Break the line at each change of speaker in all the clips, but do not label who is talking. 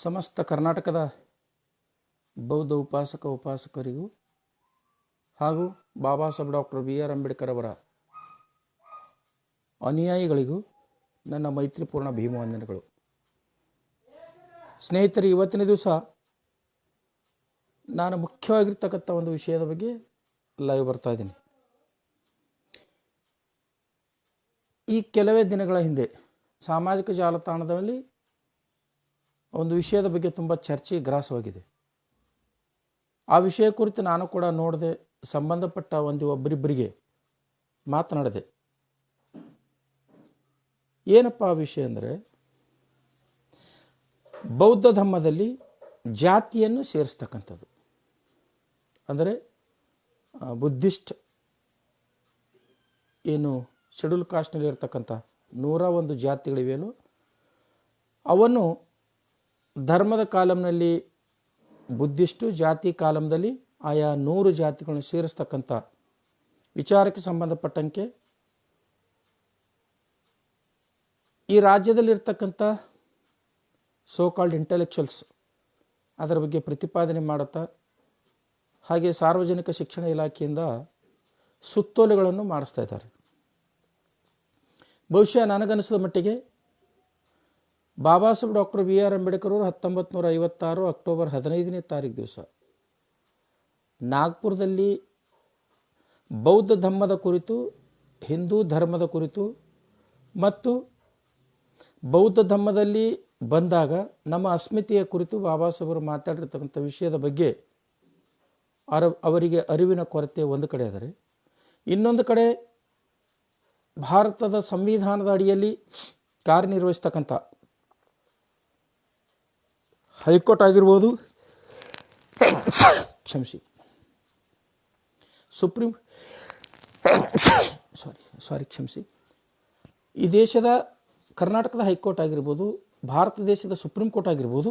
ಸಮಸ್ತ ಕರ್ನಾಟಕದ ಬೌದ್ಧ ಉಪಾಸಕರಿಗೂ ಹಾಗೂ ಬಾಬಾ ಸಾಹೇಬ್ ಡಾಕ್ಟರ್ BR ಅಂಬೇಡ್ಕರ್ ಅವರ ಅನುಯಾಯಿಗಳಿಗೂ ನನ್ನ ಮೈತ್ರಿಪೂರ್ಣ ಭೀಮವಂದನೆಗಳು. ಸ್ನೇಹಿತರೆ, ಇವತ್ತಿನ ದಿವಸ ನಾನು ಮುಖ್ಯವಾಗಿರ್ತಕ್ಕಂಥ ಒಂದು ವಿಷಯದ ಬಗ್ಗೆ ಲೈವ್ ಬರ್ತಾ ಇದ್ದೀನಿ. ಈ ಕೆಲವೇ ದಿನಗಳ ಹಿಂದೆ ಸಾಮಾಜಿಕ ಜಾಲತಾಣದಲ್ಲಿ ಒಂದು ವಿಷಯದ ಬಗ್ಗೆ ತುಂಬ ಚರ್ಚೆ ಗ್ರಾಸವಾಗಿದೆ. ಆ ವಿಷಯ ಕುರಿತು ನಾನು ಕೂಡ ನೋಡಿದೆ, ಸಂಬಂಧಪಟ್ಟ ಒಬ್ಬರಿಬ್ಬರಿಗೆ ಮಾತನಾಡಿದೆ. ಏನಪ್ಪ ಆ ವಿಷಯ ಅಂದರೆ, ಬೌದ್ಧ ಧರ್ಮದಲ್ಲಿ ಜಾತಿಯನ್ನು ಸೇರಿಸ್ತಕ್ಕಂಥದ್ದು. ಅಂದರೆ ಬುದ್ಧಿಸ್ಟ್ ಏನು ಶೆಡ್ಯೂಲ್ ಕಾಸ್ಟ್ನಲ್ಲಿ ಇರ್ತಕ್ಕಂಥ 101 ಜಾತಿಗಳಿವೆಯೋ ಅವನ್ನು ಧರ್ಮದ ಕಾಲಂನಲ್ಲಿ ಬುದ್ಧಿಸ್ಟು, ಜಾತಿ ಕಾಲಂದಲ್ಲಿ ಆಯಾ 100 ಜಾತಿಗಳನ್ನು ಸೇರಿಸ್ತಕ್ಕಂಥ ವಿಚಾರಕ್ಕೆ ಸಂಬಂಧಪಟ್ಟಂತೆ ಈ ರಾಜ್ಯದಲ್ಲಿರ್ತಕ್ಕಂಥ ಸೋಕಾಲ್ಡ್ ಇಂಟೆಲೆಕ್ಚುಯಲ್ಸ್ ಅದರ ಬಗ್ಗೆ ಪ್ರತಿಪಾದನೆ ಮಾಡುತ್ತಾ, ಹಾಗೆ ಸಾರ್ವಜನಿಕ ಶಿಕ್ಷಣ ಇಲಾಖೆಯಿಂದ ಸುತ್ತೋಲೆಗಳನ್ನು ಮಾಡಿಸ್ತಾ ಇದ್ದಾರೆ. ಬಹುಶಃ ನನಗನ್ನಿಸಿದ ಮಟ್ಟಿಗೆ ಬಾಬಾ ಸಾಹೇಬ್ ಡಾಕ್ಟರ್ BR ಅಂಬೇಡ್ಕರ್ ಅವರು 1956 ಅಕ್ಟೋಬರ್ 15ನೇ ತಾರೀಕು ದಿವಸ ನಾಗ್ಪುರದಲ್ಲಿ ಬೌದ್ಧ ಧರ್ಮದ ಕುರಿತು, ಹಿಂದೂ ಧರ್ಮದ ಕುರಿತು ಮತ್ತು ಬೌದ್ಧ ಧರ್ಮದಲ್ಲಿ ಬಂದಾಗ ನಮ್ಮ ಅಸ್ಮಿತೆಯ ಕುರಿತು ಬಾಬಾ ಸಾಹೇಬರು ಮಾತಾಡಿರ್ತಕ್ಕಂಥ ವಿಷಯದ ಬಗ್ಗೆ ಅವರಿಗೆ ಅರಿವಿನ ಕೊರತೆ ಒಂದು ಕಡೆ ಆದರೆ, ಇನ್ನೊಂದು ಕಡೆ ಭಾರತದ ಸಂವಿಧಾನದ ಅಡಿಯಲ್ಲಿ ಕಾರ್ಯನಿರ್ವಹಿಸ್ತಕ್ಕಂಥ ಹೈಕೋರ್ಟ್ ಆಗಿರ್ಬೋದು, ಕ್ಷಮಿಸಿ, ಕ್ಷಮಿಸಿ ಈ ದೇಶದ ಕರ್ನಾಟಕದ ಹೈಕೋರ್ಟ್ ಆಗಿರ್ಬೋದು, ಭಾರತ ದೇಶದ ಸುಪ್ರೀಂ ಕೋರ್ಟ್ ಆಗಿರ್ಬೋದು,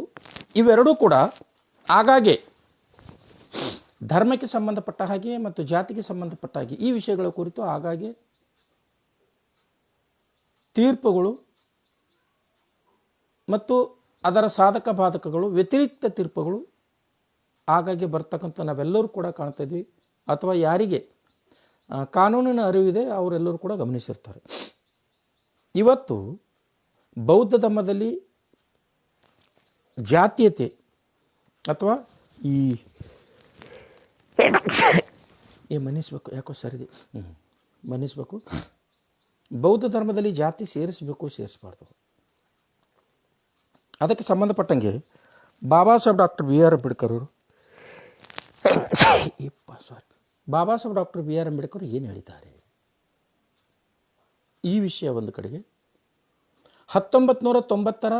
ಇವೆರಡೂ ಕೂಡ ಆಗಾಗ್ಗೆ ಧರ್ಮಕ್ಕೆ ಸಂಬಂಧಪಟ್ಟ ಹಾಗೆ ಮತ್ತು ಜಾತಿಗೆ ಸಂಬಂಧಪಟ್ಟ ಹಾಗೆ ಈ ವಿಷಯಗಳ ಕುರಿತು ಆಗಾಗ್ಗೆ ತೀರ್ಪುಗಳು ಮತ್ತು ಅದರ ಸಾಧಕ ಬಾಧಕಗಳು, ವ್ಯತಿರಿಕ್ತ ತೀರ್ಪುಗಳು ಆಗಾಗ್ಗೆ ಬರ್ತಕ್ಕಂಥ ನಾವೆಲ್ಲರೂ ಕೂಡ ಕಾಣ್ತಾ ಇದ್ವಿ, ಅಥವಾ ಯಾರಿಗೆ ಕಾನೂನಿನ ಅರಿವಿದೆ ಅವರೆಲ್ಲರೂ ಕೂಡ ಗಮನಿಸಿರ್ತಾರೆ. ಇವತ್ತು ಬೌದ್ಧ ಧರ್ಮದಲ್ಲಿ ಜಾತೀಯತೆ ಅಥವಾ ಮನ್ನಿಸ್ಬೇಕು, ಯಾಕೋ ಸರಿದೆ, ಮನ್ನಿಸ್ಬೇಕು, ಬೌದ್ಧ ಧರ್ಮದಲ್ಲಿ ಜಾತಿ ಸೇರಿಸಬೇಕು ಸೇರಿಸಬಾರ್ದು, ಅದಕ್ಕೆ ಸಂಬಂಧಪಟ್ಟಂಗೆ ಬಾಬಾ ಸಾಹೇಬ್ ಡಾಕ್ಟರ್ BR ಅಂಬೇಡ್ಕರ್ ಅವರು ಬಾಬಾ ಸಾಹೇಬ್ ಡಾಕ್ಟರ್ BR ಅಂಬೇಡ್ಕರ್ ಏನು ಹೇಳಿದ್ದಾರೆ ಈ ವಿಷಯ ಒಂದು ಕಡೆಗೆ, 1990ರ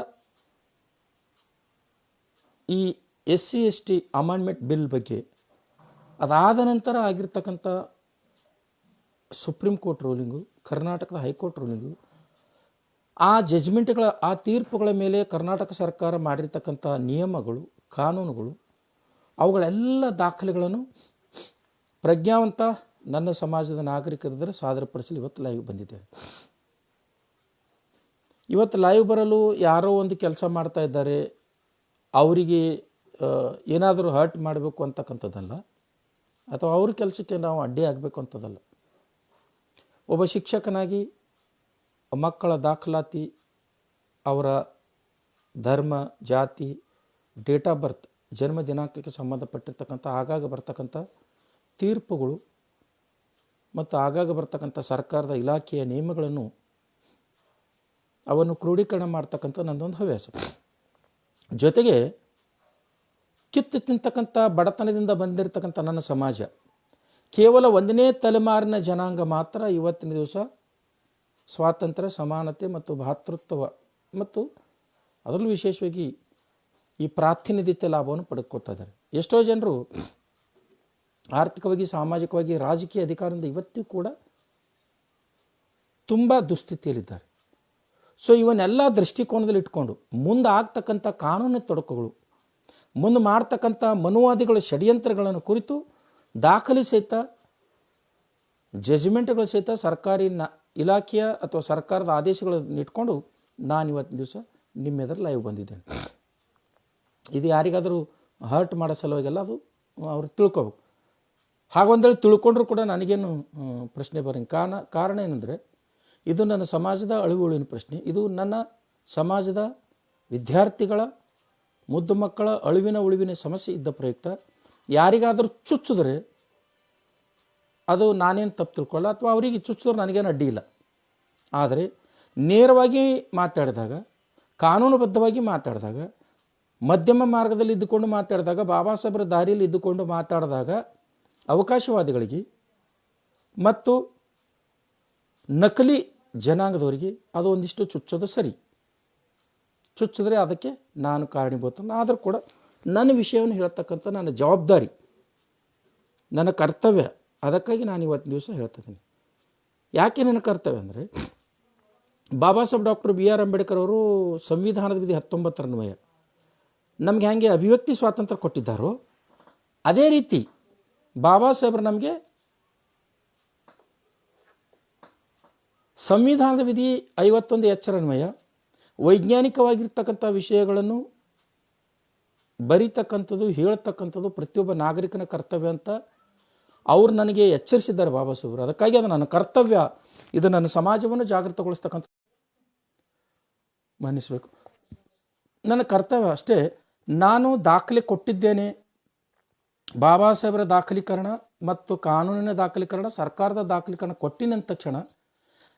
ಈ SC/ST ಅಮೆಂಡ್ಮೆಂಟ್ ಬಿಲ್ ಬಗ್ಗೆ, ಅದಾದ ನಂತರ ಆಗಿರ್ತಕ್ಕಂಥ ಸುಪ್ರೀಂ ಕೋರ್ಟ್ ರೂಲಿಂಗು, ಕರ್ನಾಟಕದ ಹೈಕೋರ್ಟ್ ರೂಲಿಂಗು, ಆ ಜಜ್ಮೆಂಟ್ಗಳ, ಆ ತೀರ್ಪುಗಳ ಮೇಲೆ ಕರ್ನಾಟಕ ಸರ್ಕಾರ ಮಾಡಿರ್ತಕ್ಕಂಥ ನಿಯಮಗಳು, ಕಾನೂನುಗಳು, ಅವುಗಳೆಲ್ಲ ದಾಖಲೆಗಳನ್ನು ಪ್ರಜ್ಞಾವಂತ ನನ್ನ ಸಮಾಜದ ನಾಗರಿಕರಿದ್ದರೆ ಸಾದರಪಡಿಸಲು ಇವತ್ತು ಲೈವ್ ಬಂದಿದ್ದೇನೆ. ಇವತ್ತು ಲೈವ್ ಬರಲು ಯಾರೋ ಒಂದು ಕೆಲಸ ಮಾಡ್ತಾ ಇದ್ದಾರೆ, ಅವರಿಗೆ ಏನಾದರೂ ಹರ್ಟ್ ಮಾಡಬೇಕು ಅಂತಕ್ಕಂಥದ್ದಲ್ಲ, ಅಥವಾ ಅವ್ರ ಕೆಲಸಕ್ಕೆ ನಾವು ಅಡ್ಡಿ ಆಗಬೇಕು ಅಂತದಲ್ಲ. ಒಬ್ಬ ಶಿಕ್ಷಕನಾಗಿ ಮಕ್ಕಳ ದಾಖಲಾತಿ, ಅವರ ಧರ್ಮ, ಜಾತಿ, ಡೇಟ್ ಆಫ್ ಬರ್ತ್, ಜನ್ಮ ದಿನಾಂಕಕ್ಕೆ ಸಂಬಂಧಪಟ್ಟಿರ್ತಕ್ಕಂಥ ಆಗಾಗ ಬರ್ತಕ್ಕಂಥ ತೀರ್ಪುಗಳು ಮತ್ತು ಆಗಾಗ ಬರ್ತಕ್ಕಂಥ ಸರ್ಕಾರದ ಇಲಾಖೆಯ ನಿಯಮಗಳನ್ನು ಅವನ್ನು ಕ್ರೋಢೀಕರಣ ಮಾಡ್ತಕ್ಕಂಥ ನನ್ನದೊಂದು ಹವ್ಯಾಸ. ಜೊತೆಗೆ ಕಿತ್ತು ತಿಂತಕ್ಕಂಥ ಬಡತನದಿಂದ ಬಂದಿರತಕ್ಕಂಥ ನನ್ನ ಸಮಾಜ ಕೇವಲ 1ನೇ ತಲೆಮಾರಿನ ಜನಾಂಗ ಮಾತ್ರ ಇವತ್ತಿನ ದಿವಸ ಸ್ವಾತಂತ್ರ್ಯ, ಸಮಾನತೆ ಮತ್ತು ಭ್ರಾತೃತ್ವ ಮತ್ತು ಅದರಲ್ಲೂ ವಿಶೇಷವಾಗಿ ಈ ಪ್ರಾತಿನಿಧ್ಯತೆ ಲಾಭವನ್ನು ಪಡೆದುಕೊಳ್ತಾ ಇದ್ದಾರೆ. ಎಷ್ಟೋ ಜನರು ಆರ್ಥಿಕವಾಗಿ, ಸಾಮಾಜಿಕವಾಗಿ, ರಾಜಕೀಯ ಅಧಿಕಾರದಿಂದ ಇವತ್ತಿಗೂ ಕೂಡ ತುಂಬ ದುಸ್ಥಿತಿಯಲ್ಲಿದ್ದಾರೆ. ಸೊ ಇವನ್ನೆಲ್ಲ ದೃಷ್ಟಿಕೋನದಲ್ಲಿ ಇಟ್ಕೊಂಡು ಮುಂದೆ ಆಗ್ತಕ್ಕಂಥ ಕಾನೂನು ತೊಡಕುಗಳು, ಮುಂದೆ ಮಾಡ್ತಕ್ಕಂಥ ಮನುವಾದಿಗಳ ಷಡ್ಯಂತ್ರಗಳನ್ನು ಕುರಿತು ದಾಖಲೆ ಸಹಿತ, ಜಜ್ಮೆಂಟ್ಗಳು ಸಹಿತ ಸರ್ಕಾರಿ ಇಲಾಖೆಯ ಅಥವಾ ಸರ್ಕಾರದ ಆದೇಶಗಳನ್ನು ಇಟ್ಕೊಂಡು ನಾನು ಇವತ್ತಿನ ದಿವಸ ನಿಮ್ಮೆದುರು ಲೈವ್ ಬಂದಿದ್ದೇನೆ. ಇದು ಯಾರಿಗಾದರೂ ಹರ್ಟ್ ಮಾಡೋ ಸಲುವಾಗೆಲ್ಲ ಅದು ಅವ್ರು ತಿಳ್ಕೊಬೇಕು. ಹಾಗೊಂದೇಳಿ ತಿಳ್ಕೊಂಡ್ರೂ ಕೂಡ ನನಗೇನು ಪ್ರಶ್ನೆ ಬರೋಂಗೆ ಕಾರಣ ಏನಂದರೆ ಇದು ನನ್ನ ಸಮಾಜದ ಅಳಿವುಳಿನ ಪ್ರಶ್ನೆ. ಇದು ನನ್ನ ಸಮಾಜದ ವಿದ್ಯಾರ್ಥಿಗಳ ಮುದ್ದು ಮಕ್ಕಳ ಅಳಿವಿನ ಉಳಿವಿನ ಸಮಸ್ಯೆ ಇದ್ದ ಪ್ರಯುಕ್ತ ಯಾರಿಗಾದರೂ ಚುಚ್ಚಿದ್ರೆ ಅದು ನಾನೇನು ತಪ್ಪು ತಿಳ್ಕೊಳ್ಳ, ಅಥವಾ ಅವರಿಗೆ ಚುಚ್ಚಿದ್ರೆ ನನಗೇನು ಅಡ್ಡಿ ಇಲ್ಲ. ಆದರೆ ನೇರವಾಗಿ ಮಾತಾಡಿದಾಗ, ಕಾನೂನುಬದ್ಧವಾಗಿ ಮಾತಾಡಿದಾಗ, ಮಧ್ಯಮ ಮಾರ್ಗದಲ್ಲಿ ಇದ್ದುಕೊಂಡು ಮಾತಾಡಿದಾಗ, ಬಾಬಾ ಸಾಹೇಬರ ದಾರಿಯಲ್ಲಿ ಇದ್ದುಕೊಂಡು ಮಾತಾಡಿದಾಗ ಅವಕಾಶವಾದಿಗಳಿಗೆ ಮತ್ತು ನಕಲಿ ಜನಾಂಗದವರಿಗೆ ಅದು ಒಂದಿಷ್ಟು ಚುಚ್ಚೋದು ಸರಿ. ಚುಚ್ಚಿದ್ರೆ ಅದಕ್ಕೆ ನಾನು ಕಾರಣೀಭೂತ. ಆದರೂ ಕೂಡ ನನ್ನ ವಿಷಯವನ್ನು ಹೇಳ್ತಕ್ಕಂಥ ನನ್ನ ಜವಾಬ್ದಾರಿ, ನನ್ನ ಕರ್ತವ್ಯ. ಅದಕ್ಕಾಗಿ ನಾನು ಇವತ್ತಿನ ದಿವಸ ಹೇಳ್ತಿದ್ದೀನಿ. ಯಾಕೆ ನನ್ನ ಕರ್ತವ್ಯ ಅಂದರೆ, ಬಾಬಾ ಸಾಹೇಬ್ ಡಾಕ್ಟರ್ BR ಅಂಬೇಡ್ಕರ್ ಅವರು ಸಂವಿಧಾನದ ವಿಧಿ 19 ನಮಗೆ ಹೇಗೆ ಅಭಿವ್ಯಕ್ತಿ ಸ್ವಾತಂತ್ರ್ಯ ಕೊಟ್ಟಿದ್ದಾರೋ, ಅದೇ ರೀತಿ ಬಾಬಾ ಸಾಹೇಬ್ರು ನಮಗೆ ಸಂವಿಧಾನದ ವಿಧಿ 51 ವೈಜ್ಞಾನಿಕವಾಗಿರ್ತಕ್ಕಂಥ ವಿಷಯಗಳನ್ನು ಬರೀತಕ್ಕಂಥದ್ದು, ಹೇಳ್ತಕ್ಕಂಥದ್ದು ಪ್ರತಿಯೊಬ್ಬ ನಾಗರಿಕನ ಕರ್ತವ್ಯ ಅಂತ ಅವರು ನನಗೆ ಎಚ್ಚರಿಸಿದ್ದಾರೆ ಬಾಬಾ ಸಾಹೇಬರು. ಅದಕ್ಕಾಗಿ ಅದು ನನ್ನ ಕರ್ತವ್ಯ. ಇದು ನನ್ನ ಸಮಾಜವನ್ನು ಜಾಗೃತಗೊಳಿಸ್ತಕ್ಕಂಥ ಮನ್ನಿಸಬೇಕು, ನನ್ನ ಕರ್ತವ್ಯ ಅಷ್ಟೇ. ನಾನು ದಾಖಲೆ ಕೊಟ್ಟಿದ್ದೇನೆ. ಬಾಬಾ ಸಾಹೇಬರ ದಾಖಲೀಕರಣ ಮತ್ತು ಕಾನೂನಿನ ದಾಖಲೀಕರಣ, ಸರ್ಕಾರದ ದಾಖಲೀಕರಣ ಕೊಟ್ಟಿನ ತಕ್ಷಣ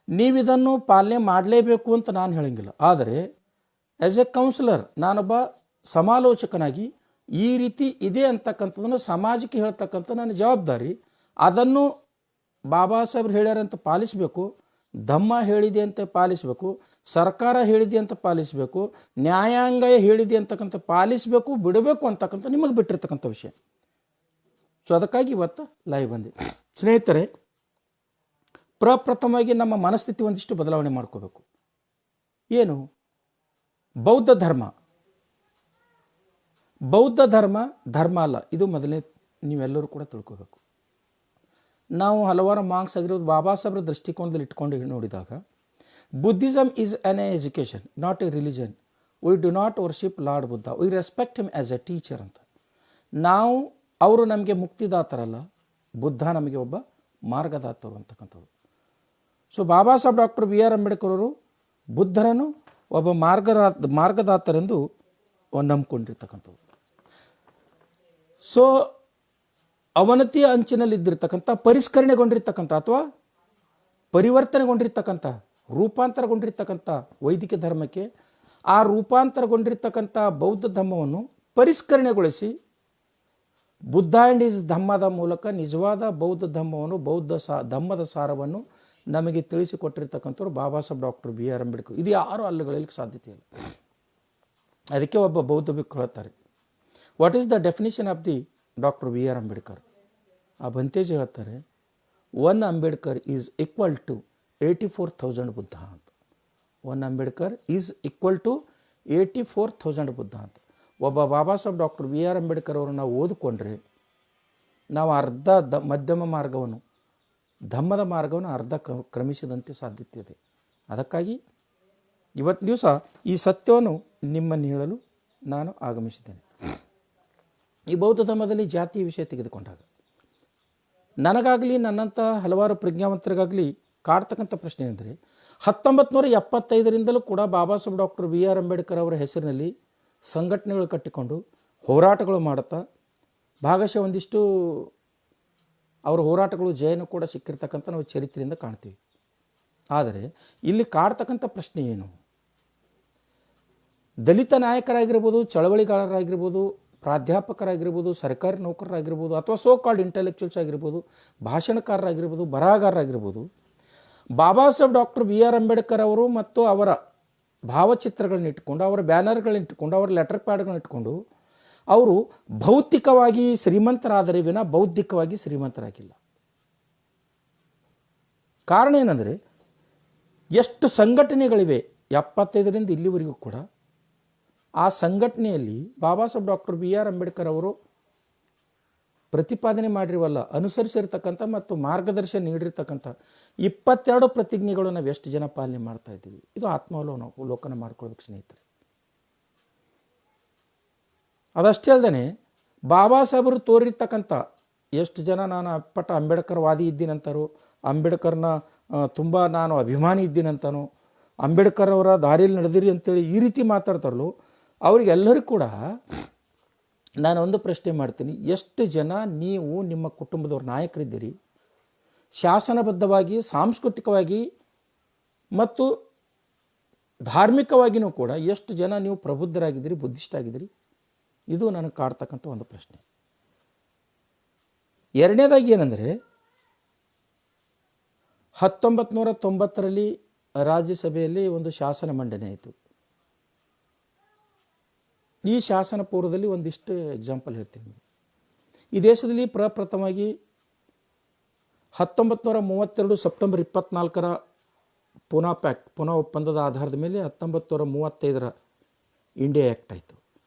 ನೀವಿದನ್ನು ಪಾಲನೆ ಮಾಡಲೇಬೇಕು ಅಂತ ನಾನು ಹೇಳಂಗಿಲ್ಲ. ಆದರೆ ಆ್ಯಸ್ ಎ ಕೌನ್ಸಿಲರ್, ನಾನೊಬ್ಬ ಸಮಾಲೋಚಕನಾಗಿ ಈ ರೀತಿ ಇದೆ ಅಂತಕ್ಕಂಥದ್ದನ್ನು ಸಮಾಜಕ್ಕೆ ಹೇಳ್ತಕ್ಕಂಥ ನನ್ನ ಜವಾಬ್ದಾರಿ. ಅದನ್ನು ಬಾಬಾ ಸಾಹೇಬ್ರು ಹೇಳ್ಯಾರಂತ ಪಾಲಿಸಬೇಕು, ಧಮ್ಮ ಹೇಳಿದೆ ಅಂತ ಪಾಲಿಸಬೇಕು, ಸರ್ಕಾರ ಹೇಳಿದೆ ಅಂತ ಪಾಲಿಸಬೇಕು, ನ್ಯಾಯಾಂಗ ಹೇಳಿದೆ ಅಂತಕ್ಕಂಥ ಪಾಲಿಸಬೇಕು, ಬಿಡಬೇಕು ಅಂತಕ್ಕಂಥ ನಿಮಗೆ ಬಿಟ್ಟಿರ್ತಕ್ಕಂಥ ವಿಷಯ. ಸೊ ಅದಕ್ಕಾಗಿ ಇವತ್ತು ಲೈವ್ ಬಂದೆ. ಸ್ನೇಹಿತರೆ, ಪ್ರಪ್ರಥಮವಾಗಿ ನಮ್ಮ ಮನಸ್ಥಿತಿ ಒಂದಿಷ್ಟು ಬದಲಾವಣೆ ಮಾಡ್ಕೋಬೇಕು. ಏನು? ಬೌದ್ಧ ಧರ್ಮ ಧರ್ಮ ಅಲ್ಲ. ಇದು ಮೊದಲನೇ ನೀವೆಲ್ಲರೂ ಕೂಡ ತಿಳ್ಕೋಬೇಕು. ನಾವು ಹಲವಾರು ಮಾರ್ಕ್ಸ್ ಆಗಿರೋದು ಬಾಬಾ ಸಾಹೇಬ್ರ ದೃಷ್ಟಿಕೋನದಲ್ಲಿ ಇಟ್ಕೊಂಡು ನೋಡಿದಾಗ, Buddhism is on education, not A religion. We do not worship lord Buddha, we respect him as A teacher ಅಂತ. ನಾವು ಅವರು ನಮಗೆ ಮುಕ್ತಿದಾತರಲ್ಲ, ಬುದ್ಧ ನಮಗೆ ಒಬ್ಬ ಮಾರ್ಗದಾತರು ಅಂತಕ್ಕಂಥದ್ದು. ಸೊ ಬಾಬಾ ಸಾಹೇಬ್ ಡಾಕ್ಟರ್ BR ಅಂಬೇಡ್ಕರ್ ಅವರು ಬುದ್ಧರನ್ನು ಒಬ್ಬ ಮಾರ್ಗದಾತರೆಂದು ನಂಬಿಕೊಂಡಿರ್ತಕ್ಕಂಥದ್ದು. ಸೊ ಅವನತಿಯ ಅಂಚಿನಲ್ಲಿದ್ದಿರ್ತಕ್ಕಂಥ, ಪರಿಷ್ಕರಣೆಗೊಂಡಿರ್ತಕ್ಕಂಥ ಅಥವಾ ಪರಿವರ್ತನೆಗೊಂಡಿರ್ತಕ್ಕಂಥ, ರೂಪಾಂತರಗೊಂಡಿರ್ತಕ್ಕಂಥ ವೈದಿಕ ಧರ್ಮಕ್ಕೆ ಆ ರೂಪಾಂತರಗೊಂಡಿರ್ತಕ್ಕಂಥ ಬೌದ್ಧ ಧರ್ಮವನ್ನು ಪರಿಷ್ಕರಣೆಗೊಳಿಸಿ ಬುದ್ಧ ಆ್ಯಂಡ್ ಈಸ್ ಧಮ್ಮದ ಮೂಲಕ ನಿಜವಾದ ಬೌದ್ಧ ಧರ್ಮವನ್ನು, ಧಮ್ಮದ ಸಾರವನ್ನು ನಮಗೆ ತಿಳಿಸಿಕೊಟ್ಟಿರ್ತಕ್ಕಂಥವ್ರು ಬಾಬಾ ಸಾಹೇಬ್ ಡಾಕ್ಟರ್ BR ಅಂಬೇಡ್ಕರ್. ಇದು ಯಾರೂ ಅಲ್ಲಗಳಲಿಕ್ಕೆ ಸಾಧ್ಯತೆ ಇಲ್ಲ. ಅದಕ್ಕೆ ಒಬ್ಬ ಬೌದ್ಧ ಭಿಕ್ಷು ಹೇಳ್ತಾರೆ, what is the definition of the doctor BR Ambedkar? ಆ ಬಂತೇಜ್ ಹೇಳ್ತಾರೆ, 1 Ambedkar is equal to 84,000 Buddha ಅಂತ. 1 Ambedkar is equal to 84,000 Buddha ಅಂತ. ಒಬ್ಬ ಬಾಬಾ ಸಾಹೇಬ್ ಡಾಕ್ಟರ್ BR ಅಂಬೇಡ್ಕರ್ ಅವರು ನಾವು ಓದಿಕೊಂಡ್ರೆ ನಾವು ಅರ್ಧ ಮಧ್ಯಮ ಮಾರ್ಗವನ್ನು, ಧಮ್ಮದ ಮಾರ್ಗವನ್ನು ಅರ್ಧ ಕ್ರಮಿಸಿದಂತೆ ಸಾಧ್ಯತೆ ಇದೆ. ಅದಕ್ಕಾಗಿ ಇವತ್ತು ದಿವಸ ಈ ಸತ್ಯವನ್ನು ನಿಮ್ಮನ್ನು ಹೇಳಲು ನಾನು ಆಗಮಿಸಿದ್ದೇನೆ. ಈ ಬೌದ್ಧ ಧರ್ಮದಲ್ಲಿ ಜಾತಿಯ ವಿಷಯ ತೆಗೆದುಕೊಂಡಾಗ ನನಗಾಗಲಿ, ನನ್ನಂಥ ಹಲವಾರು ಪ್ರಜ್ಞಾವಂತರಿಗಾಗಲಿ ಕಾಡ್ತಕ್ಕಂಥ ಪ್ರಶ್ನೆ ಅಂದರೆ, 1975ರಿಂದಲೂ ಕೂಡ ಬಾಬಾ ಸಾಹೇಬ್ ಡಾಕ್ಟರ್ BR ಅಂಬೇಡ್ಕರ್ ಅವರ ಹೆಸರಿನಲ್ಲಿ ಸಂಘಟನೆಗಳು ಕಟ್ಟಿಕೊಂಡು ಹೋರಾಟಗಳು ಮಾಡುತ್ತಾ, ಭಾಗಶಃ ಒಂದಿಷ್ಟು ಅವರ ಹೋರಾಟಗಳು ಜಯನೂ ಕೂಡ ಸಿಕ್ಕಿರ್ತಕ್ಕಂಥ ನಾವು ಚರಿತ್ರೆಯಿಂದ ಕಾಣ್ತೀವಿ. ಆದರೆ ಇಲ್ಲಿ ಕಾಡ್ತಕ್ಕಂಥ ಪ್ರಶ್ನೆ ಏನು? ದಲಿತ ನಾಯಕರಾಗಿರ್ಬೋದು, ಚಳವಳಿಗಾರರಾಗಿರ್ಬೋದು, ಪ್ರಾಧ್ಯಾಪಕರಾಗಿರ್ಬೋದು, ಸರ್ಕಾರಿ ನೌಕರರಾಗಿರ್ಬೋದು, ಅಥವಾ ಸೋ ಕಾಲ್ಡ್ ಇಂಟೆಲೆಕ್ಚುಯಲ್ಸ್ ಆಗಿರ್ಬೋದು, ಭಾಷಣಕಾರರಾಗಿರ್ಬೋದು, ಬರಹಗಾರರಾಗಿರ್ಬೋದು, ಬಾಬಾ ಸಾಹೇಬ್ ಡಾಕ್ಟರ್ BR ಅಂಬೇಡ್ಕರ್ ಅವರು ಮತ್ತು ಅವರ ಭಾವಚಿತ್ರಗಳನ್ನ ಇಟ್ಕೊಂಡು, ಅವರ ಬ್ಯಾನರ್ಗಳನ್ನ ಇಟ್ಕೊಂಡು, ಅವರ ಲೆಟರ್ ಪ್ಯಾಡ್ಗಳನ್ನ ಇಟ್ಕೊಂಡು ಅವರು ಭೌತಿಕವಾಗಿ ಶ್ರೀಮಂತರಾದರೆ ವಿನ ಬೌದ್ಧಿಕವಾಗಿ ಶ್ರೀಮಂತರಾಗಿಲ್ಲ. ಕಾರಣ ಏನಂದರೆ, ಎಷ್ಟು ಸಂಘಟನೆಗಳಿವೆ 75ರಿಂದ ಇಲ್ಲಿವರೆಗೂ ಕೂಡ, ಆ ಸಂಘಟನೆಯಲ್ಲಿ ಬಾಬಾ ಸಾಹೇಬ್ ಡಾಕ್ಟರ್ BR ಅಂಬೇಡ್ಕರ್ ಅವರು ಪ್ರತಿಪಾದನೆ ಮಾಡಿರುವಲ್ಲ, ಅನುಸರಿಸಿರ್ತಕ್ಕಂಥ ಮತ್ತು ಮಾರ್ಗದರ್ಶನ ನೀಡಿರ್ತಕ್ಕಂಥ 22 ಪ್ರತಿಜ್ಞೆಗಳು ನಾವು ಎಷ್ಟು ಜನ ಪಾಲನೆ ಮಾಡ್ತಾ ಇದ್ದೀವಿ? ಇದು ಆತ್ಮಾವಲೋಕನ ಮಾಡ್ಕೊಳ್ಬೇಕು ಸ್ನೇಹಿತರೆ. ಅದಷ್ಟೇ ಅಲ್ಲದೆ ಬಾಬಾ ಸಾಹೇಬರು ತೋರಿರ್ತಕ್ಕಂಥ ಎಷ್ಟು ಜನ ನಾನು ಅಪ್ಪಟ ಅಂಬೇಡ್ಕರ್ ವಾದಿ ಇದ್ದೀನಂತಾರೋ, ಅಂಬೇಡ್ಕರ್ನ ತುಂಬ ನಾನು ಅಭಿಮಾನಿ ಇದ್ದೀನಂತಾನೋ, ಅಂಬೇಡ್ಕರ್ ಅವರ ದಾರಿಯಲ್ಲಿ ನಡೆದಿರಿ ಅಂತೇಳಿ ಈ ರೀತಿ ಮಾತಾಡ್ತಾರಲ್ಲೋ, ಅವರಿಗೆಲ್ಲರಿಗೂ ಕೂಡ ನಾನು ಒಂದು ಪ್ರಶ್ನೆ ಮಾಡ್ತೀನಿ. ಎಷ್ಟು ಜನ ನೀವು ನಿಮ್ಮ ಕುಟುಂಬದವ್ರ ನಾಯಕರಿದ್ದೀರಿ? ಶಾಸನಬದ್ಧವಾಗಿ, ಸಾಂಸ್ಕೃತಿಕವಾಗಿ ಮತ್ತು ಧಾರ್ಮಿಕವಾಗಿಯೂ ಕೂಡ ಎಷ್ಟು ಜನ ನೀವು ಪ್ರಬುದ್ಧರಾಗಿದ್ದೀರಿ, ಬುದ್ಧಿಷ್ಠರಾಗಿದ್ದೀರಿ? ಇದು ನನಗೆ ಕಾಡ್ತಕ್ಕಂಥ ಒಂದು ಪ್ರಶ್ನೆ. ಎರಡನೇದಾಗಿ ಏನಂದರೆ, 1990ರಲ್ಲಿ ರಾಜ್ಯಸಭೆಯಲ್ಲಿ ಒಂದು ಶಾಸನ ಮಂಡನೆ ಆಯಿತು. ಈ ಶಾಸನ ಪೂರ್ವದಲ್ಲಿ ಒಂದಿಷ್ಟು ಎಕ್ಸಾಂಪಲ್ ಹೇಳ್ತೀನಿ. ಈ ದೇಶದಲ್ಲಿ ಪ್ರಪ್ರಥಮವಾಗಿ 1932 ಸೆಪ್ಟೆಂಬರ್ 24ರ ಪುನಃ ಒಪ್ಪಂದದ ಆಧಾರದ ಮೇಲೆ 1935ರ ಇಂಡಿಯಾ ಆ್ಯಕ್ಟ್ ಆಯಿತು.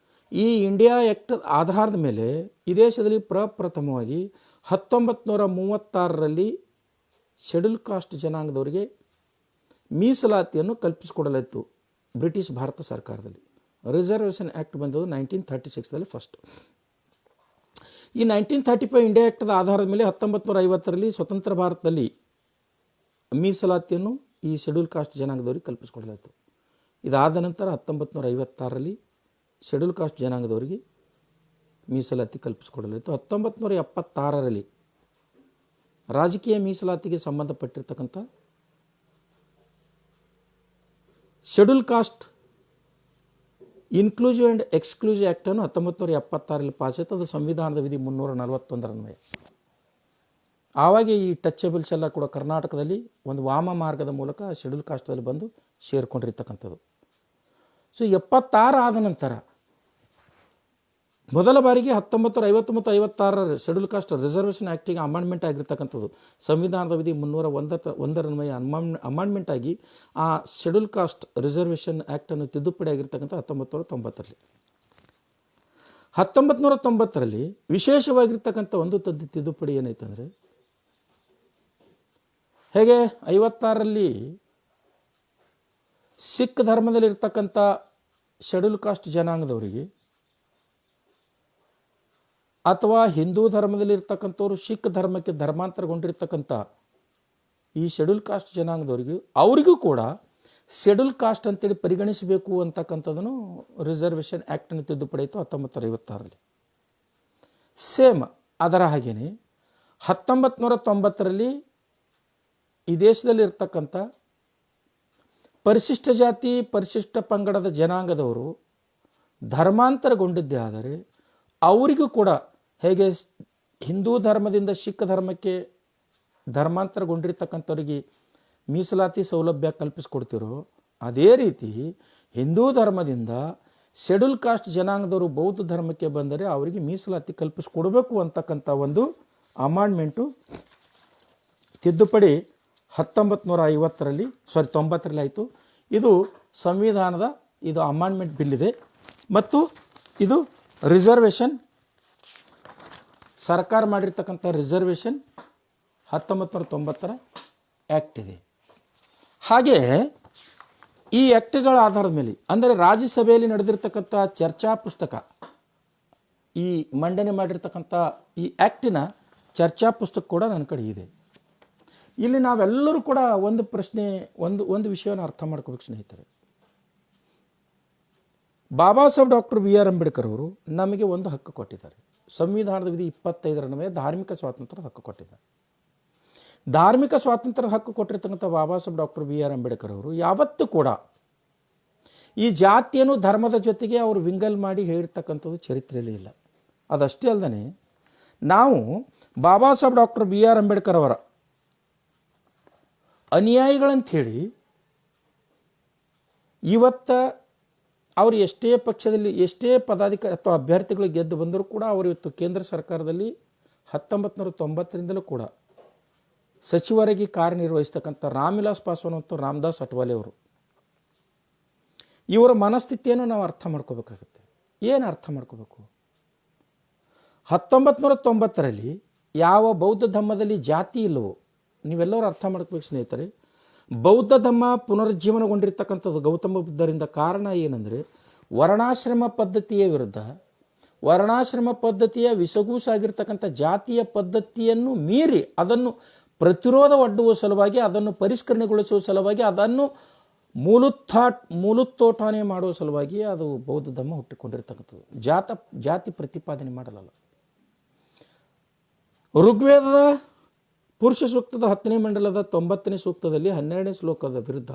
ಈ ಇಂಡಿಯಾ ಆ್ಯಕ್ಟ್ ಆಧಾರದ ಮೇಲೆ ಈ ದೇಶದಲ್ಲಿ ಪ್ರಪ್ರಥಮವಾಗಿ 1936ರಲ್ಲಿ ಶೆಡ್ಯೂಲ್ ಕಾಸ್ಟ್ ಜನಾಂಗದವರಿಗೆ ಮೀಸಲಾತಿಯನ್ನು ಕಲ್ಪಿಸಿಕೊಡಲಾಯಿತು ಬ್ರಿಟಿಷ್ ಭಾರತ ಸರ್ಕಾರದಲ್ಲಿ. ರಿಸರ್ವೇಷನ್ ಆ್ಯಕ್ಟ್ ಬಂದದ್ದು 1936ರಲ್ಲಿ ಫಸ್ಟ್. ಈ 1935 ಇಂಡಿಯಾ ಆ್ಯಕ್ಟದ ಆಧಾರದ ಮೇಲೆ 1950ರಲ್ಲಿ ಸ್ವತಂತ್ರ ಭಾರತದಲ್ಲಿ ಮೀಸಲಾತಿಯನ್ನು ಈ ಶೆಡ್ಯೂಲ್ ಕಾಸ್ಟ್ ಜನಾಂಗದವರಿಗೆ ಕಲ್ಪಿಸಿಕೊಡಲಾಯಿತು. ಇದಾದ ನಂತರ 1956ರಲ್ಲಿ ಶೆಡ್ಯೂಲ್ ಕಾಸ್ಟ್ ಜನಾಂಗದವರಿಗೆ ಮೀಸಲಾತಿ ಕಲ್ಪಿಸಿಕೊಡಲಾಯಿತು. 1976ರಲ್ಲಿ ರಾಜಕೀಯ ಮೀಸಲಾತಿಗೆ ಸಂಬಂಧಪಟ್ಟಿರ್ತಕ್ಕಂಥ schedule caste inclusive and exclusive ಆ್ಯಕ್ಟನ್ನು 1976ರಲ್ಲಿ ಪಾಸ್ ಆಯಿತು. ಅದು ಸಂವಿಧಾನದ ವಿಧಿ 341 ಆವಾಗ ಈ ಟಚೇಬಲ್ಸ್ ಎಲ್ಲ ಕೂಡ ಕರ್ನಾಟಕದಲ್ಲಿ ಒಂದು ವಾಮ ಮಾರ್ಗದ ಮೂಲಕ ಶೆಡ್ಯೂಲ್ ಕಾಸ್ಟಲ್ಲಿ ಬಂದು ಸೇರಿಕೊಂಡಿರ್ತಕ್ಕಂಥದ್ದು. ಸೊ 76 ಆದ ನಂತರ ಮೊದಲ ಬಾರಿಗೆ 1950 ಮತ್ತು 56ರ ಶೆಡ್ಯೂಲ್ ಕಾಸ್ಟ್ ರಿಸರ್ವೇಷನ್ ಆ್ಯಕ್ಟಿಗೆ ಅಮೆಂಡ್ಮೆಂಟ್ ಆಗಿರ್ತಕ್ಕಂಥದ್ದು. ಸಂವಿಧಾನದ ವಿಧಿ 301 ಅಮೆಂಡ್ಮೆಂಟ್ ಆಗಿ ಆ ಶೆಡ್ಯೂಲ್ ಕಾಸ್ಟ್ ರಿಸರ್ವೇಷನ್ ಆ್ಯಕ್ಟನ್ನು ತಿದ್ದುಪಡಿ ಆಗಿರ್ತಕ್ಕಂಥ 1990ರಲ್ಲಿ. 1990ರಲ್ಲಿ ವಿಶೇಷವಾಗಿರ್ತಕ್ಕಂಥ ಒಂದು ತಿದ್ದುಪಡಿ ಏನಾಯ್ತಂದರೆ, ಹೇಗೆ 56ರಲ್ಲಿ ಸಿಖ್ ಧರ್ಮದಲ್ಲಿರ್ತಕ್ಕಂಥ ಶೆಡ್ಯೂಲ್ ಕಾಸ್ಟ್ ಜನಾಂಗದವರಿಗೆ ಅಥವಾ ಹಿಂದೂ ಧರ್ಮದಲ್ಲಿರ್ತಕ್ಕಂಥವ್ರು ಸಿಖ್ ಧರ್ಮಕ್ಕೆ ಧರ್ಮಾಂತರಗೊಂಡಿರ್ತಕ್ಕಂಥ ಈ ಶೆಡ್ಯೂಲ್ ಕಾಸ್ಟ್ ಜನಾಂಗದವರಿಗೂ ಅವರಿಗೂ ಕೂಡ ಶೆಡ್ಯೂಲ್ ಕಾಸ್ಟ್ ಅಂತೇಳಿ ಪರಿಗಣಿಸಬೇಕು ಅಂತಕ್ಕಂಥದ್ದನ್ನು ರಿಸರ್ವೇಷನ್ ಆ್ಯಕ್ಟನ್ನು ತಿದ್ದುಪಡಿ ಆಯಿತು 1956ರಲ್ಲಿ. ಸೇಮ್ ಅದರ ಹಾಗೆಯೇ 1990ರಲ್ಲಿ ಈ ದೇಶದಲ್ಲಿರ್ತಕ್ಕಂಥ ಪರಿಶಿಷ್ಟ ಜಾತಿ ಪರಿಶಿಷ್ಟ ಪಂಗಡದ ಜನಾಂಗದವರು ಧರ್ಮಾಂತರಗೊಂಡಿದ್ದೇ ಆದರೆ ಅವರಿಗೂ ಕೂಡ ಹೇಗೆ ಹಿಂದೂ ಧರ್ಮದಿಂದ ಸಿಖ್ ಧರ್ಮಕ್ಕೆ ಧರ್ಮಾಂತರಗೊಂಡಿರ್ತಕ್ಕಂಥವ್ರಿಗೆ ಮೀಸಲಾತಿ ಸೌಲಭ್ಯ ಕಲ್ಪಿಸ್ಕೊಡ್ತಿರೋ, ಅದೇ ರೀತಿ ಹಿಂದೂ ಧರ್ಮದಿಂದ ಶೆಡ್ಯೂಲ್ ಕಾಸ್ಟ್ ಜನಾಂಗದವರು ಬೌದ್ಧ ಧರ್ಮಕ್ಕೆ ಬಂದರೆ ಅವರಿಗೆ ಮೀಸಲಾತಿ ಕಲ್ಪಿಸ್ಕೊಡ್ಬೇಕು ಅಂತಕ್ಕಂಥ ಒಂದು ಅಮೆಂಡ್ಮೆಂಟು ತಿದ್ದುಪಡಿ 90ರಲ್ಲಿ ಆಯಿತು. ಇದು ಸಂವಿಧಾನದ ಇದು ಅಮೆಂಡ್ಮೆಂಟ್ ಬಿಲ್ ಇದೆ ಮತ್ತು ಇದು ರಿಸರ್ವೇಷನ್ ಸರ್ಕಾರ ಮಾಡಿರ್ತಕ್ಕಂಥ ರಿಸರ್ವೇಷನ್ 1990ರ ಆ್ಯಕ್ಟ್ ಇದೆ. ಹಾಗೆ ಈ ಆ್ಯಕ್ಟ್ಗಳ ಆಧಾರದ ಮೇಲೆ ಅಂದರೆ ರಾಜ್ಯಸಭೆಯಲ್ಲಿ ನಡೆದಿರ್ತಕ್ಕಂಥ ಚರ್ಚಾ ಪುಸ್ತಕ, ಈ ಮಂಡನೆ ಮಾಡಿರ್ತಕ್ಕಂಥ ಈ ಆ್ಯಕ್ಟಿನ ಚರ್ಚಾ ಪುಸ್ತಕ ಕೂಡ ನನ್ನ ಕಡೆ ಇದೆ. ಇಲ್ಲಿ ನಾವೆಲ್ಲರೂ ಕೂಡ ಒಂದು ಪ್ರಶ್ನೆ ಒಂದು ವಿಷಯವನ್ನು ಅರ್ಥ ಮಾಡ್ಕೋಬೇಕು ಸ್ನೇಹಿತರೆ. ಬಾಬಾ ಸಾಹೇಬ್ ಡಾಕ್ಟರ್ BR ಅಂಬೇಡ್ಕರ್ ಅವರು ನಮಗೆ ಒಂದು ಹಕ್ಕು ಕೊಟ್ಟಿದ್ದಾರೆ. ಸಂವಿಧಾನದ ವಿಧಿ 25ರ ಧಾರ್ಮಿಕ ಸ್ವಾತಂತ್ರ್ಯದ ಹಕ್ಕು ಕೊಟ್ಟಿದ್ದಾರೆ. ಧಾರ್ಮಿಕ ಸ್ವಾತಂತ್ರ್ಯದ ಹಕ್ಕು ಕೊಟ್ಟಿರ್ತಕ್ಕಂಥ ಬಾಬಾ ಸಾಹೇಬ್ ಡಾಕ್ಟರ್ BR ಅಂಬೇಡ್ಕರ್ ಅವರು ಯಾವತ್ತೂ ಕೂಡ ಈ ಜಾತಿಯನ್ನು ಧರ್ಮದ ಜೊತೆಗೆ ಅವರು ವಿಂಗಲ್ ಮಾಡಿ ಹೇಳಿರ್ತಕ್ಕಂಥದ್ದು ಚರಿತ್ರೆಯಲ್ಲಿ ಇಲ್ಲ. ಅದಷ್ಟೇ ಅಲ್ಲದೆ ನಾವು ಬಾಬಾ ಸಾಹೇಬ್ ಡಾಕ್ಟರ್ BR ಅಂಬೇಡ್ಕರ್ ಅವರ ಅನುಯಾಯಿಗಳಂಥೇಳಿ ಇವತ್ತು ಅವರು ಎಷ್ಟೇ ಪಕ್ಷದಲ್ಲಿ ಎಷ್ಟೇ ಪದಾಧಿಕಾರಿ ಅಥವಾ ಅಭ್ಯರ್ಥಿಗಳು ಗೆದ್ದು ಬಂದರೂ ಕೂಡ ಅವರು ಇವತ್ತು ಕೇಂದ್ರ ಸರ್ಕಾರದಲ್ಲಿ 1990ರಿಂದಲೂ ಕೂಡ ಸಚಿವರಾಗಿ ಕಾರ್ಯನಿರ್ವಹಿಸ್ತಕ್ಕಂಥ ರಾಮ್ವಿಲಾಸ್ ಪಾಸ್ವಾನ್ ಮತ್ತು ರಾಮದಾಸ್ ಅಠವಾಲೆ ಅವರು, ಇವರ ಮನಸ್ಥಿತಿಯನ್ನು ನಾವು ಅರ್ಥ ಮಾಡ್ಕೋಬೇಕಾಗುತ್ತೆ. ಏನು ಅರ್ಥ ಮಾಡ್ಕೋಬೇಕು? 1990ರಲ್ಲಿ ಯಾವ ಬೌದ್ಧ ಧರ್ಮದಲ್ಲಿ ಜಾತಿ ಇಲ್ಲವೋ, ನೀವೆಲ್ಲರೂ ಅರ್ಥ ಮಾಡ್ಕೋಬೇಕು ಸ್ನೇಹಿತರೆ. ಬೌದ್ಧ ಧರ್ಮ ಪುನರುಜ್ಜೀವನಗೊಂಡಿರ್ತಕ್ಕಂಥದ್ದು ಗೌತಮ ಬುದ್ಧರಿಂದ. ಕಾರಣ ಏನಂದರೆ ವರ್ಣಾಶ್ರಮ ಪದ್ಧತಿಯ ವಿರುದ್ಧ ವರ್ಣಾಶ್ರಮ ಪದ್ಧತಿಯ ವಿಸಗೂಸಾಗಿರ್ತಕ್ಕಂಥ ಜಾತಿಯ ಪದ್ಧತಿಯನ್ನು ಮೀರಿ ಅದನ್ನು ಪ್ರತಿರೋಧ ಒಡ್ಡುವ ಸಲುವಾಗಿ, ಅದನ್ನು ಪರಿಷ್ಕರಣೆಗೊಳಿಸುವ ಸಲುವಾಗಿ, ಅದನ್ನು ಮೂಲೋತ್ಥಾಟನೆ ಮಾಡುವ ಸಲುವಾಗಿ ಅದು ಬೌದ್ಧ ಧರ್ಮ ಹುಟ್ಟಿಕೊಂಡಿರ್ತಕ್ಕಂಥದ್ದು. ಜಾತಿ ಪ್ರತಿಪಾದನೆ ಮಾಡಲ್ಲ. ಋಗ್ವೇದದ ಪುರುಷ ಸೂಕ್ತದ 10ನೇ ಮಂಡಲದ 90ನೇ ಸೂಕ್ತದಲ್ಲಿ 12ನೇ ಶ್ಲೋಕದ ವಿರುದ್ಧ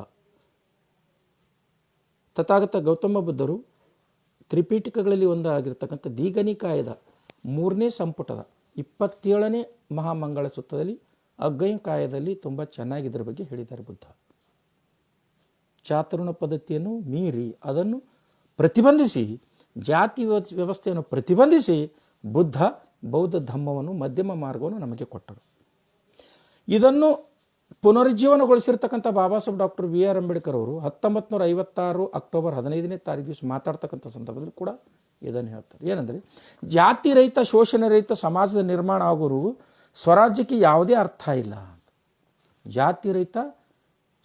ತಥಾಗತ ಗೌತಮ ಬುದ್ಧರು ತ್ರಿಪೀಠಿಕಗಳಲ್ಲಿ ಒಂದಾಗಿರ್ತಕ್ಕಂಥ ದೀಘನಿಕಾಯದ 3ನೇ ಸಂಪುಟದ 27ನೇ ಮಹಾಮಂಗಳ ಸೂಕ್ತದಲ್ಲಿ ಅಗ್ಗಯಕಾಯದಲ್ಲಿ ತುಂಬ ಚೆನ್ನಾಗಿ ಇದರ ಬಗ್ಗೆ ಹೇಳಿದ್ದಾರೆ. ಬುದ್ಧ ಚಾತುರ್ಣ ಪದ್ಧತಿಯನ್ನು ಮೀರಿ ಅದನ್ನು ಪ್ರತಿಬಂಧಿಸಿ, ಜಾತಿ ವ್ಯವಸ್ಥೆಯನ್ನು ಪ್ರತಿಬಂಧಿಸಿ ಬುದ್ಧ ಬೌದ್ಧ ಧರ್ಮವನ್ನು, ಮಧ್ಯಮ ಮಾರ್ಗವನ್ನು ನಮಗೆ ಕೊಟ್ಟರು. ಇದನ್ನು ಪುನರುಜ್ಜೀವನಗೊಳಿಸಿರ್ತಕ್ಕಂಥ ಬಾಬಾ ಸಾಹೇಬ್ ಡಾಕ್ಟರ್ BR ಅಂಬೇಡ್ಕರ್ ಅವರು 1956 ಅಕ್ಟೋಬರ್ 15ನೇ ತಾರೀಕು ದಿವಸ ಮಾತಾಡ್ತಕ್ಕಂಥ ಸಂದರ್ಭದಲ್ಲಿ ಕೂಡ ಇದನ್ನು ಹೇಳ್ತಾರೆ. ಏನಂದರೆ, ಜಾತಿ ರಹಿತ ಶೋಷಣೆ ರಹಿತ ಸಮಾಜದ ನಿರ್ಮಾಣ ಆಗೋರು ಸ್ವರಾಜ್ಯಕ್ಕೆ ಯಾವುದೇ ಅರ್ಥ ಇಲ್ಲ. ಜಾತಿ ರಹಿತ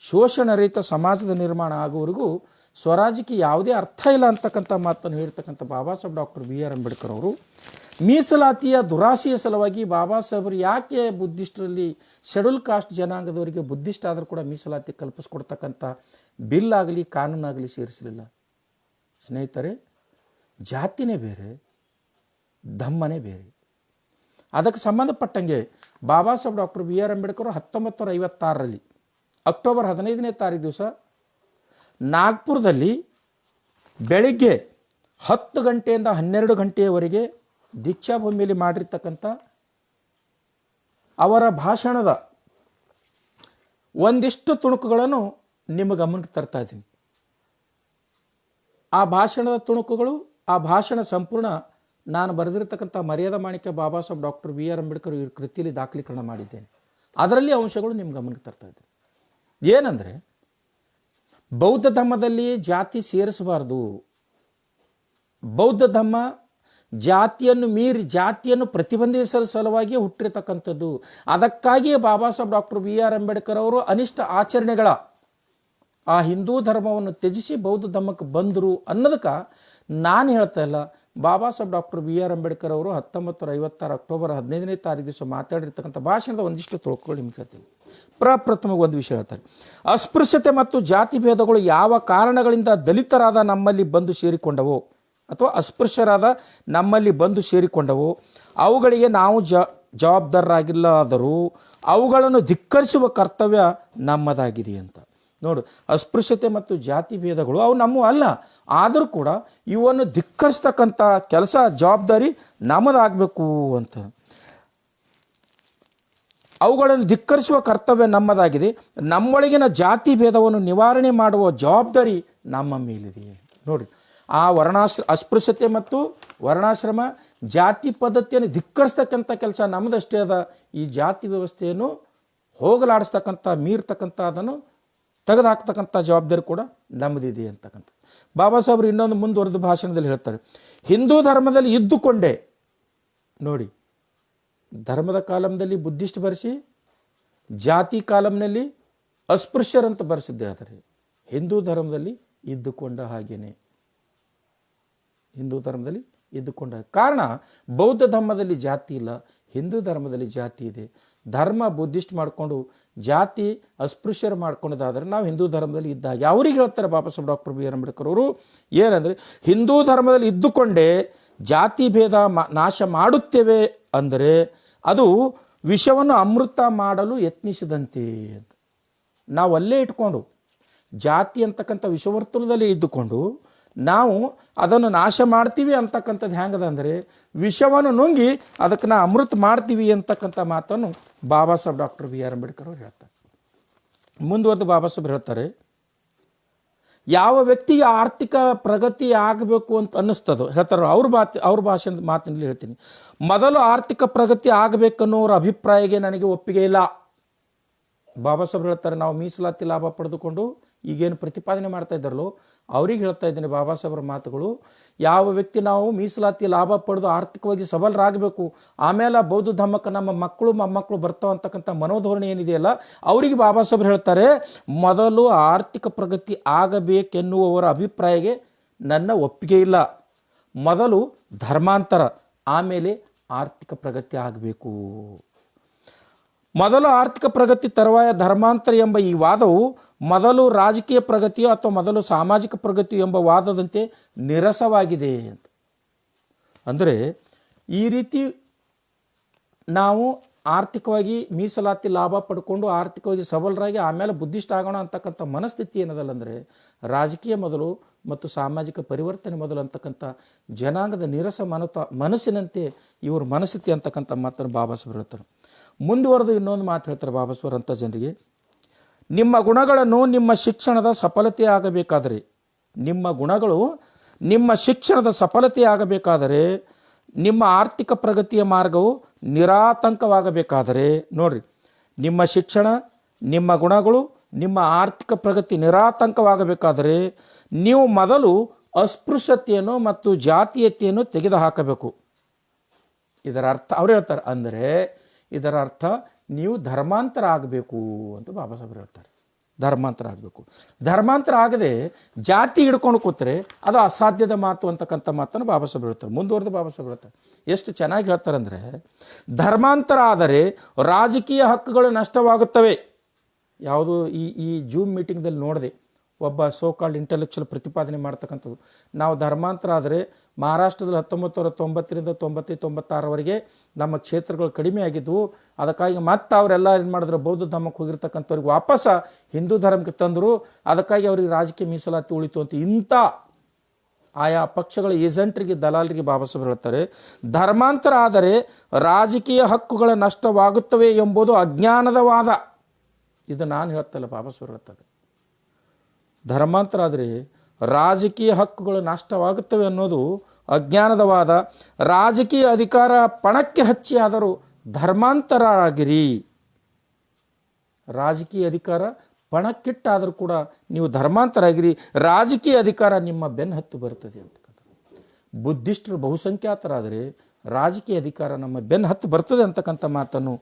ಶೋಷಣೆ ರಹಿತ ಸಮಾಜದ ನಿರ್ಮಾಣ ಆಗುವವರೆಗೂ ಸ್ವರಾಜ್ಯಕ್ಕೆ ಯಾವುದೇ ಅರ್ಥ ಇಲ್ಲ ಅಂತಕ್ಕಂಥ ಮಾತನ್ನು ಹೇಳ್ತಕ್ಕಂಥ ಬಾಬಾ ಸಾಹೇಬ್ ಡಾಕ್ಟರ್ BR ಅಂಬೇಡ್ಕರ್ ಅವರು ಮೀಸಲಾತಿಯ ದುರಾಸೆಯ ಸಲುವಾಗಿ ಬಾಬಾ ಸಾಹೇಬರು ಯಾಕೆ ಬುದ್ಧಿಸ್ಟರಲ್ಲಿ ಶೆಡ್ಯೂಲ್ ಕಾಸ್ಟ್ ಜನಾಂಗದವರಿಗೆ ಬುದ್ಧಿಸ್ಟ್ ಆದರೂ ಕೂಡ ಮೀಸಲಾತಿ ಕಲ್ಪಿಸ್ಕೊಡ್ತಕ್ಕಂಥ ಬಿಲ್ ಆಗಲಿ ಕಾನೂನಾಗಲಿ ಸೇರಿಸಲಿಲ್ಲ? ಸ್ನೇಹಿತರೆ, ಜಾತಿನೇ ಬೇರೆ, ಧಮ್ಮನೇ ಬೇರೆ. ಅದಕ್ಕೆ ಸಂಬಂಧಪಟ್ಟಂಗೆ ಬಾಬಾ ಸಾಹೇಬ್ ಡಾಕ್ಟರ್ BR ಅಂಬೇಡ್ಕರ್ 1956ರಲ್ಲಿ ಅಕ್ಟೋಬರ್ 15ನೇ ತಾರೀಕು ದಿವಸ ನಾಗ್ಪುರದಲ್ಲಿ ಬೆಳಿಗ್ಗೆ 10 ಗಂಟೆಯಿಂದ 12 ಗಂಟೆಯವರೆಗೆ ದೀಕ್ಷಾಭೂಮಿಯಲ್ಲಿ ಮಾಡಿರ್ತಕ್ಕಂಥ ಅವರ ಭಾಷಣದ ಒಂದಿಷ್ಟು ತುಣುಕುಗಳನ್ನು ನಿಮ್ಮ ಗಮನಕ್ಕೆ ತರ್ತಾ ಇದ್ದೀನಿ. ಆ ಭಾಷಣದ ತುಣುಕುಗಳು, ಆ ಭಾಷಣ ಸಂಪೂರ್ಣ ನಾನು ಬರೆದಿರ್ತಕ್ಕಂಥ ಮರ್ಯಾದಾ ಮಾಣಿಕ್ಯ ಬಾಬಾ ಸಾಹೇಬ್ ಡಾಕ್ಟರ್ BR ಅಂಬೇಡ್ಕರ್ ಇವ್ರ ಕೃತಿಯಲ್ಲಿ ದಾಖಲೀಕರಣ ಮಾಡಿದ್ದೇನೆ. ಅದರಲ್ಲಿ ಅಂಶಗಳು ನಿಮ್ಮ ಗಮನಕ್ಕೆ ತರ್ತಾ ಇದ್ದೀನಿ. ಏನಂದರೆ, ಬೌದ್ಧ ಧರ್ಮದಲ್ಲಿ ಜಾತಿ ಸೇರಿಸಬಾರ್ದು. ಬೌದ್ಧ ಧರ್ಮ ಜಾತಿಯನ್ನು ಮೀರಿ ಜಾತಿಯನ್ನು ಪ್ರತಿಬಂಧಿಸಲು ಸಲುವಾಗಿ ಹುಟ್ಟಿರ್ತಕ್ಕಂಥದ್ದು. ಅದಕ್ಕಾಗಿಯೇ ಬಾಬಾ ಸಾಹೇಬ್ ಡಾಕ್ಟರ್ BR ಅಂಬೇಡ್ಕರ್ ಅವರು ಅನಿಷ್ಟ ಆಚರಣೆಗಳ ಆ ಹಿಂದೂ ಧರ್ಮವನ್ನು ತ್ಯಜಿಸಿ ಬೌದ್ಧ ಧರ್ಮಕ್ಕೆ ಬಂದರು ಅನ್ನೋದಕ್ಕೆ ನಾನು ಹೇಳ್ತಾ ಇಲ್ಲ. ಬಾಬಾ ಸಾಹೇಬ್ ಡಾಕ್ಟರ್ BR ಅಂಬೇಡ್ಕರ್ ಅವರು 1956 ಅಕ್ಟೋಬರ್ 15ನೇ ತಾರೀಕು ದಿವಸ ಮಾತಾಡಿರ್ತಕ್ಕಂಥ ಭಾಷಣದ ಒಂದಿಷ್ಟು ತುಣುಕುಗಳು ನಿಮ್ಗೆ ಹೇಳ್ತೀನಿ. ಪ್ರಪ್ರಥಮವಾಗಿ ಒಂದು ವಿಷಯ ಹೇಳ್ತಾರೆ. ಅಸ್ಪೃಶ್ಯತೆ ಮತ್ತು ಜಾತಿ ಭೇದಗಳು ಯಾವ ಕಾರಣಗಳಿಂದ ದಲಿತರಾದ ನಮ್ಮಲ್ಲಿ ಬಂದು ಸೇರಿಕೊಂಡವೋ ಅಥವಾ ಅಸ್ಪೃಶ್ಯರಾದ ನಮ್ಮಲ್ಲಿ ಬಂದು ಸೇರಿಕೊಂಡವೋ ಅವುಗಳಿಗೆ ನಾವು ಜವಾಬ್ದಾರರಾಗಿಲ್ಲವಾದರೂ ಅವುಗಳನ್ನು ಧಿಕ್ಕರಿಸುವ ಕರ್ತವ್ಯ ನಮ್ಮದಾಗಿದೆ ಅಂತ. ನೋಡು, ಅಸ್ಪೃಶ್ಯತೆ ಮತ್ತು ಜಾತಿ ಭೇದಗಳು ಅವು ನಮ್ಮ ಅಲ್ಲ, ಆದರೂ ಕೂಡ ಇವನ್ನು ಧಿಕ್ಕರಿಸ್ತಕ್ಕಂಥ ಕೆಲಸ, ಜವಾಬ್ದಾರಿ ನಮ್ಮದಾಗಬೇಕು ಅಂತ. ಅವುಗಳನ್ನು ಧಿಕ್ಕರಿಸುವ ಕರ್ತವ್ಯ ನಮ್ಮದಾಗಿದೆ. ನಮ್ಮೊಳಗಿನ ಜಾತಿ ಭೇದವನ್ನು ನಿವಾರಣೆ ಮಾಡುವ ಜವಾಬ್ದಾರಿ ನಮ್ಮ ಮೇಲಿದೆ. ನೋಡಿ, ಆ ಅಸ್ಪೃಶ್ಯತೆ ಮತ್ತು ವರ್ಣಾಶ್ರಮ ಜಾತಿ ಪದ್ಧತಿಯನ್ನು ಧಿಕ್ಕರಿಸ್ತಕ್ಕಂಥ ಕೆಲಸ ನಮ್ಮದಷ್ಟೇ ಅದ. ಈ ಜಾತಿ ವ್ಯವಸ್ಥೆಯನ್ನು ಹೋಗಲಾಡಿಸ್ತಕ್ಕಂಥ, ಮೀರ್ತಕ್ಕಂಥ, ಅದನ್ನು ತೆಗೆದುಹಾಕ್ತಕ್ಕಂಥ ಜವಾಬ್ದಾರಿ ಕೂಡ ನಮ್ಮದಿದೆ ಅಂತಕ್ಕಂಥ. ಬಾಬಾ ಸಾಹೇಬರು ಇನ್ನೊಂದು ಮುಂದುವರೆದ ಭಾಷಣದಲ್ಲಿ ಹೇಳ್ತಾರೆ, ಹಿಂದೂ ಧರ್ಮದಲ್ಲಿ ಇದ್ದುಕೊಂಡೇ, ನೋಡಿ, ಧರ್ಮದ ಕಾಲಂನಲ್ಲಿ ಬುದ್ಧಿಸ್ಟ್ ಬರೆಸಿ, ಜಾತಿ ಕಾಲಂನಲ್ಲಿ ಅಸ್ಪೃಶ್ಯರಂತ ಬರೆಸಿದ್ದೆ. ಆದರೆ ಹಿಂದೂ ಧರ್ಮದಲ್ಲಿ ಇದ್ದುಕೊಂಡ ಹಾಗೇನೆ, ಹಿಂದೂ ಧರ್ಮದಲ್ಲಿ ಇದ್ದುಕೊಂಡ ಕಾರಣ ಬೌದ್ಧ ಧರ್ಮದಲ್ಲಿ ಜಾತಿ ಇಲ್ಲ, ಹಿಂದೂ ಧರ್ಮದಲ್ಲಿ ಜಾತಿ ಇದೆ. ಧರ್ಮ ಬುದ್ಧಿಸ್ಟ್ ಮಾಡಿಕೊಂಡು ಜಾತಿ ಅಸ್ಪೃಶ್ಯರು ಮಾಡ್ಕೊಂಡದಾದರೆ ನಾವು ಹಿಂದೂ ಧರ್ಮದಲ್ಲಿ ಇದ್ದಾಗ ಅವ್ರಿಗೆ ಹೇಳ್ತಾರೆ ಬಾಬಾ ಸಾಹೇಬ್ ಡಾಕ್ಟರ್ BR ಅಂಬೇಡ್ಕರ್ ಅವರು. ಏನಂದರೆ, ಹಿಂದೂ ಧರ್ಮದಲ್ಲಿ ಇದ್ದುಕೊಂಡೇ ಜಾತಿ ಭೇದ ನಾಶ ಮಾಡುತ್ತೇವೆ ಅಂದರೆ ಅದು ವಿಷವನ್ನು ಅಮೃತ ಮಾಡಲು ಯತ್ನಿಸಿದಂತೆ ಅಂತ. ನಾವು ಅಲ್ಲೇ ಇಟ್ಕೊಂಡು ಜಾತಿ ಅಂತಕ್ಕಂಥ ವಿಷವರ್ತುಲದಲ್ಲಿ ಇದ್ದುಕೊಂಡು ನಾವು ಅದನ್ನು ನಾಶ ಮಾಡ್ತೀವಿ ಅಂತಕ್ಕಂಥದ್ದು ಹೆಂಗದ ಅಂದರೆ, ವಿಷವನ್ನು ನುಂಗಿ ಅದಕ್ಕೆ ನಾವು ಅಮೃತ ಮಾಡ್ತೀವಿ ಅಂತಕ್ಕಂಥ ಮಾತನ್ನು ಬಾಬಾ ಸಾಹೇಬ್ ಡಾಕ್ಟರ್ BR ಅಂಬೇಡ್ಕರ್ ಅವರು ಹೇಳ್ತಾರೆ. ಮುಂದುವರೆದು ಬಾಬಾ ಸಾಹೇಬ್ ಹೇಳ್ತಾರೆ, ಯಾವ ವ್ಯಕ್ತಿಗೆ ಆರ್ಥಿಕ ಪ್ರಗತಿ ಆಗಬೇಕು ಅಂತ ಅನ್ನಿಸ್ತದೋ ಹೇಳ್ತಾರೆ. ಅವ್ರ ಭಾಷಣದ ಮಾತಿನಲ್ಲಿ ಹೇಳ್ತೀನಿ, ಮೊದಲು ಆರ್ಥಿಕ ಪ್ರಗತಿ ಆಗಬೇಕನ್ನೋರ ಅಭಿಪ್ರಾಯಕ್ಕೆ ನನಗೆ ಒಪ್ಪಿಗೆ ಇಲ್ಲ. ಬಾಬಾ ಸಾಹೇಬ್ ಹೇಳ್ತಾರೆ, ನಾವು ಮೀಸಲಾತಿ ಲಾಭ ಪಡೆದುಕೊಂಡು ಈಗೇನು ಪ್ರತಿಪಾದನೆ ಮಾಡ್ತಾ ಇದ್ದಾರಲ್ಲೋ ಅವ್ರಿಗೆ ಹೇಳ್ತಾ ಇದ್ದೀನಿ ಬಾಬಾ ಸಾಹೇಬ್ರ ಮಾತುಗಳು. ಯಾವ ವ್ಯಕ್ತಿ ನಾವು ಮೀಸಲಾತಿ ಲಾಭ ಪಡೆದು ಆರ್ಥಿಕವಾಗಿ ಸಬಲರಾಗಬೇಕು, ಆಮೇಲೆ ಬೌದ್ಧ ಧರ್ಮಕ್ಕೆ ನಮ್ಮ ಮಕ್ಕಳು ಮೊಮ್ಮಕ್ಕಳು ಬರ್ತಾವಂತಕ್ಕಂಥ ಮನೋಧೋರಣೆ ಏನಿದೆಯಲ್ಲ, ಅವರಿಗೆ ಬಾಬಾ ಸಾಹೇಬ್ರು ಹೇಳ್ತಾರೆ, ಮೊದಲು ಆರ್ಥಿಕ ಪ್ರಗತಿ ಆಗಬೇಕೆನ್ನುವವರ ಅಭಿಪ್ರಾಯಕ್ಕೆ ನನ್ನ ಒಪ್ಪಿಗೆ ಇಲ್ಲ. ಮೊದಲು ಧರ್ಮಾಂತರ, ಆಮೇಲೆ ಆರ್ಥಿಕ ಪ್ರಗತಿ ಆಗಬೇಕು. ಮೊದಲು ಆರ್ಥಿಕ ಪ್ರಗತಿ ತರುವಾಯ ಧರ್ಮಾಂತರ ಎಂಬ ಈ ವಾದವು ಮೊದಲು ರಾಜಕೀಯ ಪ್ರಗತಿಯೋ ಅಥವಾ ಮೊದಲು ಸಾಮಾಜಿಕ ಪ್ರಗತಿಯೋ ಎಂಬ ವಾದದಂತೆ ನಿರಸವಾಗಿದೆ ಅಂತ. ಅಂದರೆ ಈ ರೀತಿ ನಾವು ಆರ್ಥಿಕವಾಗಿ ಮೀಸಲಾತಿ ಲಾಭ ಪಡ್ಕೊಂಡು ಆರ್ಥಿಕವಾಗಿ ಸಬಲರಾಗಿ ಆಮೇಲೆ ಬುದ್ಧಿಷ್ಟ ಆಗೋಣ ಅಂತಕ್ಕಂಥ ಮನಸ್ಥಿತಿ ಏನದಲ್ಲ, ಅಂದರೆ ರಾಜಕೀಯ ಮೊದಲು ಮತ್ತು ಸಾಮಾಜಿಕ ಪರಿವರ್ತನೆ ಮೊದಲು ಅಂತಕ್ಕಂಥ ಜನಾಂಗದ ನೀರಸ ಮನಸ್ಸಿನಂತೆ ಇವ್ರ ಮನಸ್ಥಿತಿ ಅಂತಕ್ಕಂಥ ಮಾತನ್ನು ಬಾಬಾ ಸಾಹೇಬ್ ಹೇಳ್ತಾರೆ. ಮುಂದುವರೆದು ಇನ್ನೊಂದು ಮಾತು ಹೇಳ್ತಾರೆ ಬಾಬಾ ಸಾಹೇಬ್ ಅಂಥ ಜನರಿಗೆ, ನಿಮ್ಮ ಗುಣಗಳನ್ನು ನಿಮ್ಮ ಶಿಕ್ಷಣದ ಸಫಲತೆ ಆಗಬೇಕಾದರೆ, ನಿಮ್ಮ ಗುಣಗಳು ನಿಮ್ಮ ಶಿಕ್ಷಣದ ಸಫಲತೆ ಆಗಬೇಕಾದರೆ, ನಿಮ್ಮ ಆರ್ಥಿಕ ಪ್ರಗತಿಯ ಮಾರ್ಗವು ನಿರಾತಂಕವಾಗಬೇಕಾದರೆ, ನೋಡ್ರಿ, ನಿಮ್ಮ ಶಿಕ್ಷಣ, ನಿಮ್ಮ ಗುಣಗಳು, ನಿಮ್ಮ ಆರ್ಥಿಕ ಪ್ರಗತಿ ನಿರಾತಂಕವಾಗಬೇಕಾದರೆ ನೀವು ಮೊದಲು ಅಸ್ಪೃಶ್ಯತೆಯನ್ನು ಮತ್ತು ಜಾತೀಯತೆಯನ್ನು ತೆಗೆದುಹಾಕಬೇಕು. ಇದರ ಅರ್ಥ ಅವ್ರು ಹೇಳ್ತಾರೆ, ಅಂದರೆ ಇದರ ಅರ್ಥ ನೀವು ಧರ್ಮಾಂತರ ಆಗಬೇಕು ಅಂತ ಬಾಬಾ ಸಾಹೇಬ್ ಹೇಳ್ತಾರೆ. ಧರ್ಮಾಂತರ ಆಗಬೇಕು. ಧರ್ಮಾಂತರ ಆಗದೆ ಜಾತಿ ಹಿಡ್ಕೊಂಡು ಕೂತ್ರೆ ಅದು ಅಸಾಧ್ಯದ ಮಾತು ಅಂತಕ್ಕಂಥ ಮಾತನ್ನು ಬಾಬಾ ಸಾಹೇಬ್ ಹೇಳ್ತಾರೆ. ಮುಂದುವರೆದು ಬಾಬಾ ಸಾಹೇಬ್ ಹೇಳ್ತಾರೆ, ಎಷ್ಟು ಚೆನ್ನಾಗಿ ಹೇಳ್ತಾರೆ ಅಂದರೆ, ಧರ್ಮಾಂತರ ಆದರೆ ರಾಜಕೀಯ ಹಕ್ಕುಗಳು ನಷ್ಟವಾಗುತ್ತವೆ. ಯಾವುದು ಈ ಜೂಮ್ ಮೀಟಿಂಗ್ದಲ್ಲಿ ನೋಡಿದೆ, ಒಬ್ಬ ಸೋಕಾಲ್ಡ್ ಇಂಟೆಲೆಕ್ಚುಯಲ್ ಪ್ರತಿಪಾದನೆ ಮಾಡ್ತಕ್ಕಂಥದ್ದು, ನಾವು ಧರ್ಮಾಂತರ ಆದರೆ ಮಹಾರಾಷ್ಟ್ರದಲ್ಲಿ 1990ರಿಂದ 96ವರೆಗೆ ನಮ್ಮ ಕ್ಷೇತ್ರಗಳು ಕಡಿಮೆ ಆಗಿದ್ವು, ಅದಕ್ಕಾಗಿ ಮತ್ತೆ ಅವರೆಲ್ಲ ಏನು ಮಾಡಿದ್ರು, ಬೌದ್ಧ ಧರ್ಮಕ್ಕೆ ಹೋಗಿರ್ತಕ್ಕಂಥವ್ರಿಗೆ ವಾಪಸ್ ಹಿಂದೂ ಧರ್ಮಕ್ಕೆ ತಂದರು, ಅದಕ್ಕಾಗಿ ಅವ್ರಿಗೆ ರಾಜಕೀಯ ಮೀಸಲಾತಿ ಉಳಿತು ಅಂತ ಇಂಥ ಆಯಾ ಪಕ್ಷಗಳ ಏಜೆಂಟ್ರಿಗೆ, ದಲಾಲರಿಗೆ ಬಾಬಾ ಸಾಹೇಬ್ ಹೇಳ್ತಾರೆ, ಧರ್ಮಾಂತರ ಆದರೆ ರಾಜಕೀಯ ಹಕ್ಕುಗಳ ನಷ್ಟವಾಗುತ್ತವೆ ಎಂಬುದು ಅಜ್ಞಾನದ ವಾದ. ಇದು ನಾನು ಹೇಳ್ತಲ್ಲ, ಬಾಬಾ ಸಾಹೇಬ್ ಹೇಳ್ತದೆ. ಧರ್ಮಾಂತರ ಆದರೆ ರಾಜಕೀಯ ಹಕ್ಕುಗಳು ನಷ್ಟವಾಗುತ್ತವೆ ಅನ್ನೋದು ಅಜ್ಞಾನದ ವಾದ. ರಾಜಕೀಯ ಅಧಿಕಾರ ಪಣಕ್ಕೆ ಹಚ್ಚಿ ಆದರೂ ಧರ್ಮಾಂತರ ಆಗಿರಿ. ರಾಜಕೀಯ ಅಧಿಕಾರ ಪಣಕ್ಕಿಟ್ಟಾದರೂ ಕೂಡ ನೀವು ಧರ್ಮಾಂತರ ಆಗಿರಿ. ರಾಜಕೀಯ ಅಧಿಕಾರ ನಿಮ್ಮ ಬೆನ್ನು ಹತ್ತು ಬರ್ತದೆ ಅಂತಕ್ಕಂಥ. ಬುದ್ಧಿಸ್ಟರು ಬಹುಸಂಖ್ಯಾತರಾದರೆ ರಾಜಕೀಯ ಅಧಿಕಾರ ನಮ್ಮ ಬೆನ್ನು ಹತ್ತು ಬರ್ತದೆ ಅಂತಕ್ಕಂಥ ಮಾತನ್ನು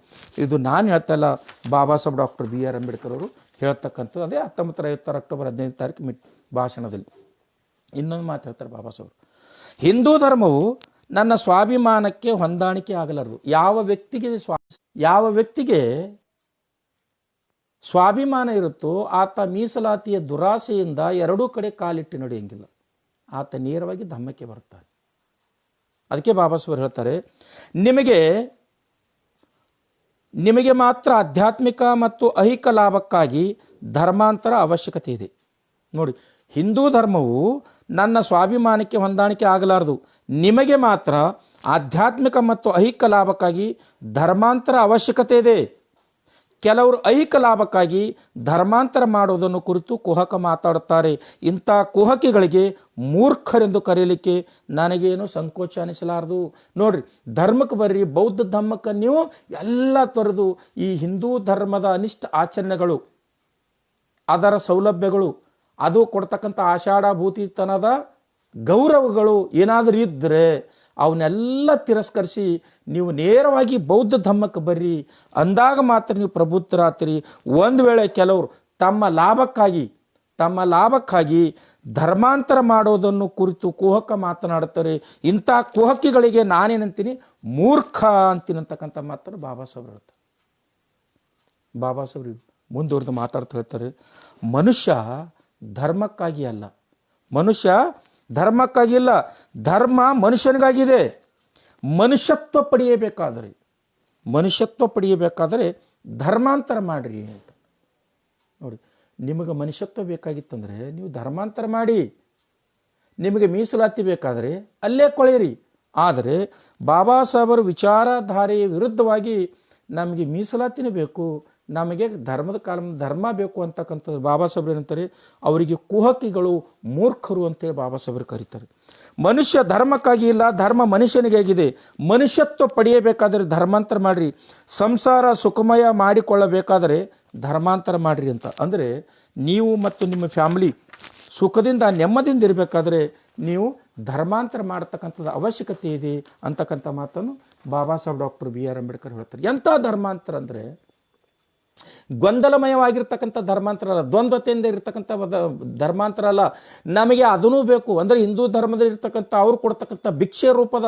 ಇದು ನಾನು ಹೇಳ್ತಲ್ಲ, ಬಾಬಾ ಸಾಹೇಬ್ ಡಾಕ್ಟರ್ BR ಅಂಬೇಡ್ಕರ್ ಅವರು ಹೇಳ್ತಕ್ಕಂಥದ್ದು. ಅದೇ 1956 ಅಕ್ಟೋಬರ್ 15 ಭಾಷಣದಲ್ಲಿ ಇನ್ನೊಂದು ಮಾತು ಹೇಳ್ತಾರೆ ಬಾಬಾ ಸಾಹೇಬ್, ಹಿಂದೂ ಧರ್ಮವು ನನ್ನ ಸ್ವಾಭಿಮಾನಕ್ಕೆ ಹೊಂದಾಣಿಕೆ ಆಗಲಾರದು. ಯಾವ ವ್ಯಕ್ತಿಗೆ ಸ್ವಾಭಿಮಾನ ಇರುತ್ತೋ ಆತ ಮೀಸಲಾತಿಯ ದುರಾಸೆಯಿಂದ ಎರಡೂ ಕಡೆ ಕಾಲಿಟ್ಟು ನಡೆಯಂಗಿಲ್ಲ, ಆತ ನೇರವಾಗಿ ಧಮ್ಮಕ್ಕೆ ಬರ್ತಾನೆ. ಅದಕ್ಕೆ ಬಾಬಾ ಸಾಹೇಬ್ ಹೇಳ್ತಾರೆ, ನಿಮಗೆ ಮಾತ್ರ ಆಧ್ಯಾತ್ಮಿಕ ಮತ್ತು ಐಹಿಕ ಲಾಭಕ್ಕಾಗಿ ಧರ್ಮಾಂತರ ಅವಶ್ಯಕತೆ ಇದೆ. ನೋಡಿ, ಹಿಂದೂ ಧರ್ಮವು ನನ್ನ ಸ್ವಾಭಿಮಾನಕ್ಕೆ ಹೊಂದಾಣಿಕೆ ಆಗಲಾರದು, ನಿಮಗೆ ಮಾತ್ರ ಆಧ್ಯಾತ್ಮಿಕ ಮತ್ತು ಐಹಿಕ ಲಾಭಕ್ಕಾಗಿ ಧರ್ಮಾಂತರ ಅವಶ್ಯಕತೆ ಇದೆ. ಕೆಲವರು ಐಹಿಕ ಲಾಭಕ್ಕಾಗಿ ಧರ್ಮಾಂತರ ಮಾಡುವುದನ್ನು ಕುರಿತು ಕುಹಕ ಮಾತಾಡುತ್ತಾರೆ. ಇಂಥ ಕುಹಕಿಗಳಿಗೆ ಮೂರ್ಖರೆಂದು ಕರೆಯಲಿಕ್ಕೆ ನನಗೇನು ಸಂಕೋಚ ಅನಿಸಲಾರದು. ನೋಡ್ರಿ, ಧರ್ಮಕ್ಕೆ ಬರ್ರಿ, ಬೌದ್ಧ ಧರ್ಮಕ್ಕೆ ನೀವು ಎಲ್ಲ ತೊರೆದು ಈ ಹಿಂದೂ ಧರ್ಮದ ಅನಿಷ್ಟ ಆಚರಣೆಗಳು, ಅದರ ಸೌಲಭ್ಯಗಳು, ಅದು ಕೊಡ್ತಕ್ಕಂಥ ಆಷಾಢಭೂತಿತನದ ಗೌರವಗಳು ಏನಾದರೂ ಇದ್ದರೆ ಅವನ್ನೆಲ್ಲ ತಿರಸ್ಕರಿಸಿ ನೀವು ನೇರವಾಗಿ ಬೌದ್ಧ ಧರ್ಮಕ್ಕೆ ಬರ್ರಿ. ಅಂದಾಗ ಮಾತ್ರ ನೀವು ಪ್ರಬುದ್ಧರಾಗ್ತೀರಿ. ಒಂದು ವೇಳೆ ಕೆಲವರು ತಮ್ಮ ಲಾಭಕ್ಕಾಗಿ ಧರ್ಮಾಂತರ ಮಾಡೋದನ್ನು ಕುರಿತು ಕುಹಕ ಮಾತನಾಡುತ್ತಾರೆ. ಇಂಥ ಕುಹಕಿಗಳಿಗೆ ನಾನೇನಂತೀನಿ, ಮೂರ್ಖ ಅಂತೀನಿ ಅಂತಕ್ಕಂಥ ಮಾತನ್ನು ಬಾಬಾ ಸಾಹೇಬ್ ಹೇಳ್ತಾರೆ. ಬಾಬಾ ಸಾಹೇಬ್ರು ಮುಂದುವರೆದು ಮಾತಾಡ್ತಾ ಹೇಳ್ತಾರೆ, ಮನುಷ್ಯ ಧರ್ಮಕ್ಕಾಗಿ ಅಲ್ಲ, ಧರ್ಮಕ್ಕಾಗಿ ಇಲ್ಲ, ಧರ್ಮ ಮನುಷ್ಯನಿಗಾಗಿದೆ. ಮನುಷ್ಯತ್ವ ಪಡೆಯಬೇಕಾದರೆ ಧರ್ಮಾಂತರ ಮಾಡಿರಿ ಅಂತ. ನೋಡಿ, ನಿಮಗೆ ಮನುಷ್ಯತ್ವ ಬೇಕಾಗಿತ್ತಂದರೆ ನೀವು ಧರ್ಮಾಂತರ ಮಾಡಿ, ನಿಮಗೆ ಮೀಸಲಾತಿ ಬೇಕಾದರೆ ಅಲ್ಲೇ ಕೊಳೆಯಿರಿ. ಆದರೆ ಬಾಬಾ ಸಾಹೇಬರ ವಿಚಾರಧಾರೆಯ ವಿರುದ್ಧವಾಗಿ ನಮಗೆ ಮೀಸಲಾತಿನೇ ಬೇಕು, ನಮಗೆ ಧರ್ಮ ಬೇಕು ಅಂತಕ್ಕಂಥದ್ದು ಬಾಬಾ ಸಾಹೇಬ್ರು ಏನಂತಾರೆ, ಅವರಿಗೆ ಕುಹಕಿಗಳು, ಮೂರ್ಖರು ಅಂತೇಳಿ ಬಾಬಾ ಸಾಹೇಬ್ರು ಕರೀತಾರೆ. ಮನುಷ್ಯ ಧರ್ಮಕ್ಕಾಗಿ ಇಲ್ಲ, ಧರ್ಮ ಮನುಷ್ಯನಿಗಾಗಿದೆ. ಮನುಷ್ಯತ್ವ ಪಡೆಯಬೇಕಾದರೆ ಧರ್ಮಾಂತರ ಮಾಡಿರಿ, ಸಂಸಾರ ಸುಖಮಯ ಮಾಡಿಕೊಳ್ಳಬೇಕಾದರೆ ಧರ್ಮಾಂತರ ಮಾಡಿರಿ ಅಂತ. ಅಂದರೆ ನೀವು ಮತ್ತು ನಿಮ್ಮ ಫ್ಯಾಮಿಲಿ ಸುಖದಿಂದ ನೆಮ್ಮದಿಯಿಂದ ಇರಬೇಕಾದ್ರೆ ನೀವು ಧರ್ಮಾಂತರ ಮಾಡತಕ್ಕಂಥದ್ದು ಅವಶ್ಯಕತೆ ಇದೆ ಅಂತಕ್ಕಂಥ ಮಾತನ್ನು ಬಾಬಾ ಸಾಹೇಬ್ ಡಾಕ್ಟರ್ BR ಅಂಬೇಡ್ಕರ್ ಹೇಳ್ತಾರೆ. ಎಂಥ ಧರ್ಮಾಂತರ ಅಂದರೆ, ಗೊಂದಲಮಯವಾಗಿರ್ತಕ್ಕಂಥ ಧರ್ಮಾಂತರ ಅಲ್ಲ, ದ್ವಂದ್ವತೆಯಿಂದ ಇರ್ತಕ್ಕಂಥ ಧರ್ಮಾಂತರ ಅಲ್ಲ. ನಮಗೆ ಅದನ್ನೂ ಬೇಕು ಅಂದರೆ ಹಿಂದೂ ಧರ್ಮದಲ್ಲಿ ಇರ್ತಕ್ಕಂಥ ಅವ್ರು ಕೊಡ್ತಕ್ಕಂಥ ಭಿಕ್ಷೆ ರೂಪದ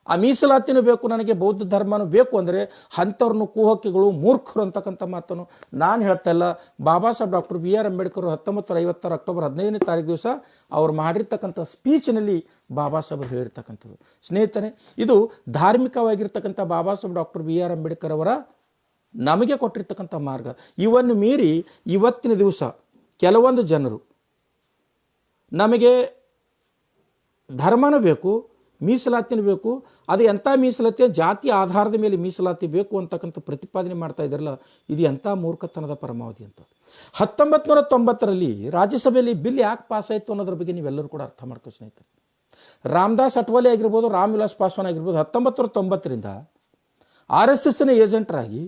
ಆ ಮೀಸಲಾತಿನೂ ಬೇಕು, ನನಗೆ ಬೌದ್ಧ ಧರ್ಮನೂ ಬೇಕು ಅಂದರೆ ಅಂಥವ್ರನ್ನು ಕುಹಕಿಗಳು ಮೂರ್ಖರು ಅಂತಕ್ಕಂಥ ಮಾತನ್ನು ನಾನು ಹೇಳ್ತಾ ಇಲ್ಲ. Baba Saheb doctor B R Ambedkar 1950 October 15ನೇ ತಾರೀಕು ದಿವಸ ಅವ್ರು ಮಾಡಿರ್ತಕ್ಕಂಥ ಸ್ಪೀಚ್ನಲ್ಲಿ ಬಾಬಾ ಸಾಹೇಬ್ ಹೇಳಿರ್ತಕ್ಕಂಥದ್ದು. ಸ್ನೇಹಿತರೆ, ಇದು ಧಾರ್ಮಿಕವಾಗಿರ್ತಕ್ಕಂಥ Baba Saheb doctor B R Ambedkar ಅವರ ನಮಗೆ ಕೊಟ್ಟಿರ್ತಕ್ಕಂಥ ಮಾರ್ಗ. ಇವನ್ನು ಮೀರಿ ಇವತ್ತಿನ ದಿವಸ ಕೆಲವೊಂದು ಜನರು ನಮಗೆ ಧರ್ಮನೂ ಬೇಕು, ಮೀಸಲಾತಿನೂ ಬೇಕು, ಅದು ಎಂಥ ಮೀಸಲಾತಿ, ಜಾತಿ ಆಧಾರದ ಮೇಲೆ ಮೀಸಲಾತಿ ಬೇಕು ಅಂತಕ್ಕಂಥ ಪ್ರತಿಪಾದನೆ ಮಾಡ್ತಾ ಇದ್ದಾರಲ್ಲ, ಇದು ಎಂಥ ಮೂರ್ಖತನದ ಪರಮಾವಧಿ ಅಂತ. 1990ರಲ್ಲಿ ರಾಜ್ಯಸಭೆಯಲ್ಲಿ ಬಿಲ್ ಯಾಕೆ ಪಾಸ್ ಆಯಿತು ಅನ್ನೋದ್ರ ಬಗ್ಗೆ ನೀವೆಲ್ಲರೂ ಕೂಡ ಅರ್ಥ ಮಾಡ್ಕೋ ಸ್ನೇಹಿತರೆ. ರಾಮದಾಸ್ ಅಠವಾಲೆ ಆಗಿರ್ಬೋದು, ರಾಮ್ ವಿಲಾಸ್ ಪಾಸ್ವಾನ್ ಆಗಿರ್ಬೋದು, 1990ರಿಂದ RSSನ ಏಜೆಂಟರಾಗಿ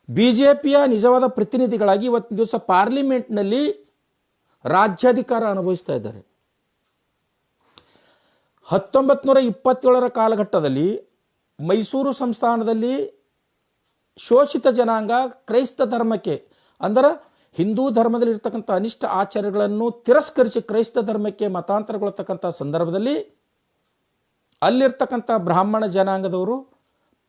BJPಯ ನಿಜವಾದ ಪ್ರತಿನಿಧಿಗಳಾಗಿ ಇವತ್ತಿನ ದಿವಸ ಪಾರ್ಲಿಮೆಂಟ್ನಲ್ಲಿ ರಾಜ್ಯಾಧಿಕಾರ ಅನುಭವಿಸ್ತಾ ಇದ್ದಾರೆ. 1927ರ ಕಾಲಘಟ್ಟದಲ್ಲಿ ಮೈಸೂರು ಸಂಸ್ಥಾನದಲ್ಲಿ ಶೋಷಿತ ಜನಾಂಗ ಕ್ರೈಸ್ತ ಧರ್ಮಕ್ಕೆ ಅಂದರೆ ಹಿಂದೂ ಧರ್ಮದಲ್ಲಿ ಇರ್ತಕ್ಕಂಥ ಅನಿಷ್ಟ ಆಚಾರಗಳನ್ನು ತಿರಸ್ಕರಿಸಿ ಕ್ರೈಸ್ತ ಧರ್ಮಕ್ಕೆ ಮತಾಂತರಗೊಳ್ತಕ್ಕಂಥ ಸಂದರ್ಭದಲ್ಲಿ ಅಲ್ಲಿರ್ತಕ್ಕಂಥ ಬ್ರಾಹ್ಮಣ ಜನಾಂಗದವರು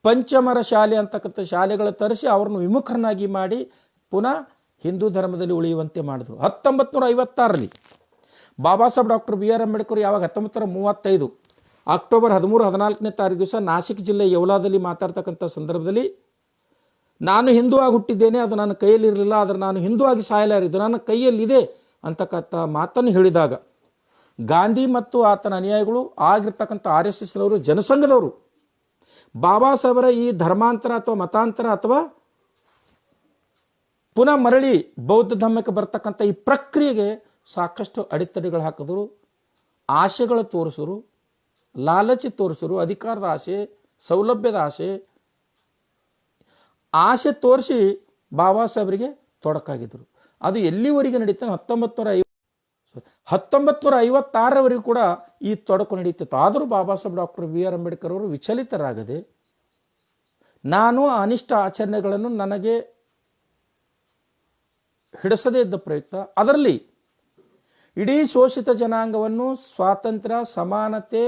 ಪಂಚಮರ ಶಾಲೆ ಅಂತಕ್ಕಂಥ ಶಾಲೆಗಳು ತರಿಸಿ ಅವ್ರನ್ನು ವಿಮುಖರನ್ನಾಗಿ ಮಾಡಿ ಪುನಃ ಹಿಂದೂ ಧರ್ಮದಲ್ಲಿ ಉಳಿಯುವಂತೆ ಮಾಡಿದ್ರು. 1956ರಲ್ಲಿ Baba Saheb doctor B R Ambedkar ಯಾವಾಗ 1935 ಅಕ್ಟೋಬರ್ 13-14ನೇ ತಾರೀಕು ದಿವಸ ನಾಸಿಕ್ ಜಿಲ್ಲೆ ಯೌಲಾದಲ್ಲಿ ಮಾತಾಡ್ತಕ್ಕಂಥ ಸಂದರ್ಭದಲ್ಲಿ ನಾನು ಹಿಂದೂ ಆಗಿ ಹುಟ್ಟಿದ್ದೇನೆ, ಅದು ನನ್ನ ಕೈಯಲ್ಲಿರಲಿಲ್ಲ, ಆದರೆ ನಾನು ಹಿಂದೂ ಆಗಿ ಸಾಯಲಾರಿದ್ದು ನನ್ನ ಕೈಯಲ್ಲಿದೆ ಅಂತಕ್ಕಂಥ ಮಾತನ್ನು ಹೇಳಿದಾಗ ಗಾಂಧಿ ಮತ್ತು ಆತನ ಅನುಯಾಯಿಗಳು ಆಗಿರ್ತಕ್ಕಂಥ RSSನವರು ಜನಸಂಘದವರು ಬಾಬಾ ಸಾಹೇಬರ ಈ ಧರ್ಮಾಂತರ ಅಥವಾ ಮತಾಂತರ ಅಥವಾ ಪುನಃ ಮರಳಿ ಬೌದ್ಧ ಧರ್ಮಕ್ಕೆ ಬರ್ತಕ್ಕಂಥ ಈ ಪ್ರಕ್ರಿಯೆಗೆ ಸಾಕಷ್ಟು ಅಡೆತಡೆಗಳು ಹಾಕಿದ್ರು, ಆಸೆಗಳು ತೋರಿಸಿದ್ರು, ಲಾಲಚಿ ತೋರಿಸಿದ್ರು, ಅಧಿಕಾರದ ಆಸೆ, ಸೌಲಭ್ಯದ ಆಸೆ ತೋರಿಸಿ ಬಾಬಾ ಸಾಹೇಬರಿಗೆ ತೊಡಕಾಗಿದ್ದರು. ಅದು ಎಲ್ಲಿವರೆಗೆ ನಡೀತಾನೆ 1956ರವರೆಗೂ ಕೂಡ ಈ ತೊಡಕು ನಡೀತಿತ್ತು. ಆದರೂ Baba Saheb doctor B R Ambedkar ಅವರು ವಿಚಲಿತರಾಗದೆ ನಾನು ಅನಿಷ್ಟ ಆಚರಣೆಗಳನ್ನು ನನಗೆ ಹಿಡಿಸದೇ ಇದ್ದ ಪ್ರಯುಕ್ತ ಅದರಲ್ಲಿ ಇಡೀ ಶೋಷಿತ ಜನಾಂಗವನ್ನು ಸ್ವಾತಂತ್ರ್ಯ, ಸಮಾನತೆ,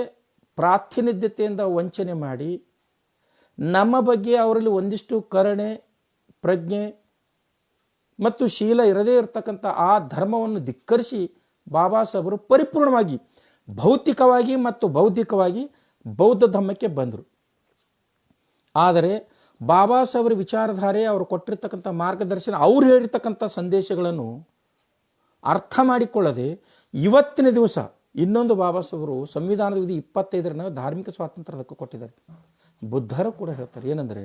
ಪ್ರಾತಿನಿಧ್ಯತೆಯಿಂದ ವಂಚನೆ ಮಾಡಿ ನಮ್ಮ ಬಗ್ಗೆ ಅವರಲ್ಲಿ ಒಂದಿಷ್ಟು ಕರುಣೆ, ಪ್ರಜ್ಞೆ ಮತ್ತು ಶೀಲ ಇರದೇ ಇರತಕ್ಕಂಥ ಆ ಧರ್ಮವನ್ನು ಧಿಕ್ಕರಿಸಿ ಬಾಬಾ ಸಾಹೇಬರು ಪರಿಪೂರ್ಣವಾಗಿ ಭೌತಿಕವಾಗಿ ಮತ್ತು ಬೌದ್ಧಿಕವಾಗಿ ಬೌದ್ಧ ಧರ್ಮಕ್ಕೆ ಬಂದರು. ಆದರೆ ಬಾಬಾ ಸಾಹೇಬರ ವಿಚಾರಧಾರೆ, ಅವರು ಕೊಟ್ಟಿರ್ತಕ್ಕಂಥ ಮಾರ್ಗದರ್ಶನ, ಅವ್ರು ಹೇಳಿರ್ತಕ್ಕಂಥ ಸಂದೇಶಗಳನ್ನು ಅರ್ಥ ಮಾಡಿಕೊಳ್ಳದೆ ಇವತ್ತಿನ ದಿವಸ ಇನ್ನೊಂದು ಬಾಬಾ ಸಾಹೇಬರು ಸಂವಿಧಾನದ ವಿಧಿ 25ರ ಧಾರ್ಮಿಕ ಸ್ವಾತಂತ್ರ್ಯದಕ್ಕೆ ಕೊಟ್ಟಿದ್ದಾರೆ. ಬುದ್ಧರು ಕೂಡ ಹೇಳ್ತಾರೆ ಏನಂದರೆ,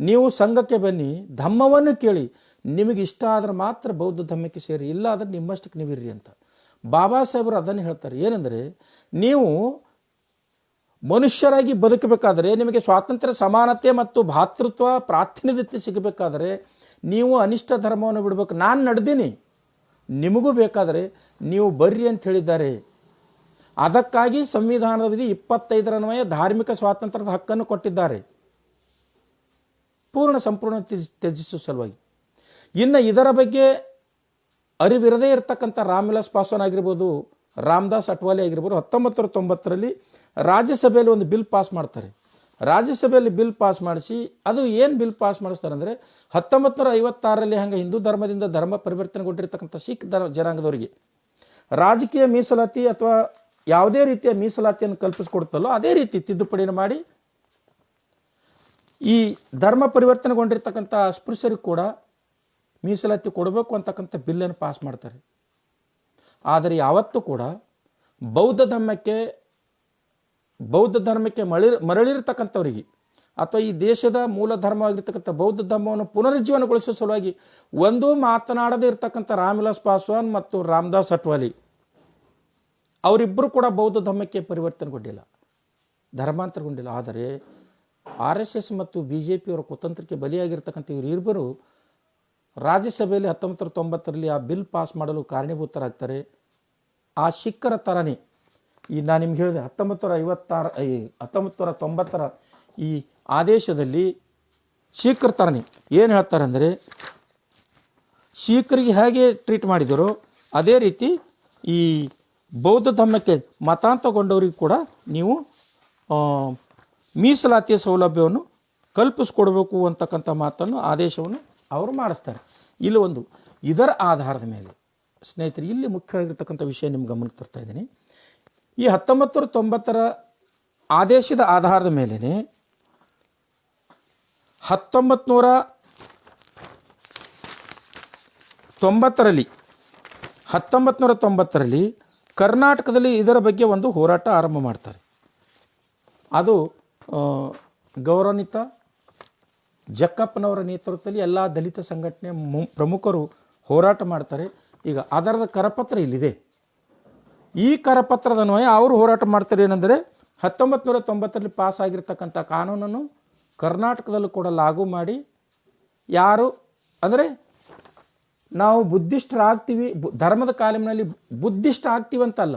ನೀವು ಸಂಘಕ್ಕೆ ಬನ್ನಿ, ಧಮ್ಮವನ್ನು ಕೇಳಿ, ನಿಮಗೆ ಇಷ್ಟ ಆದ್ರೆ ಮಾತ್ರ ಬೌದ್ಧ ಧರ್ಮಕ್ಕೆ ಸೇರಿ, ಇಲ್ಲ ಆದರೆ ನಿಮ್ಮಷ್ಟಕ್ಕೆ ನೀವಿರ್ರಿ ಅಂತ ಬಾಬಾ ಸಾಹೇಬರು ಅದನ್ನು ಹೇಳ್ತಾರೆ. ಏನಂದರೆ, ನೀವು ಮನುಷ್ಯರಾಗಿ ಬದುಕಬೇಕಾದರೆ, ನಿಮಗೆ ಸ್ವಾತಂತ್ರ್ಯ, ಸಮಾನತೆ ಮತ್ತು ಭಾತೃತ್ವ, ಪ್ರಾತಿನಿಧ್ಯತೆ ಸಿಗಬೇಕಾದರೆ ನೀವು ಅನಿಷ್ಟ ಧರ್ಮವನ್ನು ಬಿಡಬೇಕು. ನಾನು ನಡೆದೀನಿ, ನಿಮಗೂ ಬೇಕಾದರೆ ನೀವು ಬರ್ರಿ ಅಂತ ಹೇಳಿದ್ದಾರೆ. ಅದಕ್ಕಾಗಿ ಸಂವಿಧಾನದ ವಿಧಿ 25ರನ್ವಯ ಧಾರ್ಮಿಕ ಸ್ವಾತಂತ್ರ್ಯದ ಹಕ್ಕನ್ನು ಕೊಟ್ಟಿದ್ದಾರೆ, ಸಂಪೂರ್ಣ ತ್ಯಜಿಸುವ ಸಲುವಾಗಿ. ಇನ್ನು ಇದರ ಬಗ್ಗೆ ಅರಿವಿರದೇ ಇರತಕ್ಕಂಥ ರಾಮ್ ವಿಲಾಸ್ ಪಾಸ್ವಾನ್ ಆಗಿರ್ಬೋದು, ರಾಮದಾಸ್ ಅಠವಾಲೆ ಆಗಿರ್ಬೋದು, 1990ರಲ್ಲಿ ರಾಜ್ಯಸಭೆಯಲ್ಲಿ ಒಂದು ಬಿಲ್ ಪಾಸ್ ಮಾಡ್ತಾರೆ. ರಾಜ್ಯಸಭೆಯಲ್ಲಿ ಬಿಲ್ ಪಾಸ್ ಮಾಡಿಸಿ, ಅದು ಏನು ಬಿಲ್ ಪಾಸ್ ಮಾಡಿಸ್ತಾರೆ ಅಂದರೆ, 1956ರಲ್ಲಿ ಹಂಗೆ ಹಿಂದೂ ಧರ್ಮದಿಂದ ಧರ್ಮ ಪರಿವರ್ತನೆಗೊಂಡಿರ್ತಕ್ಕಂಥ ಸಿಖ್ ಜನಾಂಗದವರಿಗೆ ರಾಜಕೀಯ ಮೀಸಲಾತಿ ಅಥವಾ ಯಾವುದೇ ರೀತಿಯ ಮೀಸಲಾತಿಯನ್ನು ಕಲ್ಪಿಸಿಕೊಡ್ತಲ್ಲೋ ಅದೇ ರೀತಿ ತಿದ್ದುಪಡಿಯನ್ನು ಮಾಡಿ ಈ ಧರ್ಮ ಪರಿವರ್ತನೆಗೊಂಡಿರ್ತಕ್ಕಂಥ ಅಸ್ಪೃಶ್ಯರಿಗೆ ಕೂಡ ಮೀಸಲಾತಿ ಕೊಡಬೇಕು ಅಂತಕ್ಕಂಥ ಬಿಲ್ಲನ್ನು ಪಾಸ್ ಮಾಡ್ತಾರೆ. ಆದರೆ ಯಾವತ್ತೂ ಕೂಡ ಬೌದ್ಧ ಧರ್ಮಕ್ಕೆ ಮರಳಿರ್ತಕ್ಕಂಥವರಿಗೆ ಅಥವಾ ಈ ದೇಶದ ಮೂಲ ಧರ್ಮವಾಗಿರ್ತಕ್ಕಂಥ ಬೌದ್ಧ ಧರ್ಮವನ್ನು ಪುನರುಜ್ಜೀವನಗೊಳಿಸುವ ಸಲುವಾಗಿ ಒಂದು ಮಾತನಾಡದೇ ಇರತಕ್ಕಂಥ ರಾಮ್ ವಿಲಾಸ್ ಪಾಸ್ವಾನ್ ಮತ್ತು ರಾಮದಾಸ್ ಅಠವಾಲೆ ಅವರಿಬ್ಬರು ಕೂಡ ಬೌದ್ಧ ಧರ್ಮಕ್ಕೆ ಪರಿವರ್ತನೆಗೊಂಡಿಲ್ಲ, ಧರ್ಮಾಂತರಗೊಂಡಿಲ್ಲ. ಆದರೆ RSS ಮತ್ತು BJP ಅವರ ಕುತಂತ್ರಕ್ಕೆ ಬಲಿಯಾಗಿರ್ತಕ್ಕಂಥ ಇವರಿಬ್ಬರು ರಾಜ್ಯಸಭೆಯಲ್ಲಿ 1990ರಲ್ಲಿ ಆ ಬಿಲ್ ಪಾಸ್ ಮಾಡಲು ಕಾರಣೀಭೂತರಾಗ್ತಾರೆ. ಆ ಸಿಖ್ಖರ ಥರನೇ ಈ ನಾನು ನಿಮ್ಗೆ ಹೇಳಿದೆ 1990ರ ಈ ಆದೇಶದಲ್ಲಿ ಶೀಖರ ತರನಿ ಏನು ಹೇಳ್ತಾರೆ ಅಂದರೆ, ಶೀಖರಿಗೆ ಹೇಗೆ ಟ್ರೀಟ್ ಮಾಡಿದರೋ ಅದೇ ರೀತಿ ಈ ಬೌದ್ಧ ಧರ್ಮಕ್ಕೆ ಮತಾಂತರಗೊಂಡವರಿಗೆ ಕೂಡ ನೀವು ಮೀಸಲಾತಿಯ ಸೌಲಭ್ಯವನ್ನು ಕಲ್ಪಿಸ್ಕೊಡ್ಬೇಕು ಅಂತಕ್ಕಂಥ ಮಾತನ್ನು ಆದೇಶವನ್ನು ಅವರು ಮಾಡಿಸ್ತಾರೆ. ಇಲ್ಲಿ ಒಂದು ಇದರ ಆಧಾರದ ಮೇಲೆ ಸ್ನೇಹಿತರೆ, ಇಲ್ಲಿ ಮುಖ್ಯವಾಗಿರ್ತಕ್ಕಂಥ ವಿಷಯ ನಿಮ್ಗೆ ಗಮನಕ್ಕೆ ತರ್ತಾ ಇದ್ದೀನಿ. ಈ 1990ರ ಆದೇಶದ ಆಧಾರದ ಮೇಲೆ 1990ರಲ್ಲಿ ಕರ್ನಾಟಕದಲ್ಲಿ ಇದರ ಬಗ್ಗೆ ಒಂದು ಹೋರಾಟ ಆರಂಭ ಮಾಡ್ತಾರೆ. ಅದು ಗೌರವಾನ್ವಿತ ಜಕ್ಕಪ್ಪನವರ ನೇತೃತ್ವದಲ್ಲಿ ಎಲ್ಲ ದಲಿತ ಸಂಘಟನೆಯ ಪ್ರಮುಖರು ಹೋರಾಟ ಮಾಡ್ತಾರೆ. ಈಗ ಅದರದ ಕರಪತ್ರ ಇಲ್ಲಿದೆ. ಈ ಕರಪತ್ರದ ಅನ್ವಯ ಅವರು ಹೋರಾಟ ಮಾಡ್ತಾರೆ. ಏನಂದರೆ 1990ರಲ್ಲಿ ಪಾಸ್ ಆಗಿರ್ತಕ್ಕಂಥ ಕಾನೂನನ್ನು ಕರ್ನಾಟಕದಲ್ಲೂ ಕೂಡ ಲಾಗು ಮಾಡಿ, ಯಾರು ಅಂದರೆ ನಾವು ಬುದ್ಧಿಸ್ಟರಾಗ್ತೀವಿ, ಧರ್ಮದ ಕಾಲಮ್ನಲ್ಲಿ ಬುದ್ಧಿಸ್ಟ್ ಆಗ್ತೀವಿ ಅಂತಲ್ಲ,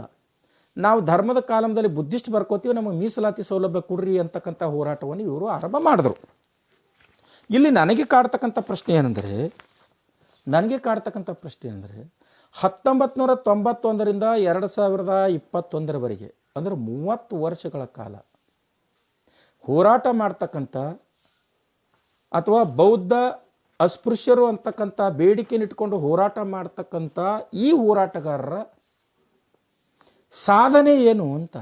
ನಾವು ಧರ್ಮದ ಕಾಲಮದಲ್ಲಿ ಬುದ್ಧಿಸ್ಟ್ ಬರ್ಕೋತೀವಿ, ನಮಗೆ ಮೀಸಲಾತಿ ಸೌಲಭ್ಯ ಕೊಡ್ರಿ ಅಂತಕ್ಕಂಥ ಹೋರಾಟವನ್ನು ಇವರು ಆರಂಭ ಮಾಡಿದ್ರು. ಇಲ್ಲಿ ನನಗೆ ಕಾಡ್ತಕ್ಕಂಥ ಪ್ರಶ್ನೆ ಏನಂದರೆ 1991ರಿಂದ 2021ರವರೆಗೆ ಅಂದರೆ 30 ವರ್ಷಗಳ ಕಾಲ ಹೋರಾಟ ಮಾಡ್ತಕ್ಕಂಥ ಅಥವಾ ಬೌದ್ಧ ಅಸ್ಪೃಶ್ಯರು ಅಂತಕ್ಕಂಥ ಬೇಡಿಕೆಯನ್ನು ಇಟ್ಕೊಂಡು ಹೋರಾಟ ಮಾಡ್ತಕ್ಕಂಥ ಈ ಹೋರಾಟಗಾರರ ಸಾಧನೆ ಏನು ಅಂತ,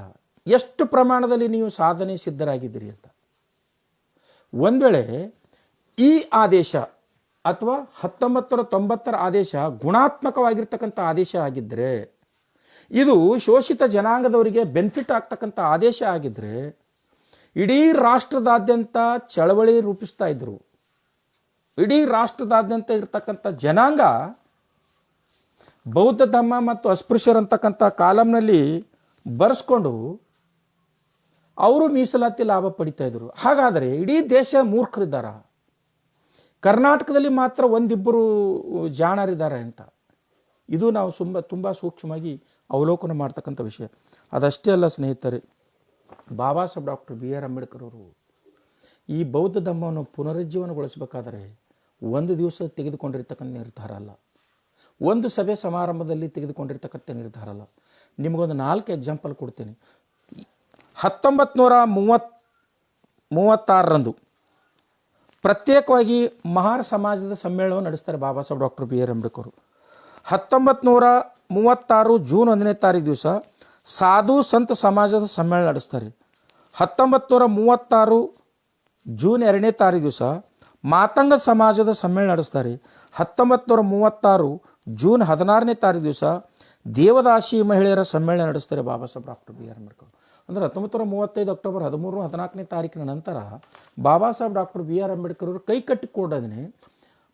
ಎಷ್ಟು ಪ್ರಮಾಣದಲ್ಲಿ ನೀವು ಸಾಧನೆ ಸಿದ್ಧರಾಗಿದ್ದೀರಿ ಅಂತ. ಒಂದು ವೇಳೆ ಈ ಆದೇಶ ಅಥವಾ 1990ರ ಆದೇಶ ಗುಣಾತ್ಮಕವಾಗಿರ್ತಕ್ಕಂಥ ಆದೇಶ ಆಗಿದ್ದರೆ, ಇದು ಶೋಷಿತ ಜನಾಂಗದವರಿಗೆ ಬೆನಿಫಿಟ್ ಆಗ್ತಕ್ಕಂಥ ಆದೇಶ ಆಗಿದ್ದರೆ, ಇಡೀ ರಾಷ್ಟ್ರದಾದ್ಯಂತ ಚಳವಳಿ ರೂಪಿಸ್ತಾ ಇದ್ರು. ಇಡೀ ರಾಷ್ಟ್ರದಾದ್ಯಂತ ಇರ್ತಕ್ಕಂಥ ಜನಾಂಗ ಬೌದ್ಧ ಧರ್ಮ ಮತ್ತು ಅಸ್ಪೃಶ್ಯರಂತಕ್ಕಂಥ ಕಾಲಂನಲ್ಲಿ ಬರೆಸ್ಕೊಂಡು ಅವರು ಮೀಸಲಾತಿ ಲಾಭ ಪಡಿತಾ ಇದ್ರು. ಹಾಗಾದರೆ ಇಡೀ ದೇಶ ಮೂರ್ಖರಿದ್ದಾರ? ಕರ್ನಾಟಕದಲ್ಲಿ ಮಾತ್ರ ಒಂದಿಬ್ಬರು ಜಾಣರಿದ್ದಾರೆ ಅಂತ, ಇದು ನಾವು ತುಂಬ ಸೂಕ್ಷ್ಮವಾಗಿ ಅವಲೋಕನ ಮಾಡ್ತಕ್ಕಂಥ ವಿಷಯ. ಅದಷ್ಟೇ ಅಲ್ಲ ಸ್ನೇಹಿತರೆ, ಬಾಬಾ ಸಾಹೇಬ್ ಡಾಕ್ಟರ್ BR ಅಂಬೇಡ್ಕರ್ ಅವರು ಈ ಬೌದ್ಧ ಧರ್ಮವನ್ನು ಪುನರುಜ್ಜೀವನಗೊಳಿಸಬೇಕಾದರೆ ಒಂದು ದಿವಸ ತೆಗೆದುಕೊಂಡಿರ್ತಕ್ಕಂಥ ನಿರ್ಧಾರ ಅಲ್ಲ, ಒಂದು ಸಭೆ ಸಮಾರಂಭದಲ್ಲಿ ತೆಗೆದುಕೊಂಡಿರ್ತಕ್ಕಂಥ ನಿರ್ಧಾರ ಅಲ್ಲ. ನಿಮಗೊಂದು 4 ಎಕ್ಸಾಂಪಲ್ ಕೊಡ್ತೀನಿ. 1936ರಂದು ಪ್ರತ್ಯೇಕವಾಗಿ ಮಹಾರ್ ಸಮಾಜದ ಸಮ್ಮೇಳನವನ್ನು ನಡೆಸ್ತಾರೆ Baba Saheb doctor BR Ambedkar. 1936 June 1ನೇ ತಾರೀಕು ದಿವಸ ಸಾಧು ಸಂತ ಸಮಾಜದ ಸಮ್ಮೇಳನ ನಡೆಸ್ತಾರೆ. 1936 ಜೂನ್ 2ನೇ ತಾರೀಕು ದಿವಸ ಮಾತಂಗ ಸಮಾಜದ ಸಮ್ಮೇಳನ ನಡೆಸ್ತಾರೆ. 1936 ಜೂನ್ 16ನೇ ತಾರೀಕು ದಿವಸ ದೇವದಾಸಿ ಮಹಿಳೆಯರ ಸಮ್ಮೇಳನ ನಡೆಸ್ತಾರೆ ಬಾಬಾ ಸಾಹೇಬ್ ಡಾಕ್ಟರ್ BR ಅಂಬೇಡ್ಕರ್. ಅಂದರೆ 1935 ಅಕ್ಟೋಬರ್ 13, 14ನೇ ತಾರೀಕಿನ ನಂತರ ಬಾಬಾ ಸಾಹೇಬ್ ಡಾಕ್ಟರ್ BR ಅಂಬೇಡ್ಕರ್ ಅವರು ಕೈ ಕಟ್ಟಿಕೊಡೋದನ್ನೇ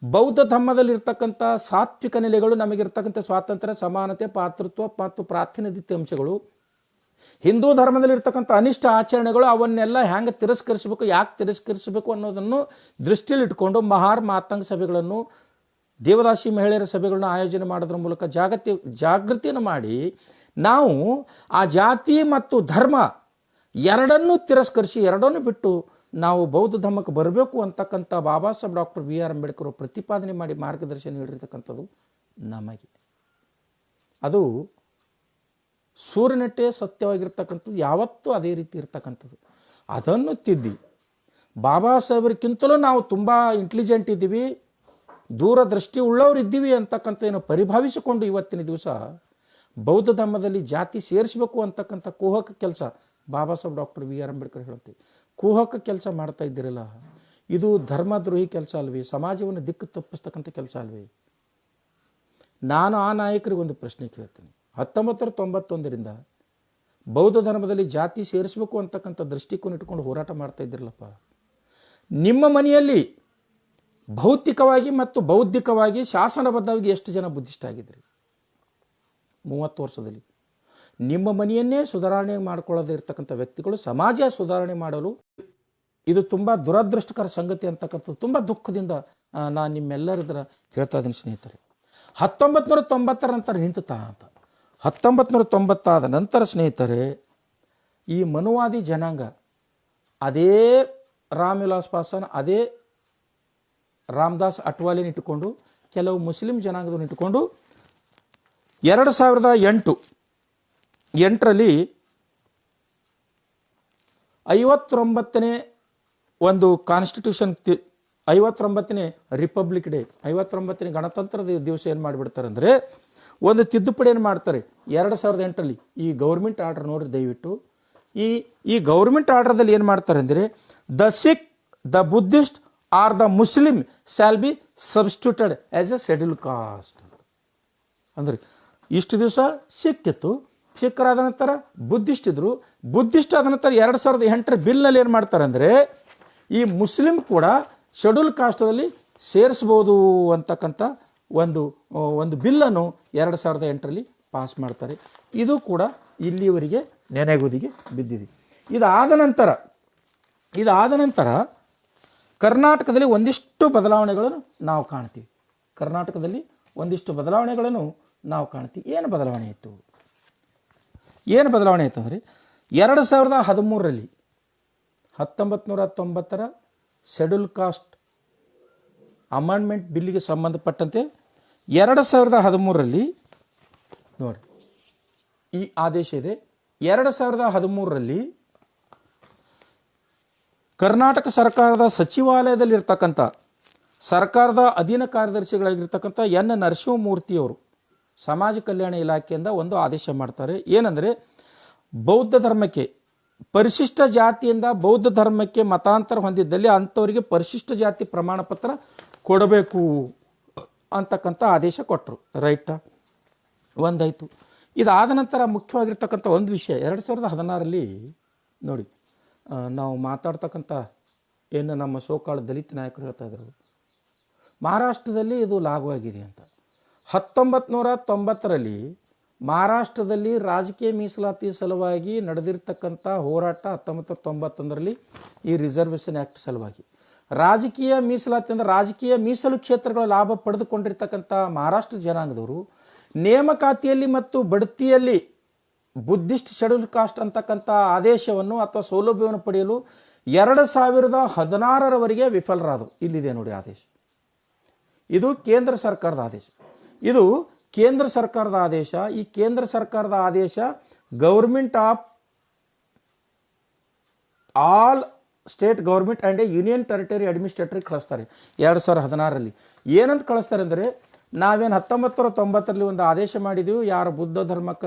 ಬೌದ್ಧ ಧರ್ಮದಲ್ಲಿರ್ತಕ್ಕಂಥ ಸಾತ್ವಿಕ ನೆಲೆಗಳು, ನಮಗಿರ್ತಕ್ಕಂಥ ಸ್ವಾತಂತ್ರ್ಯ, ಸಮಾನತೆ, ಪಾತೃತ್ವ ಮತ್ತು ಪ್ರಾತಿನಿಧಿತ್ಯ ಅಂಶಗಳು, ಹಿಂದೂ ಧರ್ಮದಲ್ಲಿರ್ತಕ್ಕಂಥ ಅನಿಷ್ಟ ಆಚರಣೆಗಳು, ಅವನ್ನೆಲ್ಲ ಹ್ಯಾಂಗೆ ತಿರಸ್ಕರಿಸಬೇಕು, ಯಾಕೆ ತಿರಸ್ಕರಿಸಬೇಕು ಅನ್ನೋದನ್ನು ದೃಷ್ಟಿಯಲ್ಲಿಟ್ಕೊಂಡು ಮಹಾರ್ ಮಾತಂಗ ಸಭೆಗಳನ್ನು, ದೇವದಾಸಿ ಮಹಿಳೆಯರ ಸಭೆಗಳನ್ನು ಆಯೋಜನೆ ಮಾಡೋದ್ರ ಮೂಲಕ ಜಾಗೃತಿಯನ್ನು ಮಾಡಿ ನಾವು ಆ ಜಾತಿ ಮತ್ತು ಧರ್ಮ ಎರಡನ್ನೂ ತಿರಸ್ಕರಿಸಿ, ಎರಡನ್ನೂ ಬಿಟ್ಟು ನಾವು ಬೌದ್ಧ ಧರ್ಮಕ್ಕೆ ಬರಬೇಕು ಅಂತಕ್ಕಂಥ ಬಾಬಾ ಸಾಹೇಬ್ ಡಾಕ್ಟರ್ BR ಅಂಬೇಡ್ಕರ್ ಪ್ರತಿಪಾದನೆ ಮಾಡಿ ಮಾರ್ಗದರ್ಶನ ನೀಡಿರ್ತಕ್ಕಂಥದ್ದು ನಮಗೆ. ಅದು ಸೂರ್ಯನಟ್ಟೆ ಸತ್ಯವಾಗಿರ್ತಕ್ಕಂಥದ್ದು, ಯಾವತ್ತೂ ಅದೇ ರೀತಿ ಇರ್ತಕ್ಕಂಥದ್ದು. ಅದನ್ನು ತಿದ್ದಿ ಬಾಬಾ ಸಾಹೇಬರಿಗಿಂತಲೂ ನಾವು ತುಂಬ ಇಂಟೆಲಿಜೆಂಟ್ ಇದ್ದೀವಿ, ದೂರದೃಷ್ಟಿ ಉಳ್ಳವರು ಇದ್ದೀವಿ ಅಂತಕ್ಕಂಥ ಏನು ಪರಿಭಾವಿಸಿಕೊಂಡು ಇವತ್ತಿನ ದಿವಸ ಬೌದ್ಧ ಧರ್ಮದಲ್ಲಿ ಜಾತಿ ಸೇರಿಸಬೇಕು ಅಂತಕ್ಕಂಥ ಕುಹಕ ಕೆಲಸ ಬಾಬಾ ಸಾಹೇಬ್ ಡಾಕ್ಟರ್ BR ಅಂಬೇಡ್ಕರ್ ಹೇಳುತ್ತೆ. ಕುಹಕ ಕೆಲಸ ಮಾಡ್ತಾ ಇದ್ದೀರಲ್ಲ, ಇದು ಧರ್ಮದ್ರೋಹಿ ಕೆಲಸ ಅಲ್ವೇ? ಸಮಾಜವನ್ನು ದಿಕ್ಕು ತಪ್ಪಿಸ್ತಕ್ಕಂಥ ಕೆಲಸ ಅಲ್ವೇ? ನಾನು ಆ ನಾಯಕರಿಗೆ ಒಂದು ಪ್ರಶ್ನೆ ಕೇಳ್ತೀನಿ. 1991ರಿಂದ ಬೌದ್ಧ ಧರ್ಮದಲ್ಲಿ ಜಾತಿ ಸೇರಿಸಬೇಕು ಅಂತಕ್ಕಂಥ ದೃಷ್ಟಿಕೋನ ಇಟ್ಕೊಂಡು ಹೋರಾಟ ಮಾಡ್ತಾ ಇದ್ದಿರಲ್ಲಪ್ಪ, ನಿಮ್ಮ ಮನೆಯಲ್ಲಿ ಭೌತಿಕವಾಗಿ ಮತ್ತು ಬೌದ್ಧಿಕವಾಗಿ ಶಾಸನಬದ್ಧವಾಗಿ ಎಷ್ಟು ಜನ ಬುದ್ಧಿಷ್ಟ ಆಗಿದ್ರಿ 30 ವರ್ಷದಲ್ಲಿ? ನಿಮ್ಮ ಮನೆಯನ್ನೇ ಸುಧಾರಣೆ ಮಾಡಿಕೊಳ್ಳದೇ ಇರತಕ್ಕಂಥ ವ್ಯಕ್ತಿಗಳು ಸಮಾಜ ಸುಧಾರಣೆ ಮಾಡಲು, ಇದು ತುಂಬ ದುರದೃಷ್ಟಕರ ಸಂಗತಿ ಅಂತಕ್ಕಂಥದ್ದು ತುಂಬ ದುಃಖದಿಂದ ನಾನು ನಿಮ್ಮೆಲ್ಲರಿದ್ರ ಹೇಳ್ತಾ ಇದ್ದೀನಿ ಸ್ನೇಹಿತರೆ. 1990 ನಂತರ ನಿಂತ ಅಂತ 1990 ನಂತರ ಸ್ನೇಹಿತರೆ, ಈ ಮನುವಾದಿ ಜನಾಂಗ, ಅದೇ ರಾಮ್ ವಿಲಾಸ್ ಪಾಸ್ವಾನ್, ಅದೇ ರಾಮದಾಸ್ ಅಟ್ವಾಲಿನ ಇಟ್ಟುಕೊಂಡು ಕೆಲವು ಮುಸ್ಲಿಂ ಜನಾಂಗದವ್ರನ್ನ ಇಟ್ಟುಕೊಂಡು 2008ರಲ್ಲಿ 59ನೇ ಒಂದು ಕಾನ್ಸ್ಟಿಟ್ಯೂಷನ್ 59ನೇ ರಿಪಬ್ಲಿಕ್ ಡೇ 59ನೇ ಗಣತಂತ್ರದ ದಿವಸ ಏನು ಮಾಡಿಬಿಡ್ತಾರೆ ಅಂದರೆ ಒಂದು ತಿದ್ದುಪಡಿಯನ್ನು ಮಾಡ್ತಾರೆ 2008ರಲ್ಲಿ. ಈ ಗೌರ್ಮೆಂಟ್ ಆರ್ಡರ್ ನೋಡ್ರಿ ದಯವಿಟ್ಟು. ಈ ಗೌರ್ಮೆಂಟ್ ಆರ್ಡರ್ದಲ್ಲಿ ಏನು ಮಾಡ್ತಾರೆ ಅಂದರೆ the Sikh, the Buddhist are the Muslim shall be substituted as A schedule caste ಅಂದರೆ ಇಷ್ಟು ದಿವಸ ಸಿಖ್ ಇತ್ತು, ಸಿಖ್ಖರಾದ ನಂತರ ಬುದ್ಧಿಸ್ಟ್ ಇದ್ರು, ಬುದ್ಧಿಸ್ಟ್ ಆದ ನಂತರ 2008ರ ಬಿಲ್ನಲ್ಲಿ ಏನು ಮಾಡ್ತಾರೆ ಅಂದರೆ ಈ ಮುಸ್ಲಿಂ ಕೂಡ ಶೆಡ್ಯೂಲ್ ಕಾಸ್ಟಲ್ಲಿ ಸೇರಿಸ್ಬೋದು ಅಂತಕ್ಕಂಥ ಒಂದು ಬಿಲ್ಲನ್ನು 2008ರಲ್ಲಿ ಪಾಸ್ ಮಾಡ್ತಾರೆ. ಇದು ಕೂಡ ಇಲ್ಲಿಯವರೆಗೆ ನೆನೆಗುದಿಗೆ ಬಿದ್ದಿದೆ. ಇದಾದ ನಂತರ ಕರ್ನಾಟಕದಲ್ಲಿ ಒಂದಿಷ್ಟು ಬದಲಾವಣೆಗಳನ್ನು ನಾವು ಕಾಣ್ತೀವಿ. ನಾವು ಕಾಣ್ತೀವಿ. ಏನು ಬದಲಾವಣೆ ಇತ್ತು ಅಂದರೆ 2013ರಲ್ಲಿ 1990ರ ಶೆಡ್ಯೂಲ್ ಕಾಸ್ಟ್ ಅಮೆಂಡ್ಮೆಂಟ್ ಬಿಲ್ಲಿಗೆ ಸಂಬಂಧಪಟ್ಟಂತೆ 2013ರಲ್ಲಿ ನೋಡಿ ಈ ಆದೇಶ ಇದೆ. 2013ರಲ್ಲಿ ಕರ್ನಾಟಕ ಸರ್ಕಾರದ ಸಚಿವಾಲಯದಲ್ಲಿರ್ತಕ್ಕಂಥ ಸರ್ಕಾರದ ಅಧೀನ ಕಾರ್ಯದರ್ಶಿಗಳಾಗಿರ್ತಕ್ಕಂಥ ಎನ್ ನರಸಿಂಹಮೂರ್ತಿಯವರು ಸಮಾಜ ಕಲ್ಯಾಣ ಇಲಾಖೆಯಿಂದ ಒಂದು ಆದೇಶ ಮಾಡ್ತಾರೆ. ಏನಂದರೆ ಬೌದ್ಧ ಧರ್ಮಕ್ಕೆ ಪರಿಶಿಷ್ಟ ಜಾತಿಯಿಂದ ಬೌದ್ಧ ಧರ್ಮಕ್ಕೆ ಮತಾಂತರ ಹೊಂದಿದ್ದಲ್ಲಿ ಅಂಥವರಿಗೆ ಪರಿಶಿಷ್ಟ ಜಾತಿ ಪ್ರಮಾಣ ಪತ್ರ ಕೊಡಬೇಕು ಅಂತಕ್ಕಂಥ ಆದೇಶ ಕೊಟ್ಟರು. ರೈಟಾ? ಒಂದಾಯಿತು. ಇದಾದ ನಂತರ ಮುಖ್ಯವಾಗಿರ್ತಕ್ಕಂಥ ಒಂದು ವಿಷಯ 2016ರಲ್ಲಿ ನೋಡಿ ನಾವು ಮಾತಾಡ್ತಕ್ಕಂಥ ಏನು ನಮ್ಮ ಸೋಕಾಳು ದಲಿತ ನಾಯಕರು ಹೇಳ್ತಾ ಇದ್ರು ಮಹಾರಾಷ್ಟ್ರದಲ್ಲಿ ಇದು ಲಾಗು ಆಗಿದೆ ಅಂತ. 1990ರಲ್ಲಿ ಮಹಾರಾಷ್ಟ್ರದಲ್ಲಿ ರಾಜಕೀಯ ಮೀಸಲಾತಿ ಸಲುವಾಗಿ ನಡೆದಿರ್ತಕ್ಕಂಥ ಹೋರಾಟ 1991ರಲ್ಲಿ ಈ ರಿಸರ್ವೇಷನ್ ಆ್ಯಕ್ಟ್ ಸಲುವಾಗಿ ರಾಜಕೀಯ ಮೀಸಲಾತಿ ಅಂದರೆ ರಾಜಕೀಯ ಮೀಸಲು ಕ್ಷೇತ್ರಗಳ ಲಾಭ ಪಡೆದುಕೊಂಡಿರ್ತಕ್ಕಂಥ ಮಹಾರಾಷ್ಟ್ರ ಜನಾಂಗದವರು ನೇಮಕಾತಿಯಲ್ಲಿ ಮತ್ತು ಬಡ್ತಿಯಲ್ಲಿ ಬುದ್ಧಿಸ್ಟ್ ಶೆಡ್ಯೂಲ್ ಕಾಸ್ಟ್ ಅಂತಕ್ಕಂಥ ಆದೇಶವನ್ನು ಅಥವಾ ಸೌಲಭ್ಯವನ್ನು ಪಡೆಯಲು 2016ರವರೆಗೆ ವಿಫಲರಾದರು. ಇಲ್ಲಿದೆ ನೋಡಿ ಆದೇಶ. ಇದು ಕೇಂದ್ರ ಸರ್ಕಾರದ ಆದೇಶ. ಈ ಕೇಂದ್ರ ಸರ್ಕಾರದ ಆದೇಶ government of all state government and union territory ಅಡ್ಮಿನಿಸ್ಟ್ರೇಟರ್ಗೆ ಕಳಿಸ್ತಾರೆ 2016ರಲ್ಲಿ. ಏನಂತ ಕಳಿಸ್ತಾರೆ ಅಂದರೆ ನಾವೇನು 1990ರಲ್ಲಿ ಒಂದು ಆದೇಶ ಮಾಡಿದ್ದೀವಿ, ಯಾರು ಬುದ್ಧ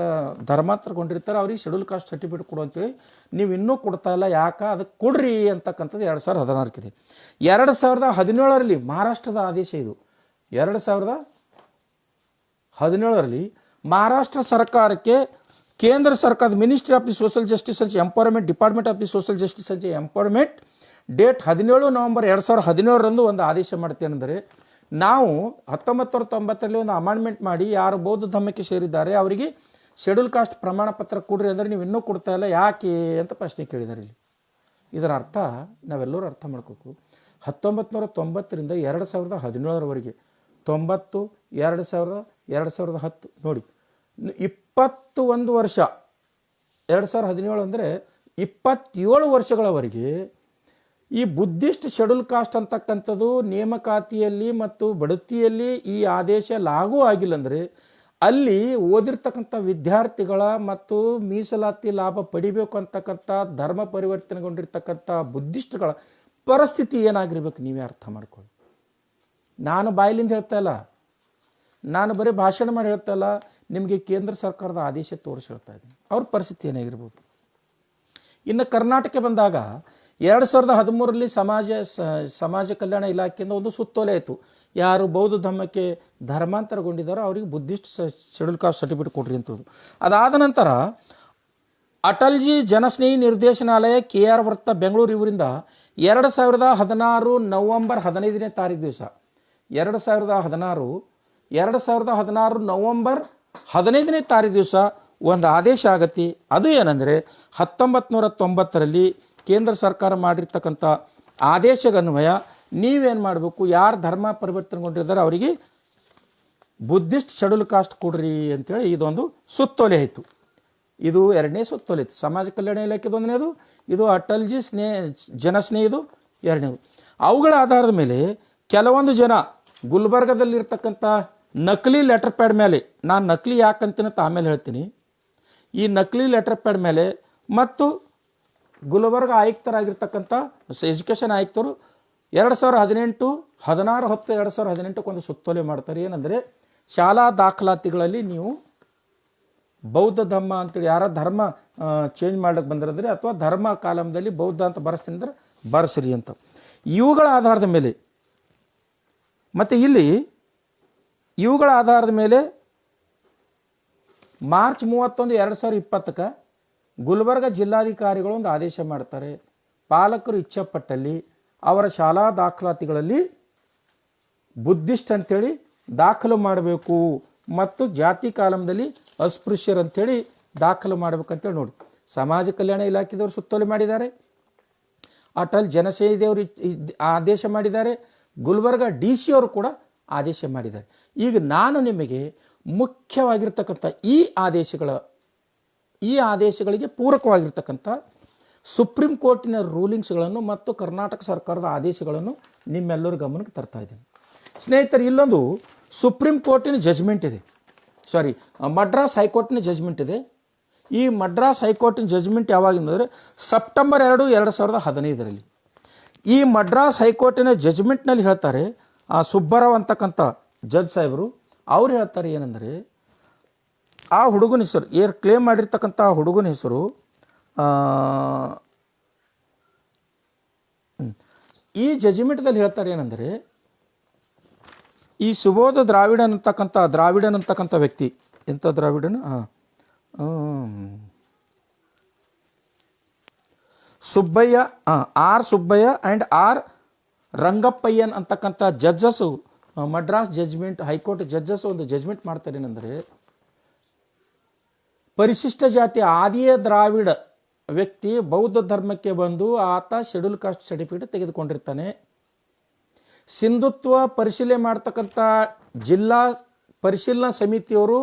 ಧರ್ಮಾಂತರಗೊಂಡಿರ್ತಾರೆ ಅವ್ರಿಗೆ ಶೆಡ್ಯೂಲ್ ಕಾಸ್ಟ್ ಸರ್ಟಿಫಿಕೇಟ್ ಕೊಡು ಅಂತೇಳಿ ನೀವು ಇನ್ನೂ ಕೊಡ್ತಾ ಇಲ್ಲ, ಯಾಕೆ ಅದಕ್ಕೆ ಕೊಡ್ರಿ ಅಂತಕ್ಕಂಥದ್ದು 2016ಕ್ಕಿದೆ. 2017ರಲ್ಲಿ ಮಹಾರಾಷ್ಟ್ರದ ಆದೇಶ ಇದು. 2017ರಲ್ಲಿ ಮಹಾರಾಷ್ಟ್ರ ಸರ್ಕಾರಕ್ಕೆ ಕೇಂದ್ರ ಸರ್ಕಾರದ ministry of the social justice and empowerment department of the social justice and empowerment date 17 November 2017ರಂದು ಒಂದು ಆದೇಶ ಮಾಡ್ತೇನೆಂದರೆ ನಾವು 1990ರಲ್ಲಿ ಒಂದು ಅಮೆಂಡ್ಮೆಂಟ್ ಮಾಡಿ ಯಾರು ಬೌದ್ಧ ಧರ್ಮಕ್ಕೆ ಸೇರಿದ್ದಾರೆ ಅವರಿಗೆ ಶೆಡ್ಯೂಲ್ ಕಾಸ್ಟ್ ಪ್ರಮಾಣ ಪತ್ರ ಕೊಡ್ರಿ ಅಂದರೆ ನೀವು ಇನ್ನೂ ಕೊಡ್ತಾ ಇಲ್ಲ ಯಾಕೆ ಅಂತ ಪ್ರಶ್ನೆ ಕೇಳಿದ್ದಾರೆ. ಇಲ್ಲಿ ಇದರ ಅರ್ಥ ನಾವೆಲ್ಲರೂ ಅರ್ಥ ಮಾಡ್ಕೋಬೇಕು. 1990ರಿಂದ 2017ರವರೆಗೆ 90, 2000, 2010 ನೋಡಿ 21 ವರ್ಷ. 2017 ಅಂದರೆ 27 ವರ್ಷಗಳವರೆಗೆ ಈ ಬುದ್ಧಿಸ್ಟ್ ಶೆಡ್ಯೂಲ್ ಕಾಸ್ಟ್ ಅಂತಕ್ಕಂಥದ್ದು ನೇಮಕಾತಿಯಲ್ಲಿ ಮತ್ತು ಬಡ್ತಿಯಲ್ಲಿ ಈ ಆದೇಶ ಲಾಗೂ ಆಗಿಲ್ಲ ಅಂದರೆ ಅಲ್ಲಿ ಓದಿರ್ತಕ್ಕಂಥ ವಿದ್ಯಾರ್ಥಿಗಳ ಮತ್ತು ಮೀಸಲಾತಿ ಲಾಭ ಪಡಿಬೇಕು ಅಂತಕ್ಕಂಥ ಧರ್ಮ ಪರಿವರ್ತನೆಗೊಂಡಿರ್ತಕ್ಕಂಥ ಬುದ್ಧಿಸ್ಟ್ಗಳ ಪರಿಸ್ಥಿತಿ ಏನಾಗಿರ್ಬೇಕು ನೀವೇ ಅರ್ಥ ಮಾಡ್ಕೊಳ್ಳಿ. ನಾನು ಬಾಯಿಲಿಂದ ಹೇಳ್ತಾ ಇಲ್ಲ, ನಾನು ಬರೀ ಭಾಷಣ ಮಾಡಿ ಹೇಳ್ತಾ ಇಲ್ಲ, ನಿಮಗೆ ಕೇಂದ್ರ ಸರ್ಕಾರದ ಆದೇಶ ತೋರಿಸಿ ಹೇಳ್ತಾ ಇದ್ದೀನಿ ಅವ್ರ ಪರಿಸ್ಥಿತಿ ಏನಾಗಿರ್ಬೋದು. ಇನ್ನು ಕರ್ನಾಟಕ ಬಂದಾಗ 2013ರಲ್ಲಿ ಸಮಾಜ ಕಲ್ಯಾಣ ಇಲಾಖೆಯಿಂದ ಒಂದು ಸುತ್ತೋಲೆ ಆಯಿತು. ಯಾರು ಬೌದ್ಧ ಧರ್ಮಕ್ಕೆ ಧರ್ಮಾಂತರಗೊಂಡಿದ್ದಾರೋ ಅವರಿಗೆ ಬುದ್ಧಿಸ್ಟ್ ಶೆಡ್ಯೂಲ್ ಕಾಸ್ಟ್ ಸರ್ಟಿಫಿಕೇಟ್ ಕೊಡ್ರಿ ಅಂತೇಳಿ. ಅದಾದ ನಂತರ ಅಟಲ್ಜಿ ಜನಸ್ನೇಹಿ ನಿರ್ದೇಶನಾಲಯ KR ವೃತ್ತ ಬೆಂಗಳೂರು ಇವರಿಂದ 2016 ನವೆಂಬರ್ 15ನೇ ತಾರೀಕು ದಿವಸ 2016 ನವೆಂಬರ್ 15ನೇ ತಾರೀಕು ದಿವಸ ಒಂದು ಆದೇಶ ಆಗತ್ತೆ. ಅದು ಏನಂದರೆ 1990ರಲ್ಲಿ ಕೇಂದ್ರ ಸರ್ಕಾರ ಮಾಡಿರ್ತಕ್ಕಂಥ ಆದೇಶಗನ್ವಯ ನೀವೇನು ಮಾಡಬೇಕು, ಯಾರು ಧರ್ಮ ಪರಿವರ್ತನೆಗೊಂಡಿದ್ದಾರೆ ಅವರಿಗೆ ಬುದ್ಧಿಸ್ಟ್ ಶೆಡ್ಯೂಲ್ ಕಾಸ್ಟ್ ಕೊಡ್ರಿ ಅಂತೇಳಿ ಇದೊಂದು ಸುತ್ತೋಲೆ ಆಯಿತು. ಇದು 2ನೇ ಸುತ್ತೋಲೆ ಇತ್ತು. ಸಮಾಜ ಕಲ್ಯಾಣ ಇಲಾಖೆದು 1ನೇದು, ಇದು ಅಟಲ್ಜಿ ಜನಸ್ನೇಹಿದು 2ನೇದು. ಅವುಗಳ ಆಧಾರದ ಮೇಲೆ ಕೆಲವೊಂದು ಜನ ಗುಲ್ಬರ್ಗದಲ್ಲಿರ್ತಕ್ಕಂಥ ನಕಲಿ ಲೆಟರ್ ಪ್ಯಾಡ್ ಮೇಲೆ, ನಾನು ನಕಲಿ ಯಾಕಂತೀನಂತ ಆಮೇಲೆ ಹೇಳ್ತೀನಿ, ಈ ನಕಲಿ ಲೆಟರ್ ಪ್ಯಾಡ್ ಮೇಲೆ ಮತ್ತು ಗುಲ್ಬರ್ಗ ಆಯುಕ್ತರಾಗಿರ್ತಕ್ಕಂಥ ಎಜುಕೇಷನ್ ಆಯುಕ್ತರು 2018 16/10/2018 ಒಂದು ಸುತ್ತೋಲೆ ಮಾಡ್ತಾರೆ. ಏನಂದರೆ ಶಾಲಾ ದಾಖಲಾತಿಗಳಲ್ಲಿ ನೀವು ಬೌದ್ಧ ಧರ್ಮ ಅಂತೇಳಿ ಯಾರ ಧರ್ಮ ಚೇಂಜ್ ಮಾಡ್ಲಿಕ್ಕೆ ಬಂದಿರಂದ್ರೆ ಅಥವಾ ಧರ್ಮ ಕಾಲಮದಲ್ಲಿ ಬೌದ್ಧ ಅಂತ ಬರೆಸ್ತೀನಿ ಅಂದ್ರೆ ಬರೆಸ್ರಿ ಅಂತ. ಇವುಗಳ ಆಧಾರದ ಮೇಲೆ ಮತ್ತು ಇಲ್ಲಿ ಇವುಗಳ ಆಧಾರದ ಮೇಲೆ ಮಾರ್ಚ್ 31 2020 ಗುಲ್ಬರ್ಗ ಜಿಲ್ಲಾಧಿಕಾರಿಗಳು ಒಂದು ಆದೇಶ ಮಾಡ್ತಾರೆ. ಪಾಲಕರು ಇಚ್ಛೆಪಟ್ಟಲ್ಲಿ ಅವರ ಶಾಲಾ ದಾಖಲಾತಿಗಳಲ್ಲಿ ಬುದ್ಧಿಸ್ಟ್ ಅಂಥೇಳಿ ದಾಖಲು ಮಾಡಬೇಕು ಮತ್ತು ಜಾತಿ ಕಾಲಮದಲ್ಲಿ ಅಸ್ಪೃಶ್ಯರಂಥೇಳಿ ದಾಖಲು ಮಾಡಬೇಕಂತೇಳಿ ನೋಡಿ ಸಮಾಜ ಕಲ್ಯಾಣ ಇಲಾಖೆದವರು ಸುತ್ತೋಲೆ ಮಾಡಿದ್ದಾರೆ. ಅಟಲ್ ಜನಸೇನೆಯವರು ಆದೇಶ ಮಾಡಿದ್ದಾರೆ. ಗುಲ್ಬರ್ಗ DC ಅವರು ಕೂಡ ಆದೇಶ ಮಾಡಿದ್ದಾರೆ. ಈಗ ನಾನು ನಿಮಗೆ ಮುಖ್ಯವಾಗಿರ್ತಕ್ಕಂಥ ಈ ಆದೇಶಗಳಿಗೆ ಪೂರಕವಾಗಿರ್ತಕ್ಕಂಥ ಸುಪ್ರೀಂ ಕೋರ್ಟಿನ ರೂಲಿಂಗ್ಸ್ಗಳನ್ನು ಮತ್ತು ಕರ್ನಾಟಕ ಸರ್ಕಾರದ ಆದೇಶಗಳನ್ನು ನಿಮ್ಮೆಲ್ಲರ ಗಮನಕ್ಕೆ ತರ್ತಾ ಇದ್ದೀನಿ. ಸ್ನೇಹಿತರೆ, ಇಲ್ಲೊಂದು ಸುಪ್ರೀಂ ಕೋರ್ಟಿನ ಜಜ್ಮೆಂಟ್ ಇದೆ, ಮಡ್ರಾಸ್ ಹೈಕೋರ್ಟಿನ ಜಜ್ಮೆಂಟ್ ಇದೆ. ಈ ಮಡ್ರಾಸ್ ಹೈಕೋರ್ಟಿನ ಜಜ್ಮೆಂಟ್ ಯಾವಾಗಿಂದರೆ ಸೆಪ್ಟೆಂಬರ್ 2 2015. ಈ ಮಡ್ರಾಸ್ ಹೈಕೋರ್ಟಿನ ಜಜ್ಮೆಂಟ್ನಲ್ಲಿ ಹೇಳ್ತಾರೆ, ಆ ಸುಬ್ಬರಾವ್ ಅಂತಕ್ಕಂಥ ಜಡ್ಜ್ ಸಾಹೇಬರು ಅವ್ರು ಹೇಳ್ತಾರೆ ಏನಂದರೆ, ಆ ಹುಡುಗನ ಹೆಸರು ಕ್ಲೇಮ್ ಮಾಡಿರ್ತಕ್ಕಂಥ ಹುಡುಗನ ಹೆಸರು ಈ ಜಜ್ಮೆಂಟ್ದಲ್ಲಿ ಹೇಳ್ತಾರೆ ಏನಂದರೆ, ಈ ಸುಬೋಧ ದ್ರಾವಿಡನ್ ಅಂತಕ್ಕಂಥ ವ್ಯಕ್ತಿ, ಎಂಥ Dravidan, Subbaiah, R Subbaiah and R Rangappayyan ಅಂತಕ್ಕಂಥ judges Madras judgement high court judges ಒಂದು ಜಜ್ಮೆಂಟ್ ಮಾಡ್ತಾರೆ ಏನಂದರೆ, ಪರಿಶಿಷ್ಟ ಜಾತಿ ಆದಿಯ ದ್ರಾವಿಡ ವ್ಯಕ್ತಿ ಬೌದ್ಧ ಧರ್ಮಕ್ಕೆ ಬಂದು ಆತ ಶೆಡ್ಯೂಲ್ ಕಾಸ್ಟ್ ಸರ್ಟಿಫಿಕೇಟ್ ತೆಗೆದುಕೊಂಡಿರ್ತಾನೆ. ಸಿಂಧುತ್ವ ಪರಿಶೀಲನೆ ಮಾಡ್ತಕ್ಕಂಥ ಜಿಲ್ಲಾ ಪರಿಶೀಲನಾ ಸಮಿತಿಯವರು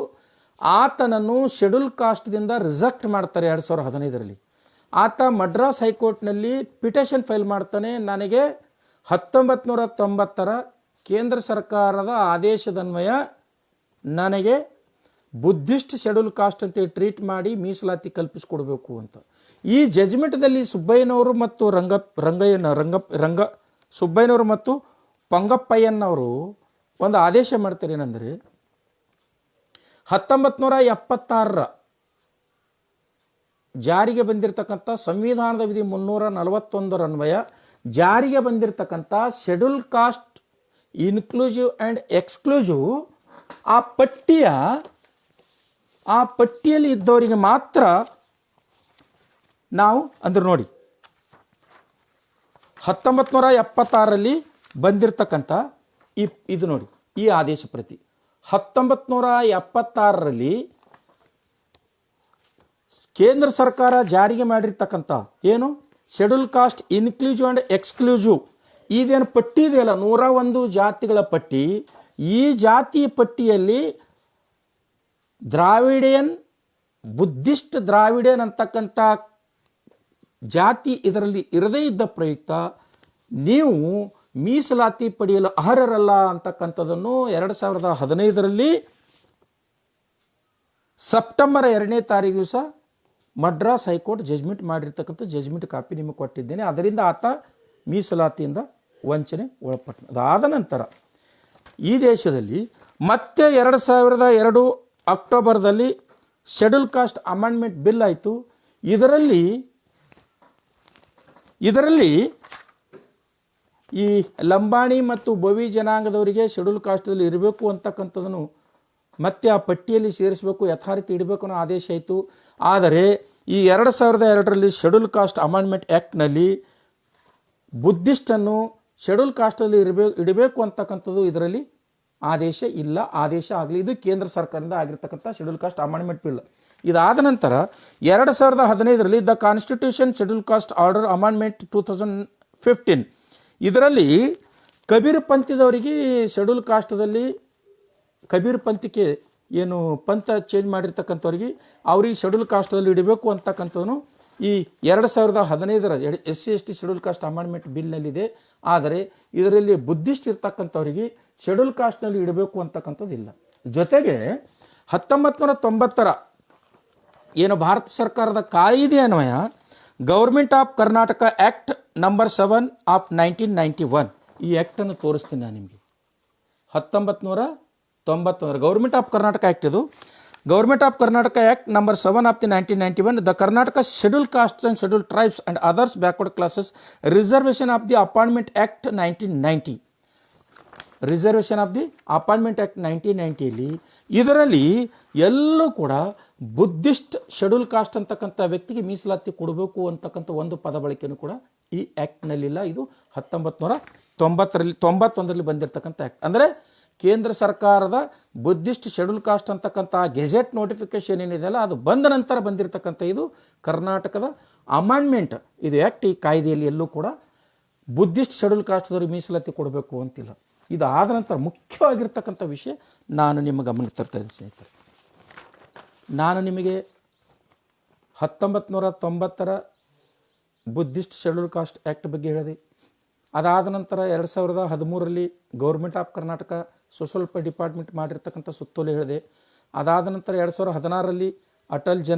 ಆತನನ್ನು ಶೆಡ್ಯೂಲ್ ಕಾಸ್ಟ್ದಿಂದ ರಿಜೆಕ್ಟ್ ಮಾಡ್ತಾರೆ 2015. ಆತ ಮಡ್ರಾಸ್ ಹೈಕೋರ್ಟ್ನಲ್ಲಿ ಪಿಟಿಷನ್ ಫೈಲ್ ಮಾಡ್ತಾನೆ, ನನಗೆ 1990 ಕೇಂದ್ರ ಸರ್ಕಾರದ ಆದೇಶದನ್ವಯ ನನಗೆ ಬುದ್ಧಿಸ್ಟ್ ಶೆಡ್ಯೂಲ್ ಕಾಸ್ಟ್ ಅಂತ ಟ್ರೀಟ್ ಮಾಡಿ ಮೀಸಲಾತಿ ಕಲ್ಪಿಸಿಕೊಡ್ಬೇಕು ಅಂತ. ಈ ಜಜ್ಮೆಂಟ್ದಲ್ಲಿ ಸುಬ್ಬಯ್ಯನವರು ಮತ್ತು ಸುಬ್ಬಯ್ಯನವರು ಮತ್ತು ಪಂಗಪ್ಪಯ್ಯನವರು ಒಂದು ಆದೇಶ ಮಾಡ್ತಾರೆ ಏನಂದರೆ, 1976 ಜಾರಿಗೆ ಬಂದಿರತಕ್ಕಂಥ ಸಂವಿಧಾನದ ವಿಧಿ 341 ಅನ್ವಯ ಜಾರಿಗೆ ಬಂದಿರತಕ್ಕಂಥ schedule caste inclusive and exclusive ಆ ಪಟ್ಟಿಯಲ್ಲಿ ಇದ್ದವರಿಗೆ ಮಾತ್ರ ನಾವು ಅಂದ್ರೆ ನೋಡಿ 1976 ಬಂದಿರತಕ್ಕಂಥ ಇದು ನೋಡಿ ಈ ಆದೇಶ ಪ್ರತಿ 1976 ಕೇಂದ್ರ ಸರ್ಕಾರ ಜಾರಿಗೆ ಮಾಡಿರ್ತಕ್ಕಂಥ ಏನು schedule caste inclusive and exclusive ಇದೇನು ಪಟ್ಟಿ ಇದೆಯಲ್ಲ 101 ಜಾತಿಗಳ ಪಟ್ಟಿ, ಈ ಜಾತಿ ಪಟ್ಟಿಯಲ್ಲಿ ದ್ರಾವಿಡಿಯನ್ ಬುದ್ಧಿಸ್ಟ್ ದ್ರಾವಿಡಿಯನ್ ಅಂತಕ್ಕಂಥ ಜಾತಿ ಇದರಲ್ಲಿ ಇರದೇ ಇದ್ದ ಪ್ರಯುಕ್ತ ನೀವು ಮೀಸಲಾತಿ ಪಡೆಯಲು ಅರ್ಹರಲ್ಲ ಅಂತಕ್ಕಂಥದ್ದನ್ನು 2015 ಸೆಪ್ಟೆಂಬರ್ 2 ದಿವಸ ಮಡ್ರಾಸ್ ಹೈಕೋರ್ಟ್ ಜಜ್ಮೆಂಟ್ ಮಾಡಿರ್ತಕ್ಕಂಥ ಜಜ್ಮೆಂಟ್ ಕಾಪಿ ನಿಮಗೆ ಕೊಟ್ಟಿದ್ದೇನೆ. ಅದರಿಂದ ಆತ ಮೀಸಲಾತಿಯಿಂದ ವಂಚನೆ ಒಳಪಟ್ಟ. ಅದಾದ ನಂತರ ಈ ದೇಶದಲ್ಲಿ ಮತ್ತೆ 2002 ಅಕ್ಟೋಬರ್ದಲ್ಲಿ ಶೆಡ್ಯೂಲ್ ಕಾಸ್ಟ್ ಅಮೆಂಡ್ಮೆಂಟ್ ಬಿಲ್ ಆಯಿತು. ಇದರಲ್ಲಿ ಈ ಲಂಬಾಣಿ ಮತ್ತು ಬೋವಿ ಜನಾಂಗದವರಿಗೆ ಶೆಡ್ಯೂಲ್ ಕಾಸ್ಟಲ್ಲಿ ಇರಬೇಕು ಅಂತಕ್ಕಂಥದ್ದನ್ನು ಮತ್ತೆ ಆ ಪಟ್ಟಿಯಲ್ಲಿ ಸೇರಿಸಬೇಕು, ಯಥಾರೀತಿ ಇಡಬೇಕು ಅನ್ನೋ ಆದೇಶ ಆಯಿತು. ಆದರೆ ಈ 2002 ಶೆಡ್ಯೂಲ್ ಕಾಸ್ಟ್ ಅಮೆಂಡ್ಮೆಂಟ್ ಆ್ಯಕ್ಟ್ನಲ್ಲಿ ಬುದ್ಧಿಸ್ಟನ್ನು ಶೆಡ್ಯೂಲ್ ಕಾಸ್ಟಲ್ಲಿ ಇಡಬೇಕು ಅಂತಕ್ಕಂಥದ್ದು ಇದರಲ್ಲಿ ಆದೇಶ ಇಲ್ಲ, ಆದೇಶ ಆಗಲಿ. ಇದು ಕೇಂದ್ರ ಸರ್ಕಾರದಿಂದ ಆಗಿರ್ತಕ್ಕಂಥ ಶೆಡ್ಯೂಲ್ ಕಾಸ್ಟ್ ಅಮೆಂಡ್ಮೆಂಟ್ ಬಿಲ್. ಇದಾದ ನಂತರ 2015 the constitution schedule caste order amendment 2015 ಇದರಲ್ಲಿ ಕಬೀರ್ ಪಂಥದವರಿಗೆ ಶೆಡ್ಯೂಲ್ ಕಾಸ್ಟದಲ್ಲಿ ಕಬೀರ್ ಪಂಥಕ್ಕೆ ಏನು ಪಂಥ ಚೇಂಜ್ ಮಾಡಿರ್ತಕ್ಕಂಥವ್ರಿಗೆ ಅವ್ರಿಗೆ ಶೆಡ್ಯೂಲ್ ಕಾಸ್ಟಲ್ಲಿ ಇಡಬೇಕು ಅಂತಕ್ಕಂಥದ್ದನ್ನು ಈ 2015ರ SC ST schedule caste amendment ಬಿಲ್ನಲ್ಲಿದೆ. ಆದರೆ ಇದರಲ್ಲಿ ಬುದ್ಧಿಸ್ಟ್ ಇರ್ತಕ್ಕಂಥವರಿಗೆ ಶೆಡ್ಯೂಲ್ ಕಾಸ್ಟ್ನಲ್ಲಿ ಇಡಬೇಕು ಅಂತಕ್ಕಂಥದ್ದಿಲ್ಲ. ಜೊತೆಗೆ 1990ರ ಏನು ಭಾರತ ಸರ್ಕಾರದ ಕಾಯಿದೆ ಅನ್ವಯ government of Karnataka act number 7 of 1991, ಈ ಆ್ಯಕ್ಟನ್ನು ತೋರಿಸ್ತೀನಿ ನಾನು ನಿಮಗೆ. 1991 ಗೌರ್ಮೆಂಟ್ ಆಫ್ ಕರ್ನಾಟಕ ಆ್ಯಕ್ಟ್ ಇದು. Government of Karnataka act number 7 of the 1991, the Karnataka schedule castes and schedule tribes and others backward classes reservation of the appointment act 1990, reservation of the appointment act 1990ಯಲ್ಲಿ ಇದರಲ್ಲಿ ಎಲ್ಲೂ ಕೂಡ ಬುದ್ಧಿಸ್ಟ್ ಶೆಡ್ಯೂಲ್ ಕಾಸ್ಟ್ ಅಂತಕ್ಕಂಥ ವ್ಯಕ್ತಿಗೆ ಮೀಸಲಾತಿ ಕೊಡಬೇಕು ಅಂತಕ್ಕಂಥ ಒಂದು ಪದ ಬಳಕೆಯೂ ಕೂಡ ಈ ಆ್ಯಕ್ಟ್ನಲ್ಲಿಲ್ಲ. ಇದು 1991ರಲ್ಲಿ ಬಂದಿರತಕ್ಕಂಥ ಆ್ಯಕ್ಟ್. ಅಂದರೆ ಕೇಂದ್ರ ಸರ್ಕಾರದ ಬುದ್ಧಿಸ್ಟ್ ಶೆಡ್ಯೂಲ್ ಕಾಸ್ಟ್ ಅಂತಕ್ಕಂಥ ಗೆಜೆಟ್ ನೋಟಿಫಿಕೇಶನ್ ಏನಿದೆಯಲ್ಲ ಅದು ಬಂದ ನಂತರ ಬಂದಿರತಕ್ಕಂಥ ಇದು ಕರ್ನಾಟಕದ ಅಮೆಂಡ್ಮೆಂಟ್. ಇದು ಆ್ಯಕ್ಟ್, ಈ ಕಾಯ್ದೆಯಲ್ಲಿ ಎಲ್ಲೂ ಕೂಡ ಬುದ್ಧಿಸ್ಟ್ ಶೆಡ್ಯೂಲ್ ಕಾಸ್ಟ್ದವ್ರಿಗೆ ಮೀಸಲಾತಿ ಕೊಡಬೇಕು ಅಂತಿಲ್ಲ. ಇದು ಆದ ನಂತರ ಮುಖ್ಯವಾಗಿರ್ತಕ್ಕಂಥ ವಿಷಯ ನಾನು ನಿಮ್ಮ ಗಮನಕ್ಕೆ ತರ್ತಾ ಇದ್ದೀನಿ ಸ್ನೇಹಿತರೆ. ನಾನು ನಿಮಗೆ 1990ರ ಬುದ್ಧಿಸ್ಟ್ ಶೆಡ್ಯೂಲ್ ಕಾಸ್ಟ್ ಆ್ಯಕ್ಟ್ ಬಗ್ಗೆ ಹೇಳಿದೆ. ಅದಾದ ನಂತರ 2013ರಲ್ಲಿ government of Karnataka social department ಮಾಡಿರ್ತಕ್ಕಂಥ ಸುತ್ತೋಲೆ ಹೇಳಿದೆ. ಅದಾದ ನಂತರ 2016ರಲ್ಲಿ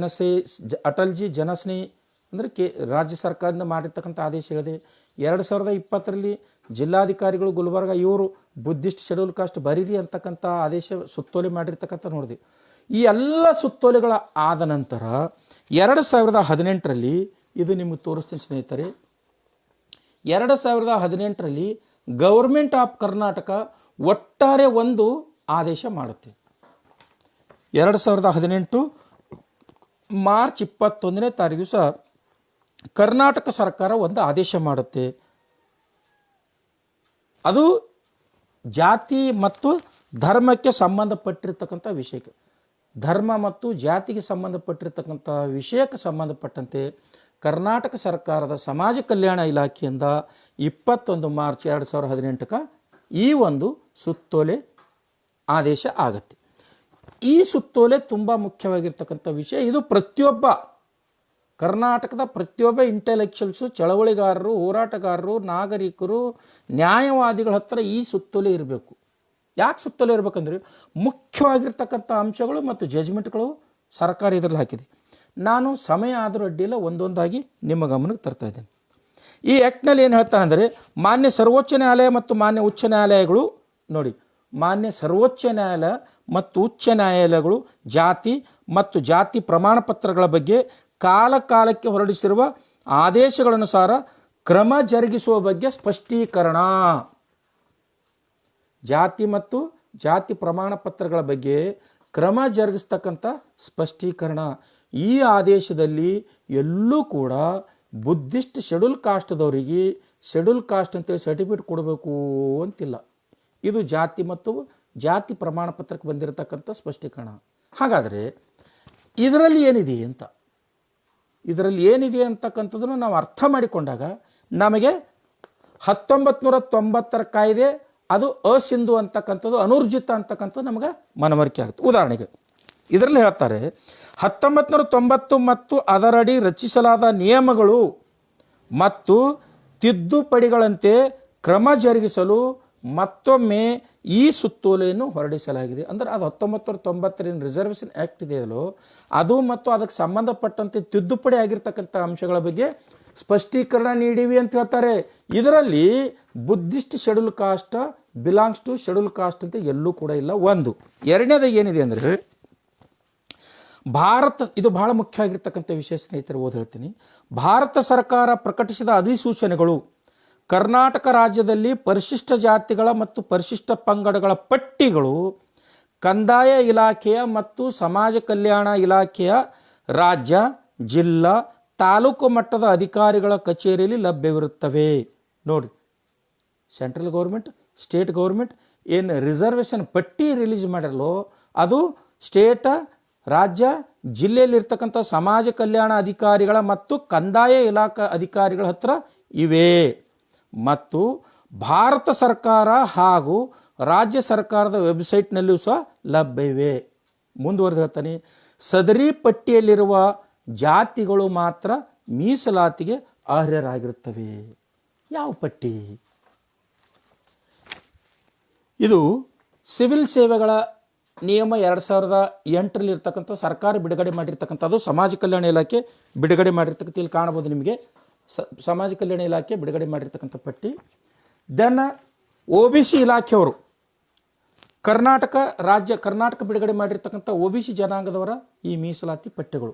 ಅಟಲ್ಜಿ ಜನಸ್ನೇಹಿ ಅಂದರೆ ರಾಜ್ಯ ಸರ್ಕಾರದಿಂದ ಮಾಡಿರ್ತಕ್ಕಂಥ ಆದೇಶ ಹೇಳಿದೆ. 2020ರಲ್ಲಿ ಜಿಲ್ಲಾಧಿಕಾರಿಗಳು ಗುಲ್ಬರ್ಗ ಇವರು ಬುದ್ಧಿಸ್ಟ್ ಶೆಡ್ಯೂಲ್ ಕಾಸ್ಟ್ ಬರೀರಿ ಅಂತಕ್ಕಂಥ ಆದೇಶ ಸುತ್ತೋಲೆ ಮಾಡಿರ್ತಕ್ಕಂಥ ನೋಡಿದೆ. ಈ ಎಲ್ಲ ಸುತ್ತೋಲೆಗಳ ಆದ ನಂತರ 2018ರಲ್ಲಿ ಇದು ನಿಮಗೆ ತೋರಿಸ್ತೀನಿ ಸ್ನೇಹಿತರೆ. 2018ರಲ್ಲಿ ಗೌರ್ಮೆಂಟ್ ಆಫ್ ಕರ್ನಾಟಕ ಒಟ್ಟಾರೆ ಒಂದು ಆದೇಶ ಮಾಡುತ್ತೆ. 2018 ಮಾರ್ಚ್ 21ನೇ ತಾರೀಕು ದಿವಸ ಕರ್ನಾಟಕ ಸರ್ಕಾರ ಒಂದು ಆದೇಶ ಮಾಡುತ್ತೆ. ಅದು ಜಾತಿ ಮತ್ತು ಧರ್ಮಕ್ಕೆ ಸಂಬಂಧಪಟ್ಟಿರ್ತಕ್ಕಂಥ ವಿಷಯಕ್ಕೆ, ಧರ್ಮ ಮತ್ತು ಜಾತಿಗೆ ಸಂಬಂಧಪಟ್ಟಿರ್ತಕ್ಕಂಥ ವಿಷಯಕ್ಕೆ ಸಂಬಂಧಪಟ್ಟಂತೆ ಕರ್ನಾಟಕ ಸರ್ಕಾರದ ಸಮಾಜ ಕಲ್ಯಾಣ ಇಲಾಖೆಯಿಂದ 21 ಮಾರ್ಚ್ 2018ಕ್ಕೆ ಈ ಒಂದು ಸುತ್ತೋಲೆ ಆದೇಶ ಆಗುತ್ತೆ. ಈ ಸುತ್ತೋಲೆ ತುಂಬ ಮುಖ್ಯವಾಗಿರ್ತಕ್ಕಂಥ ವಿಷಯ. ಇದು ಪ್ರತಿಯೊಬ್ಬ ಕರ್ನಾಟಕದ ಪ್ರತಿಯೊಬ್ಬ ಇಂಟೆಲೆಕ್ಚುಯಲ್ಸು, ಚಳವಳಿಗಾರರು, ಹೋರಾಟಗಾರರು, ನಾಗರಿಕರು, ನ್ಯಾಯವಾದಿಗಳ ಹತ್ರ ಈ ಸುತ್ತೋಲೆ ಇರಬೇಕು. ಯಾಕೆ ಸುತ್ತೋಲೆ ಇರಬೇಕಂದ್ರೆ ಮುಖ್ಯವಾಗಿರ್ತಕ್ಕಂಥ ಅಂಶಗಳು ಮತ್ತು ಜಜ್ಮೆಂಟ್ಗಳು ಸರ್ಕಾರ ಇದರಲ್ಲಿ ಹಾಕಿದೆ. ನಾನು ಸಮಯ ಆದರೂ ಅಡ್ಡಿಲ್ಲ ಒಂದೊಂದಾಗಿ ನಿಮ್ಮ ಗಮನಕ್ಕೆ ತರ್ತಾ ಇದ್ದೇನೆ. ಈ ಆ್ಯಕ್ಟ್ನಲ್ಲಿ ಏನು ಹೇಳ್ತಾನೆ ಅಂದರೆ, ಮಾನ್ಯ ಸರ್ವೋಚ್ಚ ನ್ಯಾಯಾಲಯ ಮತ್ತು ಮಾನ್ಯ ಉಚ್ಚ ನ್ಯಾಯಾಲಯಗಳು ನೋಡಿ, ಮಾನ್ಯ ಸರ್ವೋಚ್ಚ ನ್ಯಾಯಾಲಯ ಮತ್ತು ಉಚ್ಚ ನ್ಯಾಯಾಲಯಗಳು ಜಾತಿ ಮತ್ತು ಜಾತಿ ಪ್ರಮಾಣ ಪತ್ರಗಳ ಬಗ್ಗೆ ಕಾಲಕಾಲಕ್ಕೆ ಹೊರಡಿಸಿರುವ ಆದೇಶಗಳನುಸಾರ ಕ್ರಮ ಜರುಗಿಸುವ ಬಗ್ಗೆ ಸ್ಪಷ್ಟೀಕರಣ, ಜಾತಿ ಮತ್ತು ಜಾತಿ ಪ್ರಮಾಣ ಪತ್ರಗಳ ಬಗ್ಗೆ ಕ್ರಮ ಜರುಗಿಸ್ತಕ್ಕಂಥ ಸ್ಪಷ್ಟೀಕರಣ. ಈ ಆದೇಶದಲ್ಲಿ ಎಲ್ಲೂ ಕೂಡ ಬುದ್ಧಿಸ್ಟ್ ಶೆಡ್ಯೂಲ್ ಕಾಸ್ಟ್ದವರಿಗೆ ಶೆಡ್ಯೂಲ್ ಕಾಸ್ಟ್ ಅಂತೇಳಿ ಸರ್ಟಿಫಿಕೇಟ್ ಕೊಡಬೇಕು ಅಂತಿಲ್ಲ. ಇದು ಜಾತಿ ಮತ್ತು ಜಾತಿ ಪ್ರಮಾಣ ಪತ್ರಕ್ಕೆ ಬಂದಿರತಕ್ಕಂಥ ಸ್ಪಷ್ಟೀಕರಣ. ಹಾಗಾದರೆ ಇದರಲ್ಲಿ ಏನಿದೆ ಅಂತಕ್ಕಂಥದ್ದನ್ನು ನಾವು ಅರ್ಥ ಮಾಡಿಕೊಂಡಾಗ ನಮಗೆ 1990ರ ಕಾಯ್ದೆ ಅದು ಅಸಿಂಧು ಅಂತಕ್ಕಂಥದ್ದು, ಅನೂರ್ಜಿತ ಅಂತಕ್ಕಂಥದ್ದು ನಮಗೆ ಮನವರಿಕೆ ಆಗುತ್ತೆ. ಉದಾಹರಣೆಗೆ ಇದರಲ್ಲಿ ಹೇಳ್ತಾರೆ, 1990 ಮತ್ತು ಅದರಡಿ ರಚಿಸಲಾದ ನಿಯಮಗಳು ಮತ್ತು ತಿದ್ದುಪಡಿಗಳಂತೆ ಕ್ರಮ ಜರುಗಿಸಲು ಮತ್ತೊಮ್ಮೆ ಈ ಸುತ್ತೋಲೆಯನ್ನು ಹೊರಡಿಸಲಾಗಿದೆ. ಅಂದರೆ ಅದು 1990 ರಿಸರ್ವೇಷನ್ ಆ್ಯಕ್ಟ್ ಇದೆಯಲ್ಲೋ ಅದು ಮತ್ತು ಅದಕ್ಕೆ ಸಂಬಂಧಪಟ್ಟಂತೆ ತಿದ್ದುಪಡಿ ಆಗಿರ್ತಕ್ಕಂಥ ಅಂಶಗಳ ಬಗ್ಗೆ ಸ್ಪಷ್ಟೀಕರಣ ನೀಡಿವಿ ಅಂತ ಹೇಳ್ತಾರೆ. ಇದರಲ್ಲಿ Buddhist schedule caste belongs to schedule caste ಅಂತ ಎಲ್ಲೂ ಕೂಡ ಇಲ್ಲ. ಒಂದು. ಎರಡನೇದು ಏನಿದೆ ಅಂದರೆ, ಇದು ಬಹಳ ಮುಖ್ಯ ಆಗಿರ್ತಕ್ಕಂಥ ವಿಷಯ ಸ್ನೇಹಿತರು, ಓದಿ ಹೇಳ್ತೀನಿ. ಭಾರತ ಸರ್ಕಾರ ಪ್ರಕಟಿಸಿದ ಅಧಿಸೂಚನೆಗಳು ಕರ್ನಾಟಕ ರಾಜ್ಯದಲ್ಲಿ ಪರಿಶಿಷ್ಟ ಜಾತಿಗಳ ಮತ್ತು ಪರಿಶಿಷ್ಟ ಪಂಗಡಗಳ ಪಟ್ಟಿಗಳು ಕಂದಾಯ ಇಲಾಖೆಯ ಮತ್ತು ಸಮಾಜ ಕಲ್ಯಾಣ ಇಲಾಖೆಯ ರಾಜ್ಯ, ಜಿಲ್ಲಾ, ತಾಲೂಕು ಮಟ್ಟದ ಅಧಿಕಾರಿಗಳ ಕಚೇರಿಯಲ್ಲಿ ಲಭ್ಯವಿರುತ್ತವೆ. ನೋಡಿ, ಸೆಂಟ್ರಲ್ ಗೌರ್ಮೆಂಟ್, ಸ್ಟೇಟ್ ಗೌರ್ಮೆಂಟ್ ಏನು ರಿಸರ್ವೇಷನ್ ಪಟ್ಟಿ ರಿಲೀಸ್ ಮಾಡಿರಲೋ ಅದು ಸ್ಟೇಟ, ರಾಜ್ಯ, ಜಿಲ್ಲೆಯಲ್ಲಿರ್ತಕ್ಕಂಥ ಸಮಾಜ ಕಲ್ಯಾಣ ಅಧಿಕಾರಿಗಳ ಮತ್ತು ಕಂದಾಯ ಇಲಾಖಾ ಅಧಿಕಾರಿಗಳ ಹತ್ರ ಇವೆ. ಮತ್ತು ಭಾರತ ಸರ್ಕಾರ ಹಾಗೂ ರಾಜ್ಯ ಸರ್ಕಾರದ ವೆಬ್ಸೈಟ್ನಲ್ಲೂ ಸಹ ಲಭ್ಯವಿವೆ. ಮುಂದುವರೆದು ಹೇಳ್ತಾನೆ, ಸದರಿ ಪಟ್ಟಿಯಲ್ಲಿರುವ ಜಾತಿಗಳು ಮಾತ್ರ ಮೀಸಲಾತಿಗೆ ಅರ್ಹರಾಗಿರುತ್ತವೆ. ಯಾವ ಪಟ್ಟಿ? ಇದು ಸಿವಿಲ್ ಸೇವೆಗಳ ನಿಯಮ 2008 ಇರ್ತಕ್ಕಂಥ ಸರ್ಕಾರ ಬಿಡುಗಡೆ ಮಾಡಿರ್ತಕ್ಕಂಥದ್ದು. ಸಮಾಜ ಕಲ್ಯಾಣ ಇಲಾಖೆ ಬಿಡುಗಡೆ ಮಾಡಿರ್ತಕ್ಕಂಥ, ಇಲ್ಲಿ ಕಾಣಬಹುದು ನಿಮಗೆ, ಸಮಾಜ ಕಲ್ಯಾಣ ಇಲಾಖೆ ಬಿಡುಗಡೆ ಮಾಡಿರ್ತಕ್ಕಂಥ ಪಟ್ಟಿ. ದೆನ್ OBC ಇಲಾಖೆಯವರು ಕರ್ನಾಟಕ ಬಿಡುಗಡೆ ಮಾಡಿರ್ತಕ್ಕಂಥ OBC ಜನಾಂಗದವರ ಈ ಮೀಸಲಾತಿ ಪಟ್ಟಿಗಳು.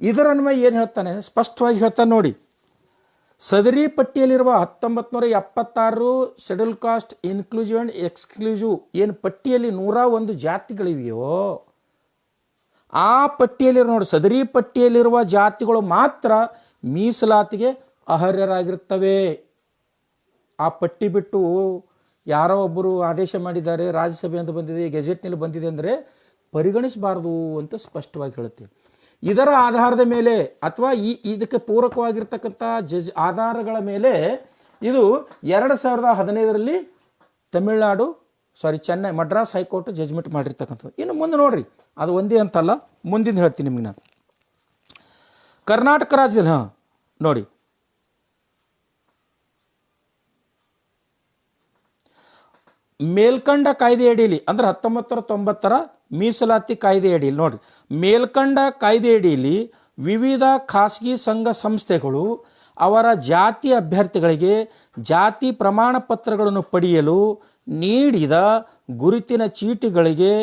ಇದರನ್ವಯ ಏನು ಹೇಳ್ತಾನೆ, ಸ್ಪಷ್ಟವಾಗಿ ಹೇಳ್ತಾನೆ ನೋಡಿ. ಸದರಿ ಪಟ್ಟಿಯಲ್ಲಿರುವ 1976 schedule caste inclusive and exclusive ಏನು ಪಟ್ಟಿಯಲ್ಲಿ 101 ಜಾತಿಗಳಿವೆಯೋ ಆ ಪಟ್ಟಿಯಲ್ಲಿ ನೋಡಿ, ಸದರಿ ಪಟ್ಟಿಯಲ್ಲಿರುವ ಜಾತಿಗಳು ಮಾತ್ರ ಮೀಸಲಾತಿಗೆ ಅರ್ಹರಾಗಿರ್ತವೆ. ಆ ಪಟ್ಟಿ ಬಿಟ್ಟು ಯಾರೋ ಒಬ್ಬರು ಆದೇಶ ಮಾಡಿದ್ದಾರೆ, ರಾಜ್ಯಸಭೆಯಿಂದ ಬಂದಿದೆ, ಗೆಜೆಟ್ನಲ್ಲಿ ಬಂದಿದೆ ಅಂದರೆ ಪರಿಗಣಿಸಬಾರ್ದು ಅಂತ ಸ್ಪಷ್ಟವಾಗಿ ಹೇಳುತ್ತೆ. ಇದರ ಆಧಾರದ ಮೇಲೆ ಅಥವಾ ಇದಕ್ಕೆ ಪೂರಕವಾಗಿರ್ತಕ್ಕಂಥ ಆಧಾರಗಳ ಮೇಲೆ ಇದು 2015 ತಮಿಳುನಾಡು ಮಡ್ರಾಸ್ ಹೈಕೋರ್ಟ್ ಜಜ್ಮೆಂಟ್ ಮಾಡಿರ್ತಕ್ಕಂಥದ್ದು. ಇನ್ನು ಮುಂದೆ ನೋಡ್ರಿ, ಅದು ಒಂದೇ ಅಂತಲ್ಲ, ಮುಂದಿನ ಹೇಳ್ತೀನಿ ನಿಮಗೆ ನಾನು. ಕರ್ನಾಟಕ ರಾಜ್ಯದಲ್ಲಿ ನೋಡಿ, ಮೇಲ್ಕಂಡ ಕಾಯ್ದೆ ಅಡಿಯಲ್ಲಿ ಅಂದರೆ 1990 ಮೀಸಲಾತಿ ಕಾಯ್ದೆ ಅಡಿಯಲ್ಲಿ ನೋಡ್ರಿ, ಮೇಲ್ಕಂಡ ಕಾಯ್ದೆ ಅಡಿಯಲ್ಲಿ ವಿವಿಧ ಖಾಸಗಿ ಸಂಘ ಸಂಸ್ಥೆಗಳು ಅವರ ಜಾತಿ ಅಭ್ಯರ್ಥಿಗಳಿಗೆ ಜಾತಿ ಪ್ರಮಾಣ ಪತ್ರಗಳನ್ನು ಪಡೆಯಲು ನೀಡಿದ ಗುರುತಿನ ಚೀಟಿಗಳಿಗೆ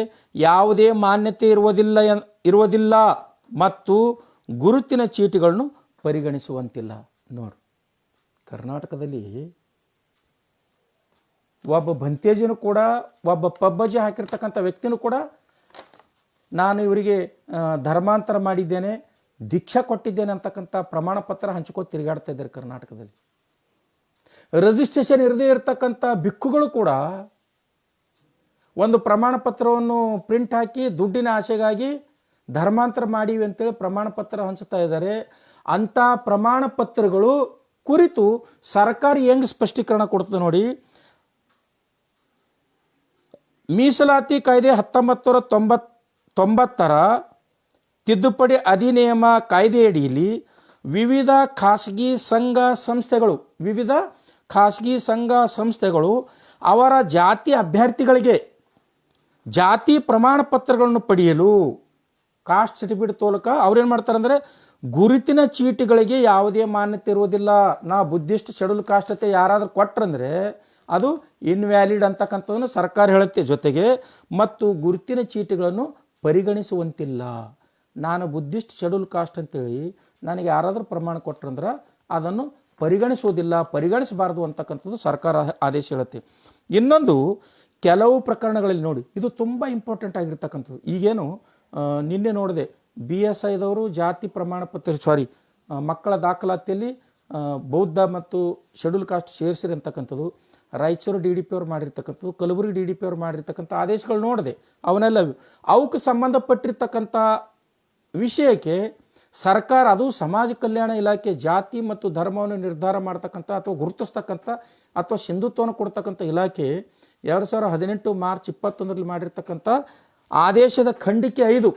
ಯಾವುದೇ ಮಾನ್ಯತೆ ಇರುವುದಿಲ್ಲ ಮತ್ತು ಗುರುತಿನ ಚೀಟಿಗಳನ್ನು ಪರಿಗಣಿಸುವಂತಿಲ್ಲ. ನೋಡಿ, ಕರ್ನಾಟಕದಲ್ಲಿ ಒಬ್ಬ ಭಂತೇಜಿನೂ ಕೂಡ, ಒಬ್ಬ ಪಬ್ಬಜಿ ಹಾಕಿರ್ತಕ್ಕಂಥ ವ್ಯಕ್ತಿನೂ ಕೂಡ ನಾನು ಇವರಿಗೆ ಧರ್ಮಾಂತರ ಮಾಡಿದ್ದೇನೆ, ದೀಕ್ಷಾ ಕೊಟ್ಟಿದ್ದೇನೆ ಅಂತಕ್ಕಂಥ ಪ್ರಮಾಣ ಪತ್ರ ಹಂಚ್ಕೋ ತಿರುಗಾಡ್ತಾ ಇದ್ದಾರೆ ಕರ್ನಾಟಕದಲ್ಲಿ. ರಿಜಿಸ್ಟ್ರೇಷನ್ ಇರದೇ ಇರತಕ್ಕಂಥ ಭಿಕ್ಕುಗಳು ಕೂಡ ಒಂದು ಪ್ರಮಾಣ ಪತ್ರವನ್ನು ಪ್ರಿಂಟ್ ಹಾಕಿ ದುಡ್ಡಿನ ಆಸೆಗಾಗಿ ಧರ್ಮಾಂತರ ಮಾಡಿವಿ ಅಂತೇಳಿ ಪ್ರಮಾಣ ಪತ್ರ ಹಂಚ್ತಾ ಇದ್ದಾರೆ. ಅಂಥ ಪ್ರಮಾಣ ಪತ್ರಗಳು ಕುರಿತು ಸರ್ಕಾರ ಹೆಂಗೆ ಸ್ಪಷ್ಟೀಕರಣ ಕೊಡ್ತದೆ ನೋಡಿ. ಮೀಸಲಾತಿ ಕಾಯ್ದೆ 1990 ತಿದ್ದುಪಡಿ ಅಧಿನಿಯಮ ಕಾಯ್ದೆಯಡಿಯಲ್ಲಿ ವಿವಿಧ ಖಾಸಗಿ ಸಂಘ ಸಂಸ್ಥೆಗಳು ಅವರ ಜಾತಿ ಅಭ್ಯರ್ಥಿಗಳಿಗೆ ಜಾತಿ ಪ್ರಮಾಣ ಪತ್ರಗಳನ್ನು ಪಡೆಯಲು ಕಾಸ್ಟ್ ಸರ್ಟಿಫಿಕೇಟ್ ತೋಲಕ ಅವ್ರೇನು ಮಾಡ್ತಾರೆ ಅಂದರೆ ಗುರುತಿನ ಚೀಟಿಗಳಿಗೆ ಯಾವುದೇ ಮಾನ್ಯತೆ ಇರುವುದಿಲ್ಲ. ನಾ ಬುದ್ಧಿಸ್ಟ್ ಶೆಡ್ಯೂಲ್ ಕಾಸ್ಟ್ ಅಂತ ಯಾರಾದರೂ ಕೊಟ್ರಂದರೆ ಅದು ಇನ್ವ್ಯಾಲಿಡ್ ಅಂತಕ್ಕಂಥದ್ದನ್ನು ಸರ್ಕಾರ ಹೇಳುತ್ತೆ. ಜೊತೆಗೆ ಮತ್ತು ಗುರುತಿನ ಚೀಟಿಗಳನ್ನು ಪರಿಗಣಿಸುವಂತಿಲ್ಲ. ನಾನು ಬುದ್ಧಿಸ್ಟ್ ಶೆಡ್ಯೂಲ್ ಕಾಸ್ಟ್ ಅಂತೇಳಿ ನನಗೆ ಯಾರಾದರೂ ಪ್ರಮಾಣ ಕೊಟ್ಟರಂದ್ರೆ ಅದನ್ನು ಪರಿಗಣಿಸಬಾರ್ದು ಅಂತಕ್ಕಂಥದ್ದು ಸರ್ಕಾರ ಆದೇಶ ಹೇಳುತ್ತೆ. ಇನ್ನೊಂದು, ಕೆಲವು ಪ್ರಕರಣಗಳಲ್ಲಿ ನೋಡಿ, ಇದು ತುಂಬ ಇಂಪಾರ್ಟೆಂಟ್ ಆಗಿರ್ತಕ್ಕಂಥದ್ದು. ಈಗೇನು ನಿನ್ನೆ ನೋಡಿದೆ, BSIದವರು ಜಾತಿ ಪ್ರಮಾಣ ಪತ್ರ ಮಕ್ಕಳ ದಾಖಲಾತಿಯಲ್ಲಿ ಬೌದ್ಧ ಮತ್ತು ಶೆಡ್ಯೂಲ್ ಕಾಸ್ಟ್ ಸೇರಿಸಿರಿ ಅಂತಕ್ಕಂಥದ್ದು ರಾಯಚೂರು DDP ಅವ್ರು ಮಾಡಿರ್ತಕ್ಕಂಥದ್ದು, ಕಲಬುರಗಿ DDP ಅವ್ರು ಮಾಡಿರ್ತಕ್ಕಂಥ ಆದೇಶಗಳು ನೋಡಿದೆ. ಅವಕ್ಕೆ ಸಂಬಂಧಪಟ್ಟಿರ್ತಕ್ಕಂಥ ವಿಷಯಕ್ಕೆ ಸರ್ಕಾರ, ಅದು ಸಮಾಜ ಕಲ್ಯಾಣ ಇಲಾಖೆ ಜಾತಿ ಮತ್ತು ಧರ್ಮವನ್ನು ನಿರ್ಧಾರ ಮಾಡ್ತಕ್ಕಂಥ ಅಥವಾ ಗುರುತಿಸ್ತಕ್ಕಂಥ ಅಥವಾ ಸಿಂಧುತ್ವವನ್ನು ಕೊಡ್ತಕ್ಕಂಥ ಇಲಾಖೆ 2018 ಮಾರ್ಚ್ 21 ಮಾಡಿರ್ತಕ್ಕಂಥ ಆದೇಶದ ಖಂಡಿಕೆ 5,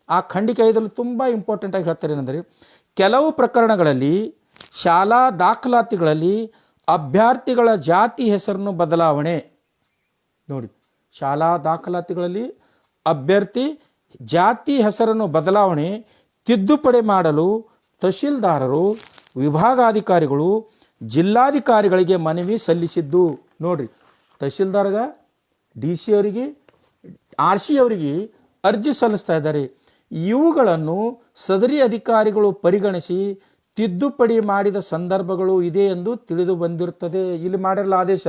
ಆ ಖಂಡಿಕೆ 5ರಲ್ಲಿ ತುಂಬ ಇಂಪಾರ್ಟೆಂಟಾಗಿ ಹೇಳ್ತಾರೆ. ಏನಂದರೆ, ಕೆಲವು ಪ್ರಕರಣಗಳಲ್ಲಿ ಶಾಲಾ ದಾಖಲಾತಿಗಳಲ್ಲಿ ಅಭ್ಯರ್ಥಿಗಳ ಜಾತಿ ಹೆಸರನ್ನು ಬದಲಾವಣೆ ನೋಡಿ, ಶಾಲಾ ದಾಖಲಾತಿಗಳಲ್ಲಿ ಅಭ್ಯರ್ಥಿ ಜಾತಿ ಹೆಸರನ್ನು ಬದಲಾವಣೆ ತಿದ್ದುಪಡಿ ಮಾಡಲು ತಹಶೀಲ್ದಾರರು, ವಿಭಾಗಾಧಿಕಾರಿಗಳು, ಜಿಲ್ಲಾಧಿಕಾರಿಗಳಿಗೆ ಮನವಿ ಸಲ್ಲಿಸಿದ್ದು. ನೋಡ್ರಿ, ತಹಶೀಲ್ದಾರ್ಗ, DC ಅವರಿಗೆ, RC ಅವರಿಗೆ ಅರ್ಜಿ ಸಲ್ಲಿಸ್ತಾ ಇದ್ದಾರೆ. ಇವುಗಳನ್ನು ಸದರಿ ಅಧಿಕಾರಿಗಳು ಪರಿಗಣಿಸಿ ತಿದ್ದುಪಡಿ ಮಾಡಿದ ಸಂದರ್ಭಗಳು ಇದೆ ಎಂದು ತಿಳಿದು ಬಂದಿರುತ್ತದೆ. ಇಲ್ಲಿ ಮಾಡಿರಲ್ಲ ಆದೇಶ,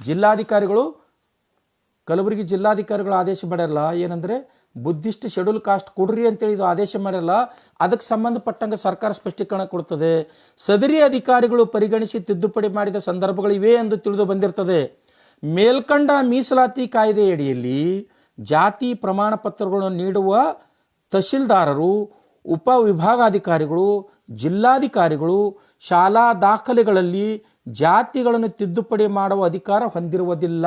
ಜಿಲ್ಲಾಧಿಕಾರಿಗಳು, ಕಲಬುರಗಿ ಜಿಲ್ಲಾಧಿಕಾರಿಗಳು ಆದೇಶ ಮಾಡಿರಲ್ಲ. ಏನಂದರೆ, ಬುದ್ಧಿಸ್ಟ್ ಶೆಡ್ಯೂಲ್ ಕಾಸ್ಟ್ ಕೊಡ್ರಿ ಅಂತೇಳಿ ಇದು ಆದೇಶ ಮಾಡಿರಲ್ಲ. ಅದಕ್ಕೆ ಸಂಬಂಧಪಟ್ಟಂಗೆ ಸರ್ಕಾರ ಸ್ಪಷ್ಟೀಕರಣ ಕೊಡ್ತದೆ. ಸದರಿ ಅಧಿಕಾರಿಗಳು ಪರಿಗಣಿಸಿ ತಿದ್ದುಪಡಿ ಮಾಡಿದ ಸಂದರ್ಭಗಳಿವೆ ಎಂದು ತಿಳಿದು ಬಂದಿರ್ತದೆ. ಮೇಲ್ಕಂಡ ಮೀಸಲಾತಿ ಕಾಯ್ದೆಯಡಿಯಲ್ಲಿ ಜಾತಿ ಪ್ರಮಾಣ ಪತ್ರಗಳನ್ನು ನೀಡುವ ತಹಶೀಲ್ದಾರರು, ಉಪವಿಭಾಗಾಧಿಕಾರಿಗಳು, ಜಿಲ್ಲಾಧಿಕಾರಿಗಳು ಶಾಲಾ ದಾಖಲೆಗಳಲ್ಲಿ ಜಾತಿಗಳನ್ನು ತಿದ್ದುಪಡಿ ಮಾಡುವ ಅಧಿಕಾರ ಹೊಂದಿರುವುದಿಲ್ಲ.